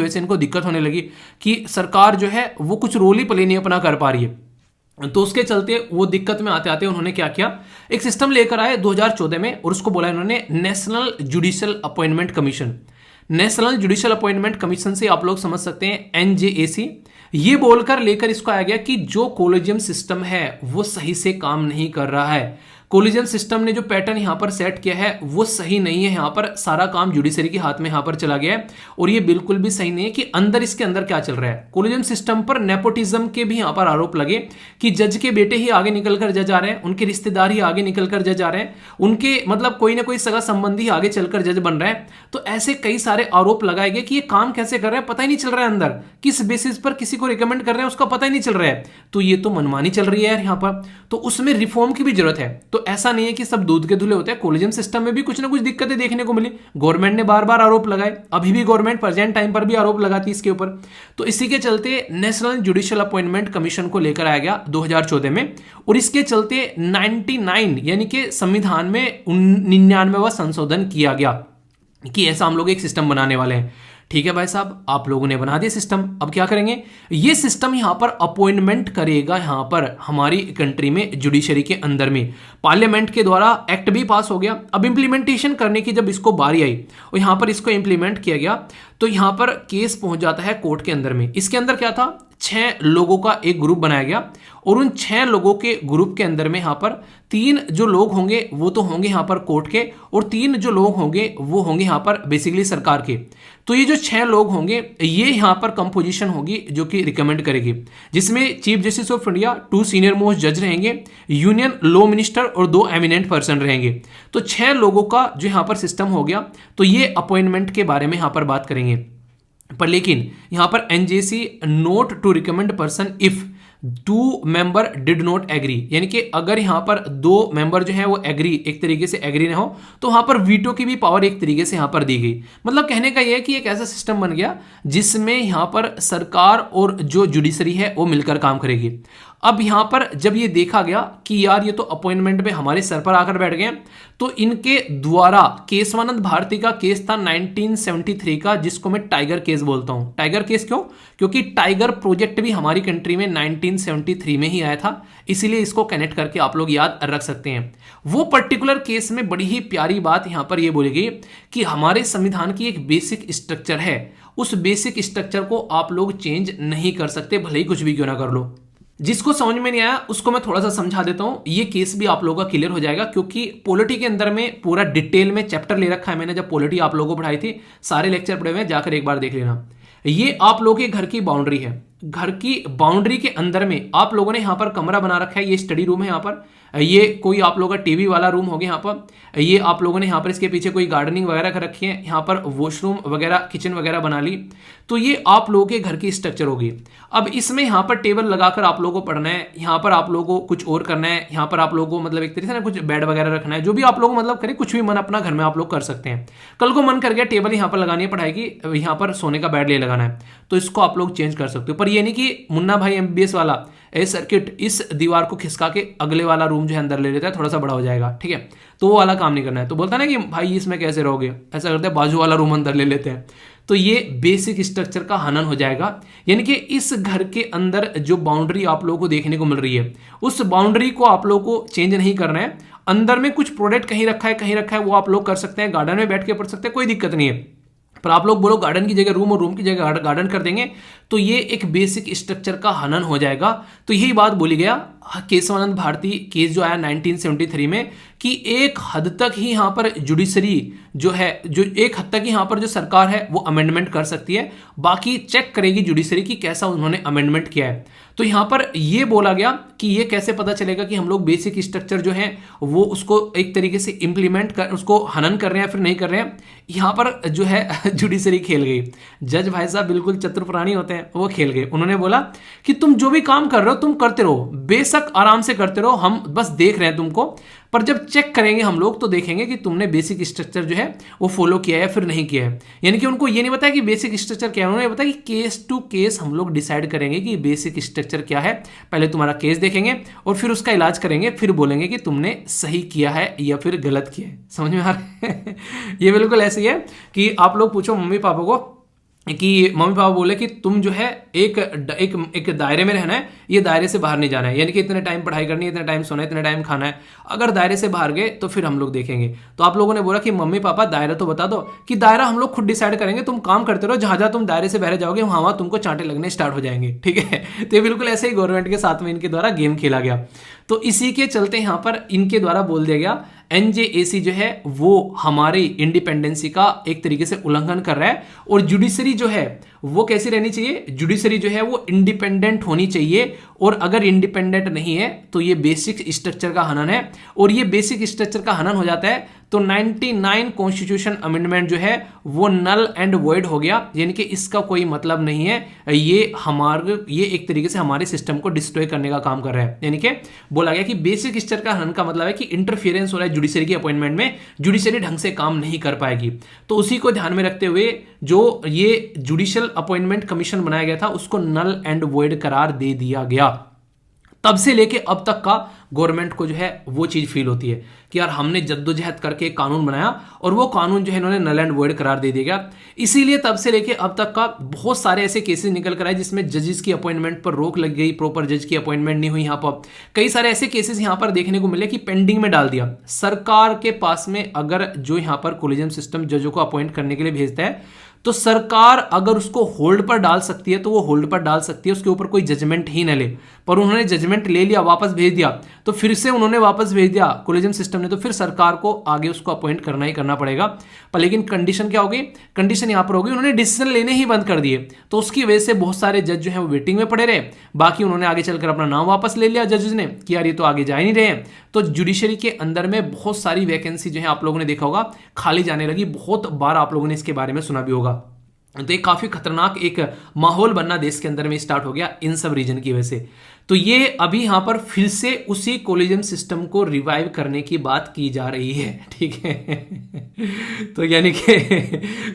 से इनको दिक्कत होने लगी कि सरकार जो है वो कुछ रोल ही प्ले नहीं अपना कर पा रही है। तो उसके चलते वो दिक्कत में आते आते उन्होंने क्या किया, एक सिस्टम लेकर आए 2014 में, और उसको बोला इन्होंने national Judicial Appointment commission. National Judicial Appointment commission से आप लोग समझ सकते हैं NJAC, ये बोलकर लेकर इसको आया गया कि जो कोलिजियम सिस्टम है वो सही से काम नहीं कर रहा है, कोलिजन सिस्टम ने जो पैटर्न यहाँ पर सेट किया है वो सही नहीं है। यहाँ पर सारा काम जुडिशरी के हाथ में यहाँ पर चला गया है और ये बिल्कुल भी सही नहीं है कि अंदर इसके अंदर क्या चल रहा है। कोलिजन सिस्टम पर नेपोटिज्म के भी यहाँ पर आरोप लगे कि जज के बेटे ही आगे निकलकर जज आ रहे हैं, उनके रिश्तेदार ही आगे निकलकर जज आ रहे हैं, उनके मतलब कोई ना कोई सगा संबंधी आगे चलकर जज बन रहा है। तो ऐसे कई सारे आरोप लगाए गए कि ये काम कैसे कर रहे हैं पता ही नहीं चल रहा है, अंदर किस बेसिस पर किसी को रिकमेंड कर रहे हैं उसका पता ही नहीं चल रहा है। तो ये तो मनमानी चल रही है यार यहाँ पर, तो उसमें रिफॉर्म की भी जरूरत है। तो ऐसा नहीं है कि सब दूध के धुले होते हैं, कोलिजन सिस्टम में भी कुछ ना कुछ दिक्कतें देखने को मिली। गवर्नमेंट ने बार बार आरोप लगाए, अभी भी गवर्नमेंट प्रेजेंट टाइम पर भी आरोप लगाती है इसके ऊपर। तो इसी के चलते नेशनल जुडिशियल अपॉइंटमेंट कमीशन को लेकर आया गया 2014 में, और इसके चलते 99 यानी कि संविधान में 99वां संशोधन किया गया कि ऐसा हम लोग एक सिस्टम बनाने वाले हैं। ठीक है भाई साहब, आप लोगों ने बना दिया सिस्टम। अब क्या करेंगे, ये सिस्टम यहां पर अपॉइंटमेंट करेगा यहां पर हमारी कंट्री में जुडिशरी के अंदर में। पार्लियामेंट के द्वारा एक्ट भी पास हो गया। अब इंप्लीमेंटेशन करने की जब इसको बारी आई और यहां पर इसको इंप्लीमेंट किया गया तो यहां पर केस पहुंच जाता है कोर्ट के अंदर में। इसके अंदर क्या था, 6 लोगों का एक ग्रुप बनाया गया और उन 6 लोगों के ग्रुप के अंदर में यहां पर 3 जो लोग होंगे वो तो होंगे यहां पर कोर्ट के, और 3 जो लोग होंगे वो होंगे यहां पर बेसिकली सरकार के। तो ये जो 6 लोग होंगे ये यहां पर कंपोजिशन होगी जो कि रिकमेंड करेगी, जिसमें chief justice of India, 2 senior most जज रहेंगे, यूनियन लॉ मिनिस्टर और 2 एमिनेंट पर्सन रहेंगे। तो 6 लोगों का जो यहां पर सिस्टम हो गया। तो ये अपॉइंटमेंट के बारे में यहां पर बात करेंगे। पर लेकिन यहां पर NJC not to recommend person if 2 member did not agree, यानी कि अगर यहां पर 2 मेंबर जो है वो एग्री, एक तरीके से एग्री ना हो, तो वहां पर वीटो की भी पावर एक तरीके से यहां पर दी गई। मतलब कहने का यह है कि एक ऐसा सिस्टम बन गया जिसमें यहां पर सरकार और जो जुडिशरी है वो मिलकर काम करेगी। अब यहां पर जब ये देखा गया कि यार ये तो अपॉइंटमेंट में हमारे सर पर आकर बैठ गए, तो इनके द्वारा केशवानंद भारती का केस था 1973 का, जिसको मैं टाइगर केस बोलता हूं। टाइगर केस क्यों? क्योंकि टाइगर प्रोजेक्ट भी हमारी कंट्री में 1973 में ही आया था, इसीलिए इसको कनेक्ट करके आप लोग याद रख सकते हैं। वो पर्टिकुलर केस में बड़ी ही प्यारी बात यहां पर यह बोली गई कि हमारे संविधान की एक बेसिक स्ट्रक्चर है, उस बेसिक स्ट्रक्चर को आप लोग चेंज नहीं कर सकते, भले ही कुछ भी क्यों ना कर लो। जिसको समझ में नहीं आया उसको मैं थोड़ा सा समझा देता हूं, ये केस भी आप लोगों का क्लियर हो जाएगा, क्योंकि पॉलिटी के अंदर में पूरा डिटेल में चैप्टर ले रखा है मैंने। जब पॉलिटी आप लोगों को पढ़ाई थी, सारे लेक्चर पढ़े हुए हैं, जाकर एक बार देख लेना। ये आप लोगों के घर की बाउंड्री है, घर की बाउंड्री के अंदर में आप लोगों ने यहां पर कमरा बना रखा है, ये स्टडी रूम है। यहां पर ये कोई आप लोगों का टीवी वाला रूम हो गया। यहाँ पर ये आप लोगों ने यहाँ पर इसके पीछे कोई गार्डनिंग वगैरह कर रखी है, यहाँ पर वॉशरूम वगैरह किचन वगैरह बना ली। तो ये आप लोगों के घर की स्ट्रक्चर होगी। अब इसमें यहाँ पर टेबल लगाकर आप लोगों को पढ़ना है, यहाँ पर आप लोगों को कुछ और करना है, यहाँ पर आप लोगों को मतलब एक तरीके से ना कुछ बेड वगैरह रखना है, जो भी आप लोग मतलब करें, कुछ भी मन अपना घर में आप लोग कर सकते हैं। कल को मन कर गया टेबल यहाँ पर लगानी है पढ़ाई की, यहाँ पर सोने का बेड ले लगाना है, तो इसको आप लोग चेंज कर सकते हो। पर ये नहीं कि मुन्ना भाई एमबीबीएस वाला ए सर्किट इस दीवार को खिसका के अगले वाला रूम जो है अंदर ले लेता है, थोड़ा सा बड़ा हो जाएगा, ठीक है, तो वो वाला काम नहीं करना है। तो बोलता है ना कि भाई इसमें कैसे रहोगे, ऐसा करते हैं बाजू वाला रूम अंदर ले लेते हैं। तो ये बेसिक स्ट्रक्चर का हनन हो जाएगा, यानी कि इस घर के अंदर जो बाउंड्री आप लोगों को देखने को मिल रही है, उस बाउंड्री को आप लोगों को चेंज नहीं करना है। अंदर में कुछ प्रोडक्ट कहीं रखा है, वो आप लोग कर सकते हैं, गार्डन में बैठ के पढ़ सकते हैं, कोई दिक्कत नहीं है। पर आप लोग बोलो गार्डन की जगह रूम और रूम की जगह गार्डन कर देंगे, तो ये एक बेसिक स्ट्रक्चर का हनन हो जाएगा। तो यही बात बोली गया केशवानंद भारती केस जो आया 1973 में, कि एक हद तक ही यहाँ पर जुडिशरी जो है, जो एक हद तक ही यहाँ पर जो सरकार है वो अमेंडमेंट कर सकती है, बाकी चेक करेगी जुडिशरी की कैसा उन्होंने अमेंडमेंट किया है। तो यहाँ पर ये बोला गया कि ये कैसे पता चलेगा कि हम लोग बेसिक स्ट्रक्चर जो है वो उसको एक तरीके से इंप्लीमेंट कर, उसको हनन कर रहे हैं फिर नहीं कर रहे हैं। यहाँ पर जो है जुडिशरी खेल गई। जज भाई साहब बिल्कुल चतुर प्राणी होते हैं, वो खेल गए। उन्होंने बोला कि तुम जो भी काम कर रहे हो तुम करते रहो, बेशक आराम से करते रहो, हम बस देख रहे हैं तुमको, पर जब चेक करेंगे हम लोग तो देखेंगे कि तुमने बेसिक स्ट्रक्चर जो है वो फॉलो किया है फिर नहीं किया है। यानी कि उनको ये नहीं बताया कि बेसिक स्ट्रक्चर क्या है, उन्होंने बताया कि केस टू केस हम लोग डिसाइड करेंगे कि बेसिक स्ट्रक्चर क्या है। पहले तुम्हारा केस देखेंगे और फिर उसका इलाज करेंगे, फिर बोलेंगे कि तुमने सही किया है या फिर गलत किया है। समझ में आ रहा है? ये बिल्कुल ऐसे ही है कि आप लोग पूछो मम्मी पापा को कि मम्मी पापा बोले कि तुम जो है एक दायरे में रहना है, ये दायरे से बाहर नहीं जाना है, यानी कि इतने टाइम पढ़ाई करनी है, इतने टाइम सोना है, इतने टाइम खाना है, अगर दायरे से बाहर गए तो फिर हम लोग देखेंगे। तो आप लोगों ने बोला कि मम्मी पापा दायरा तो बता दो, कि दायरा हम लोग खुद डिसाइड करेंगे, तुम काम करते रहो, जहां जहां तुम दायरे से बाहर जाओगे वहां वहां तुमको चांटे लगने स्टार्ट हो जाएंगे, ठीक है। तो ये बिल्कुल ऐसे ही गवर्नमेंट के साथ में इनके द्वारा गेम खेला गया। तो इसी के चलते यहां पर इनके द्वारा बोल दिया गया एनजेएसी जो है वो हमारी इंडिपेंडेंसी का एक तरीके से उल्लंघन कर रहा है, और जुडिशरी जो है वो कैसी रहनी चाहिए, जुडिशरी जो है वो इंडिपेंडेंट होनी चाहिए, और अगर इंडिपेंडेंट नहीं है तो ये बेसिक स्ट्रक्चर का हनन है, और ये बेसिक स्ट्रक्चर का हनन हो जाता है तो 99 कॉन्स्टिट्यूशन अमेंडमेंट जो है वो नल एंड वॉइड हो गया, यानी कि इसका कोई मतलब नहीं है, ये एक तरीके से हमारे सिस्टम को डिस्ट्रॉय करने का काम कर रहा है। यानी कि बोला गया कि बेसिक स्ट्रक्चर का हनन का मतलब है कि इंटरफियरेंस हो रहा है जुडिशरी की अपॉइंटमेंट में, जुडिशरी ढंग से काम नहीं कर पाएगी। तो उसी को ध्यान में रखते हुए जो ये जुडिशियल अपॉइंटमेंट कमीशन बनाया गया था उसको नल एंड वॉइड करार दे दिया गया। तब से लेके अब तक का गवर्नमेंट को जो है वो चीज फील होती है कि यार हमने जद्दोजहद करके एक कानून बनाया और वो कानून जो है इन्होंने नल एंड वॉइड करार दे दिया गया। इसीलिए तब से लेके अब तक का बहुत सारे ऐसे केसेस निकल कर आए जिसमें जजेस की अपॉइंटमेंट पर रोक लग गई, प्रॉपर जज की अपॉइंटमेंट नहीं हुई। यहाँ पर कई सारे ऐसे केसेस यहाँ पर देखने को मिले कि पेंडिंग में डाल दिया सरकार के पास में। अगर जो यहाँ पर कोलिजन सिस्टम जजों को अपॉइंट करने के लिए भेजता है तो सरकार अगर उसको होल्ड पर डाल सकती है तो वो होल्ड पर डाल सकती है, उसके ऊपर कोई जजमेंट ही न ले। पर उन्होंने जजमेंट ले लिया, वापस भेज दिया, तो फिर से उन्होंने वापस भेज दिया कोलिजन सिस्टम ने, तो फिर सरकार को आगे उसको अपॉइंट करना ही करना पड़ेगा। पर लेकिन कंडीशन क्या होगी, कंडीशन यहां पर होगी उन्होंने डिसीजन लेने ही बंद कर दिए, तो उसकी वजह से बहुत सारे जज जो है वो वेटिंग में पड़े रहे। बाकी उन्होंने आगे चलकर अपना नाम वापस ले लिया जजेस ने कि यार ये तो आगे जा ही नहीं रहे हैं। तो जुडिशरी के अंदर में बहुत सारी वैकेंसी जो है आप लोगों ने देखा होगा खाली जाने लगी, बहुत बार आप लोगों ने इसके बारे में सुना भी होगा। तो एक काफी खतरनाक एक माहौल बनना देश के अंदर में स्टार्ट हो गया इन सब रीजन की वजह से। तो ये अभी यहां पर फिर से उसी कोलिजन सिस्टम को रिवाइव करने की बात की जा रही है, ठीक है। तो यानी कि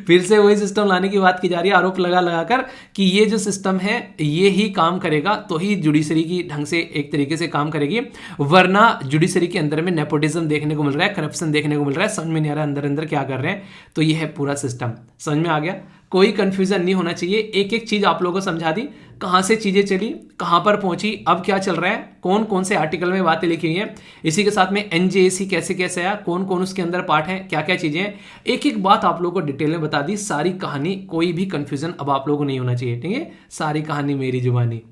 फिर से वही सिस्टम लाने की बात की जा रही है, आरोप लगा लगाकर कि ये जो सिस्टम है ये ही काम करेगा तो ही जुडिशरी की ढंग से एक तरीके से काम करेगी, वरना जुडिशरी के अंदर में नेपोटिज्म देखने को मिल रहा है, करप्शन देखने को मिल रहा है, समझ में नहीं आ रहा है अंदर अंदर क्या कर रहे हैं। तो ये है पूरा सिस्टम, समझ में आ गया, कोई कंफ्यूजन नहीं होना चाहिए। एक एक चीज आप लोगों को समझा दी, कहां से चीजें चली, कहां पर पहुंची, अब क्या चल रहा है, कौन कौन से आर्टिकल में बातें लिखी हुई हैं, इसी के साथ में एनजेएसी कैसे कैसे आया, कौन कौन उसके अंदर पार्ट है, क्या क्या चीजें हैं, एक एक बात आप लोगों को डिटेल में बता दी, सारी कहानी, कोई भी कंफ्यूजन अब आप लोगों को नहीं होना चाहिए, ठीक है। सारी कहानी मेरी जुबानी।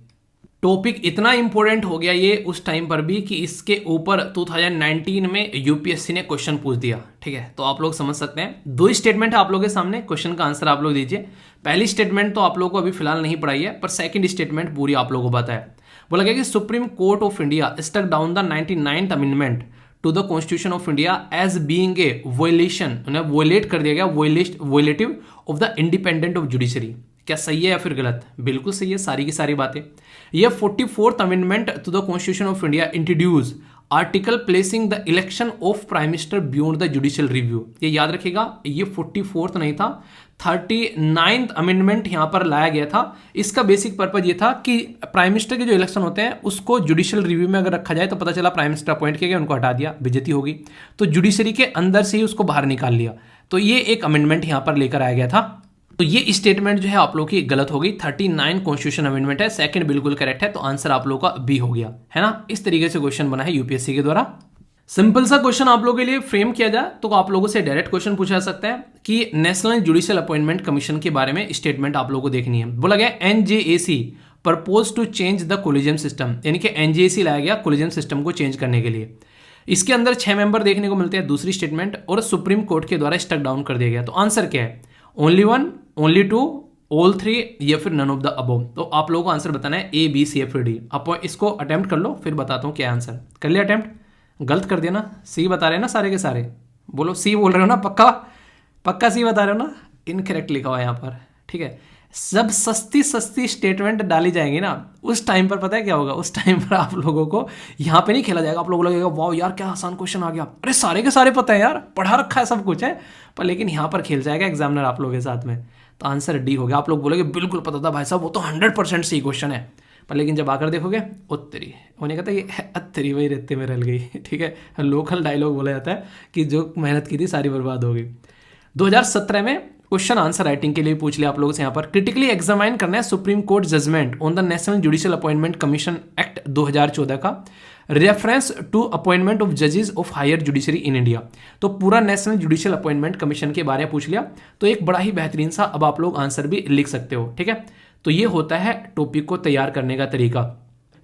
टॉपिक इतना इंपॉर्टेंट हो गया ये उस टाइम पर भी कि इसके ऊपर 2019 में यूपीएससी ने क्वेश्चन पूछ दिया, ठीक है। तो आप लोग समझ सकते हैं, दो स्टेटमेंट है आप लोगों के सामने, क्वेश्चन का आंसर आप लोग दीजिए। पहली स्टेटमेंट तो आप लोगों को अभी फिलहाल नहीं पढ़ाई है, पर सेकंड स्टेटमेंट पूरी आप लोगों को पता है। बोला गया कि Supreme Court of India struck down the 99th amendment to the constitution of India as being a violation, violate कर दिया गया, violative of the independent of judiciary. क्या सही है या फिर गलत? बिल्कुल सही है, सारी की सारी बातें। यह 44th amendment to the constitution of India introduce article placing the election of prime minister beyond the judicial review. ये याद रखिएगा, ये 44th नहीं था, 39th अमेंडमेंट यहां पर लाया गया था। इसका बेसिक पर्पज ये था कि प्राइम मिनिस्टर के जो इलेक्शन होते हैं उसको जुडिशियल रिव्यू में अगर रखा जाए तो पता चला प्राइम मिनिस्टर अपॉइंट किया गया, उनको हटा दिया, बेइज्जती होगी, तो जुडिशरी के अंदर से ही उसको बाहर निकाल लिया। तो ये एक अमेंडमेंट यहां पर लेकर आया गया था। तो ये स्टेटमेंट जो है आप लोग की गलत हो गई, 39 कॉन्स्टिट्यूशन अमेंडमेंट है, सेकंड बिल्कुल करेक्ट है, तो आंसर आप लोग का बी हो गया, है ना। इस तरीके से क्वेश्चन बना है यूपीएससी के द्वारा। सिंपल सा क्वेश्चन आप लोगों के लिए फ्रेम किया जाए तो आप लोगों से डायरेक्ट क्वेश्चन पूछा जा सकता है कि नेशनल जुडिशियल अपॉइंटमेंट कमीशन के बारे में स्टेटमेंट आप लोगों को देखनी है। बोला गया NJAC propose to change the collegium system, यानी कि एनजेएसी लाया गया कोलिजन सिस्टम को चेंज करने के लिए। इसके अंदर 6 मेंबर देखने को मिलते हैं, दूसरी स्टेटमेंट, और सुप्रीम कोर्ट के द्वारा स्टक डाउन कर दिया गया। तो आंसर क्या है? ओनली 1, ओनली 2, ऑल 3 या फिर नन ऑफ द अबव। तो आप लोगों को आंसर बताना है A B C F D. आप इसको अटेम्प्ट कर लो, फिर बताता हूं क्या आंसर। कर लिया अटेम्प्ट? गलत कर दिया ना, सी बता रहे हैं ना सारे के सारे, बोलो सी बोल रहे हो ना, पक्का पक्का सी बता रहे हो ना? इनकरेक्ट लिखा हुआ है यहाँ पर, ठीक है। जब सस्ती सस्ती स्टेटमेंट डाली जाएंगी ना उस टाइम पर पता है क्या होगा, उस टाइम पर आप लोगों को यहाँ पे नहीं खेला जाएगा, आप लोगों को लगेगा वाह यार क्या आसान क्वेश्चन आ गया, अरे सारे के सारे पता है यार, पढ़ा रखा है सब कुछ है, पर लेकिन यहाँ पर खेल जाएगा एग्जामिनर आप लोगों के साथ में। तो आंसर डी हो गया। आप लोग बोलोगे बिल्कुल पता था भाई साहब, वो तो 100% सही क्वेश्चन है, पर लेकिन जब आकर देखोगे उत्तरी उन्हें कहता है ये अत्तरी वही रेते में रल गई, ठीक है। लोकल डायलॉग बोला जाता है कि जो मेहनत की थी सारी बर्बाद हो गई। 2017 में क्वेश्चन आंसर राइटिंग के लिए पूछ लिया आप लोगों से यहाँ पर। क्रिटिकली एग्जामाइन करना है Supreme Court judgement on the National Judicial Appointment Commission Act 2014 का रेफरेंस टू अपॉइंटमेंट ऑफ जजेस of higher judiciary in India. तो पूरा नेशनल जुडिशियल अपॉइंटमेंट कमीशन के बारे में पूछ लिया, तो एक बड़ा ही बेहतरीन सा अब आप लोग आंसर भी लिख सकते हो। ठीक है, तो ये होता है टॉपिक को तैयार करने का तरीका।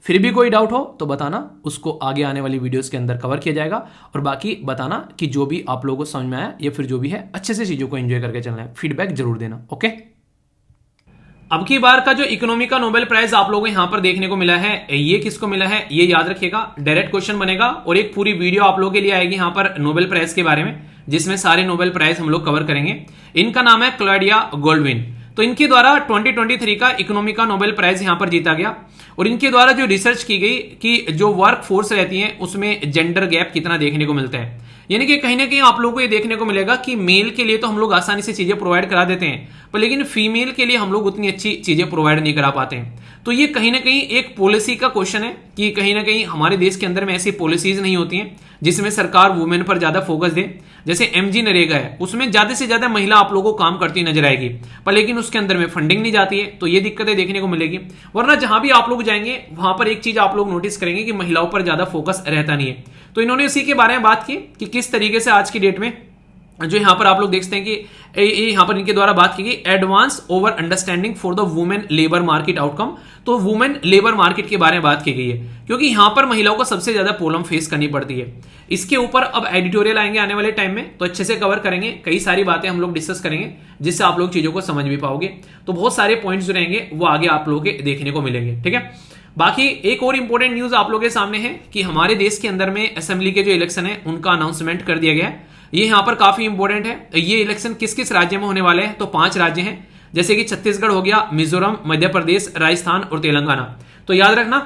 फिर भी कोई डाउट हो तो बताना, उसको आगे आने वाली वीडियोस के अंदर कवर किया जाएगा। और बाकी बताना कि जो भी आप लोगों को समझ में आया या फिर जो भी है अच्छे से चीजों को एंजॉय करके चलना है। फीडबैक जरूर देना। ओके, अब की बार का जो इकोनॉमी का नोबेल प्राइज आप लोगों को यहां पर देखने को मिला है, ये किसको मिला है ये याद रखिएगा। डायरेक्ट क्वेश्चन बनेगा और एक पूरी वीडियो आप लोगों के लिए आएगी यहां पर नोबेल प्राइज के बारे में, जिसमें सारे नोबेल प्राइज हम लोग कवर करेंगे। इनका नाम है क्लॉडिया गोल्डविन। तो इनके द्वारा 2023 का इकोनॉमी का नोबेल प्राइज यहां पर जीता गया। और इनके द्वारा जो रिसर्च की गई कि जो वर्क फोर्स रहती है उसमें जेंडर गैप कितना देखने को मिलता है, यानी कि कहीं ना कहीं आप लोगों को ये देखने को मिलेगा कि मेल के लिए तो हम लोग आसानी से चीजें प्रोवाइड करा देते हैं, पर लेकिन फीमेल के लिए हम लोग उतनी अच्छी चीजें प्रोवाइड नहीं करा पाते हैं। तो ये कहीं ना कहीं एक पॉलिसी का क्वेश्चन है कि कहीं ना कहीं हमारे देश के अंदर में ऐसी पॉलिसीज नहीं होती हैं जिसमें सरकार वुमेन पर ज्यादा फोकस दे। जैसे एमजी नरेगा है, उसमें ज्यादा से ज्यादा महिला आप लोगों को काम करती नजर आएगी, पर लेकिन उसके अंदर में फंडिंग नहीं जाती है, तो ये दिक्कतें देखने को मिलेगी। वरना जहां भी आप लोग जाएंगे वहां पर एक चीज आप लोग नोटिस करेंगे कि महिलाओं पर ज्यादा फोकस रहता नहीं है। तो इन्होंने इसी के बारे में बात की कि किस तरीके से आज की डेट में जो यहां पर आप लोग देखते हैं कि यहां पर इनके द्वारा बात की गई advance over understanding for the women labour market outcome. तो वुमेन लेबर मार्केट के बारे में बात की गई है, क्योंकि यहां पर महिलाओं को सबसे ज्यादा प्रॉब्लम फेस करनी पड़ती है। इसके ऊपर अब एडिटोरियल आएंगे आने वाले टाइम में, तो अच्छे से कवर करेंगे, कई सारी बातें हम लोग डिस्कस करेंगे जिससे आप लोग चीजों को समझ भी पाओगे। तो बहुत सारे पॉइंट्स जो रहेंगे वो आगे आप लोगों के देखने को मिलेंगे। ठीक है, बाकी एक और इंपॉर्टेंट न्यूज आप लोगों के सामने है कि हमारे देश के अंदर में असेंबली के जो इलेक्शन है उनका अनाउंसमेंट कर दिया गया है। ये यहां पर काफी इंपॉर्टेंट है। ये इलेक्शन किस किस राज्य में होने वाले हैं, तो 5 राज्य हैं, जैसे कि छत्तीसगढ़ हो गया, मिजोरम, मध्य प्रदेश, राजस्थान और तेलंगाना। तो याद रखना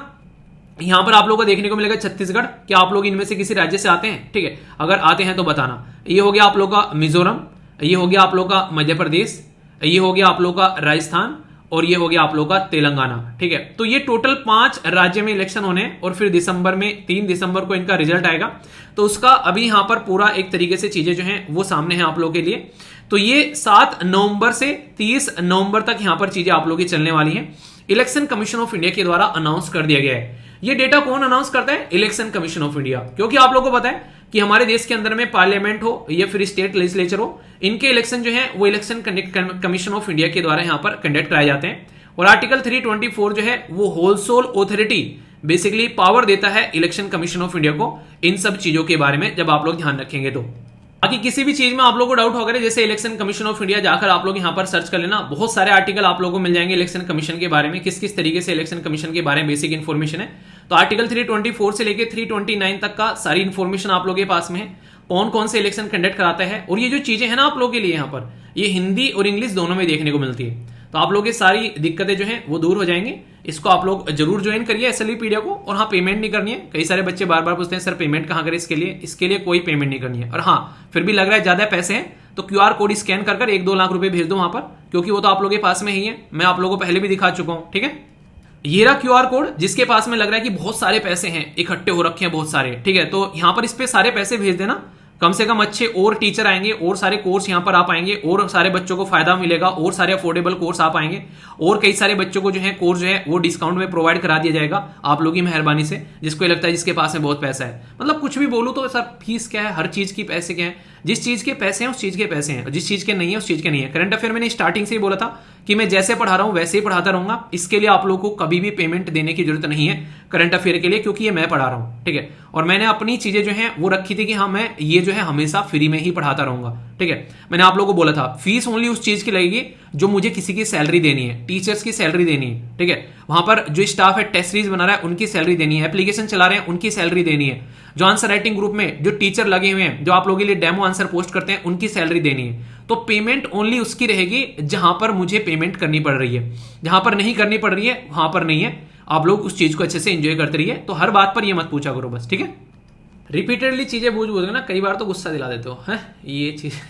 यहां पर आप लोगों को देखने को मिलेगा छत्तीसगढ़। क्या आप लोग इनमें से किसी राज्य से आते हैं? ठीक है, अगर आते हैं तो बताना। ये हो गया आप लोग का मिजोरम, ये हो गया आप लोग का मध्य प्रदेश, ये हो गया आप लोग का राजस्थान और ये हो गया आप लोग का तेलंगाना। ठीक है, तो ये टोटल 5 राज्य में इलेक्शन होने हैं और फिर दिसंबर में 3 दिसंबर को इनका रिजल्ट आएगा। तो उसका अभी यहां पर पूरा एक तरीके से चीजें जो हैं वो सामने हैं आप लोगों के लिए। तो ये 7 नवंबर से 30 नवंबर तक यहां पर चीजें आप लोगों की चलने वाली हैं। इलेक्शन कमीशन ऑफ इंडिया के द्वारा अनाउंस कर दिया गया है। ये डेटा कौन अनाउंस करता है? Election commission of India. क्योंकि आप लोगों को पता है कि हमारे देश के अंदर में पार्लियामेंट हो या फिर स्टेट लेजिस्लेचर हो, इनके इलेक्शन जो है वो इलेक्शन कमीशन ऑफ इंडिया के द्वारा यहां पर कंडक्ट कराए जाते हैं। और आर्टिकल 324 जो है वो होलसोल ऑथोरिटी बेसिकली पावर देता है इलेक्शन कमीशन ऑफ इंडिया को इन सब चीजों के बारे में, जब आप लोग ध्यान रखेंगे तो। बाकी किसी भी चीज में आप लोगों को डाउट होगा जैसे इलेक्शन कमीशन ऑफ इंडिया जाकर आप लोग यहां पर सर्च कर लेना, बहुत सारे आर्टिकल आप लोगों को मिल जाएंगे इलेक्शन कमीशन के बारे में, किस किस तरीके से इलेक्शन कमीशन के बारे में बेसिक इन्फॉर्मेशन है। तो आर्टिकल 324 से लेकर 329 तक का सारी इन्फॉर्मेशन आप लोगों के पास में है, कौन कौन से इलेक्शन कंडक्ट कराता है। और ये जो चीजें हैं ना आप लोगों के लिए यहाँ पर, ये हिंदी और इंग्लिश दोनों में देखने को मिलती है। तो आप लोगों की सारी दिक्कतें जो हैं वो दूर हो जाएंगी। इसको आप लोग जरूर ज्वाइन करिए एसएलवी पीडिया को। और हाँ, पेमेंट नहीं करनी है। कई सारे बच्चे बार बार पूछते हैं सर पेमेंट कहां करें इसके लिए कोई पेमेंट नहीं करनी है। और हाँ, फिर भी लग रहा है ज्यादा पैसे हैं तो क्यूआर कोड स्कैन कर 1-2 लाख रुपए भेज दो वहां पर, क्योंकि वो तो आप लोगों के पास में ही है। मैं आप लोगों को पहले भी दिखा चुका हूं। ठीक है, ये रहा क्यूआर कोड जिसके पास में लग रहा है कि बहुत सारे पैसे हैं इकट्ठे हो रखे हैं बहुत सारे। ठीक है, तो यहां पर इस पे सारे पैसे भेज देना, कम से कम अच्छे और टीचर आएंगे और सारे कोर्स यहां पर आ पाएंगे और सारे बच्चों को फायदा मिलेगा और सारे अफोर्डेबल कोर्स आ पाएंगे और कई सारे बच्चों को जो है कोर्स जो है वो डिस्काउंट में प्रोवाइड करा दिया जाएगा आप लोगों की मेहरबानी से, जिसको लगता है जिसके पास में बहुत पैसा है। मतलब कुछ भी बोलूं तो सर फीस क्या है, हर चीज की पैसे क्या है, जिस चीज के पैसे हैं उस चीज के पैसे हैं, जिस चीज के नहीं है उस चीज के नहीं है। करंट अफेयर मैंने स्टार्टिंग से ही बोला था कि मैं जैसे पढ़ा रहा हूं वैसे ही पढ़ाता रहूंगा, इसके लिए आप लोगों को कभी भी पेमेंट देने की जरूरत नहीं है करंट अफेयर के लिए, क्योंकि ये मैं पढ़ा रहा हूं। ठीक है, और मैंने अपनी चीजें जो है वो रखी थी कि हाँ मैं ये जो है हमेशा फ्री में ही पढ़ाता रहूंगा। ठीक है, मैंने आप लोगों को बोला था फीस ओनली उस चीज की लगेगी जो मुझे किसी की सैलरी देनी है, टीचर्स की सैलरी देनी है। ठीक है, वहां पर जो स्टाफ है टेस्ट सीरीज बना रहा है उनकी सैलरी देनी है, एप्लीकेशन चला रहे हैं उनकी सैलरी देनी है, जो आंसर राइटिंग ग्रुप में जो टीचर लगे हुए हैं जो आप लोगों के लिए डेमो आंसर पोस्ट करते हैं उनकी सैलरी देनी है। तो पेमेंट ओनली उसकी रहेगी जहां पर मुझे पेमेंट करनी पड़ रही है, जहां पर नहीं करनी पड़ रही है वहां पर नहीं है। आप लोग उस चीज को अच्छे से एंजॉय करते रहिए। तो हर बात पर ये मत पूछा करो बस। ठीक है, रिपीटेडली चीजें बूझ ना, कई बार तो गुस्सा दिला देते हो है ये चीज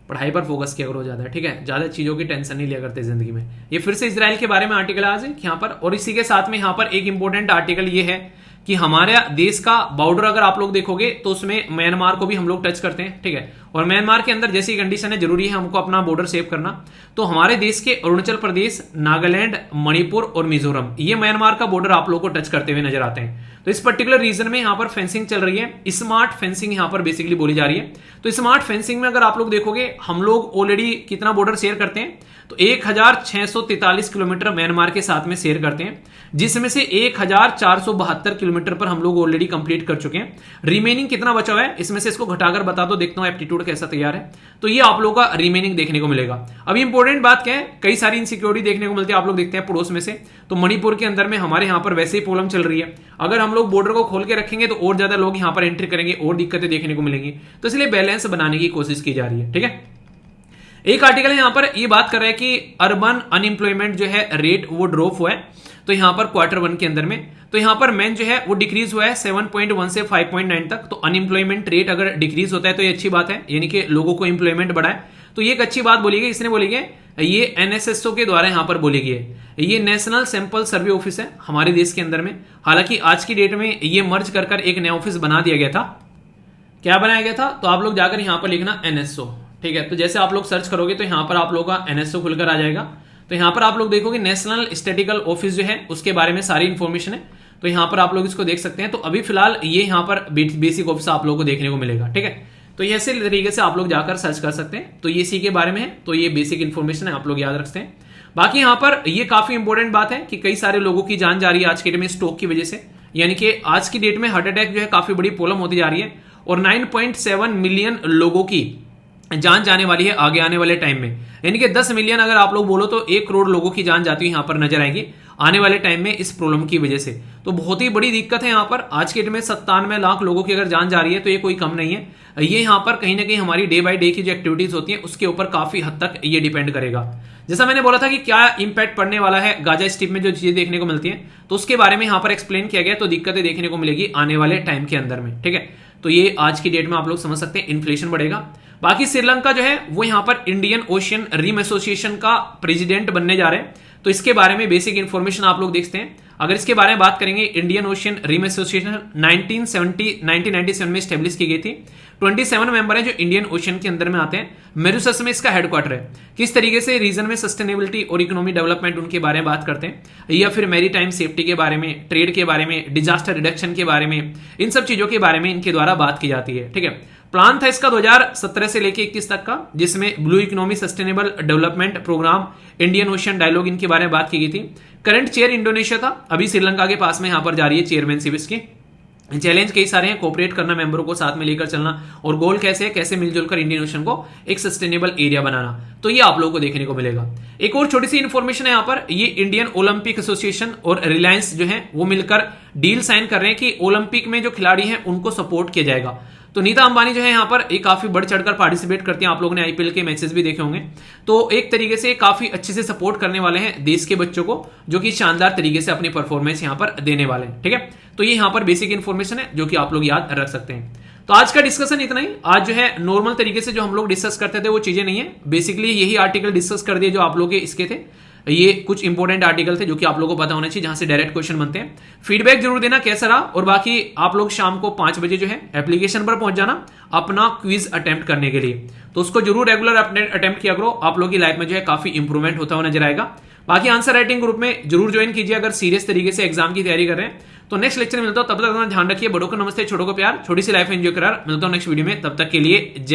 पढ़ाई पर फोकस किया करो ज्यादा। ठीक है, ज्यादा चीजों की टेंशन नहीं लिया करते जिंदगी में। ये फिर से इजराइल के बारे में आर्टिकल आज है यहाँ पर, और इसी के साथ में यहाँ पर एक इंपॉर्टेंट आर्टिकल ये है कि हमारे देश का बॉर्डर अगर आप लोग देखोगे तो उसमें म्यांमार को भी हम लोग टच करते हैं, ठीक है। और म्यांमार के अंदर जैसी कंडीशन है, जरूरी है हमको अपना बॉर्डर सेव करना। तो हमारे देश के अरुणाचल प्रदेश, नागालैंड, मणिपुर और मिजोरम, ये म्यांमार का बॉर्डर आप लोग को टच करते हुए नजर आते हैं। तो इस पर्टिकुलर रीजन में यहां पर फेंसिंग चल रही है, स्मार्ट फेंसिंग यहां पर बेसिकली बोली जा रही है। तो स्मार्ट फेंसिंग में अगर आप लोग देखोगे, हम लोग ऑलरेडी कितना बॉर्डर शेयर करते हैं, तो 1643 किलोमीटर म्यांमार के साथ में शेयर करते हैं, जिसमें से 1472 किलोमीटर पर हम लोग ऑलरेडी कंप्लीट कर चुके हैं। रिमेनिंग कितना बचा हुआ है, इसमें से इसको घटाकर बता दो, देखता हूं एप्टीट्यूड कैसा तैयार है। तो ये आप लोगों का रिमेनिंग देखने को मिलेगा। अभी इंपॉर्टेंट बात क्या है, कई सारी इनसिक्योरिटी देखने को मिलती है, आप लोग देखते हैं पड़ोस में से। तो मणिपुर के अंदर में हमारे यहां पर वैसे ही प्रॉब्लम चल रही है, अगर हम लोग बॉर्डर को खोल के रखेंगे तो और ज्यादा लोग यहां पर एंट्री करेंगे और दिक्कतें देखने को मिलेंगी। तो इसलिए बैलेंस बनाने की कोशिश की जा रही है, ठीक है। एक आर्टिकल है यहां पर ये बात कर रहा है कि अर्बन अनएम्प्लॉयमेंट जो है रेट वो ड्रॉप हुआ है, तो यहां पर Q1 के अंदर में, तो यहां पर मेन जो है वो डिक्रीज हुआ है 7.1 से 5.9 तक। तो अनएम्प्लॉयमेंट रेट अगर डिक्रीज होता है तो ये अच्छी बात है, यानी कि लोगों को एम्प्लॉयमेंट बढ़ा है, तो ये एक अच्छी बात बोली गई। इसने बोली गई, ये NSSO के द्वारा यहां पर बोली गई है। ये नेशनल सैंपल सर्वे ऑफिस है हमारे देश के अंदर में। हालांकि आज की डेट में ये मर्ज कर एक नया ऑफिस बना दिया गया था। क्या बनाया गया था, तो आप लोग जाकर यहां पर लिखना NSO, ठीक है। तो जैसे आप लोग सर्च करोगे तो यहां पर आप लोगों का NSO खुलकर आ जाएगा। तो यहां पर आप लोग देखोगे नेशनल स्टैटिकल ऑफिस जो है उसके बारे में सारी इंफॉर्मेशन है, तो यहां पर आप लोग इसको देख सकते हैं। तो अभी फिलहाल ये यहां पर बेसिक ऑफिस आप लोगों को देखने को मिलेगा, ठीक है। तो ये ऐसे तरीके से आप लोग जाकर सर्च कर सकते हैं। तो ये इसी के बारे में है, तो ये बेसिक इंफॉर्मेशन है, आप लोग याद रखते हैं। बाकी यहां पर ये काफी इंपॉर्टेंट बात है कि कई सारे लोगों की जान जा रही है आज के डेट में स्ट्रोक की वजह से, यानी कि आज की डेट में हार्ट अटैक जो है काफी बड़ी प्रॉब्लम होती जा रही है, और 9.7 मिलियन लोगों की जान जाने वाली है आगे आने वाले टाइम में। यानी कि 10 मिलियन अगर आप लोग बोलो तो 1 करोड़ लोगों की जान जाती है यहां पर नजर आएगी आने वाले टाइम में इस प्रॉब्लम की वजह से। तो बहुत ही बड़ी दिक्कत है यहां पर। आज के डेट में 97 लाख लोगों की अगर जान जा रही है तो ये कोई कम नहीं है। ये यहां पर कहीं ना कहीं हमारी डे बाय डे की जो एक्टिविटीज होती है उसके ऊपर काफी हद तक ये डिपेंड करेगा। जैसा मैंने बोला था कि क्या इंपैक्ट पड़ने वाला है गाजा स्ट्रिप में जो चीजें देखने को मिलती हैं, तो उसके बारे में यहां पर एक्सप्लेन किया गया। तो दिक्कतें देखने को मिलेगी आने वाले टाइम के अंदर में, ठीक है। तो ये आज की डेट में आप लोग समझ सकते हैं इन्फ्लेशन बढ़ेगा। बाकी श्रीलंका जो है वो यहां पर इंडियन ओशियन रिम एसोसिएशन का प्रेसिडेंट बनने जा रहे हैं, तो इसके बारे में बेसिक इंफॉर्मेशन आप लोग देखते हैं। अगर इसके बारे में बात करेंगे, इंडियन ओशियन रिम एसोसिएशन 1997 में स्टेब्लिश की गई थी। 27 मेंबर है जो इंडियन ओशियन के अंदर में आते हैं। मेरूसस में इसका हेडक्वार्टर है। किस तरीके से रीजन में सस्टेनेबिलिटी और इकोनॉमी डेवलपमेंट उनके बारे में बात करते हैं, या फिर मैरीटाइम सेफ्टी के बारे में, ट्रेड के बारे में, डिजास्टर रिडक्शन के बारे में, इन सब चीजों के बारे में इनके द्वारा बात की जाती है, ठीक है। प्लान था इसका 2017 से लेके 21 तक का, जिसमें blue economy sustainable development programme, Indian Ocean dialogue, इनके बारे में बात की गई थी। करंट चेयर इंडोनेशिया था, अभी श्रीलंका के पास में यहां पर जा रही है चेयरमैनशिप इसकी। चैलेंज कई सारे हैं, कोऑपरेट करना, मेंबरों को साथ में लेकर चलना, और गोल कैसे है, कैसे मिलजुल कर इंडियन ओशन को एक सस्टेनेबल एरिया बनाना। तो ये आप लोगों को देखने को मिलेगा। एक और छोटी सी इंफॉर्मेशन है यहां पर, ये इंडियन ओलंपिक एसोसिएशन और रिलायंस जो है वो मिलकर डील साइन कर रहे हैं कि ओलंपिक में जो खिलाड़ी हैं उनको सपोर्ट किया जाएगा। तो नीता अंबानी जो है यहां पर एक काफी बढ़ चढ़कर पार्टिसिपेट करती हैं। आप लोगों ने आईपीएल के मैचेस भी देखे होंगे। तो एक तरीके से काफी अच्छे से सपोर्ट करने वाले हैं देश के बच्चों को, जो कि शानदार तरीके से अपनी परफॉर्मेंस यहां पर देने वाले हैं, ठीक है। तो ये यहां पर बेसिक इंफॉर्मेशन है जो कि आप लोग याद रख सकते हैं। तो आज का डिस्कशन इतना ही। आज जो है नॉर्मल तरीके से जो हम लोग डिस्कस करते थे वो चीजें नहीं है, बेसिकली यही आर्टिकल डिस्कस कर दिए जो आप लोग के इसके थे। ये कुछ इंपॉर्टेंट आर्टिकल थे जो कि आप लोगों को पता होना चाहिए, जहां से डायरेक्ट क्वेश्चन बनते हैं। फीडबैक जरूर देना कैसा रहा, और बाकी आप लोग शाम को 5 बजे जो है एप्लीकेशन पर पहुंच जाना अपना क्विज अटेम्प्ट करने के लिए। तो उसको जरूर रेगुलर अटेम्प्ट किया करो, आप लोगों की लाइफ में जो है काफी इंप्रूवमेंट होता हुआ नजर आएगा। बाकी आंसर राइटिंग ग्रुप में जरूर ज्वाइन कीजिए अगर सीरियस तरीके से एग्जाम की तैयारी कर रहे हैं। तो नेक्स्ट लेक्चर में मिलता हूं, तब तक अपना ध्यान रखिए। बड़ों को नमस्ते, छोटों को प्यार, छोटी सी लाइफ एंजॉय करार। मिलता हूं नेक्स्ट वीडियो में, तब तक के लिए जय।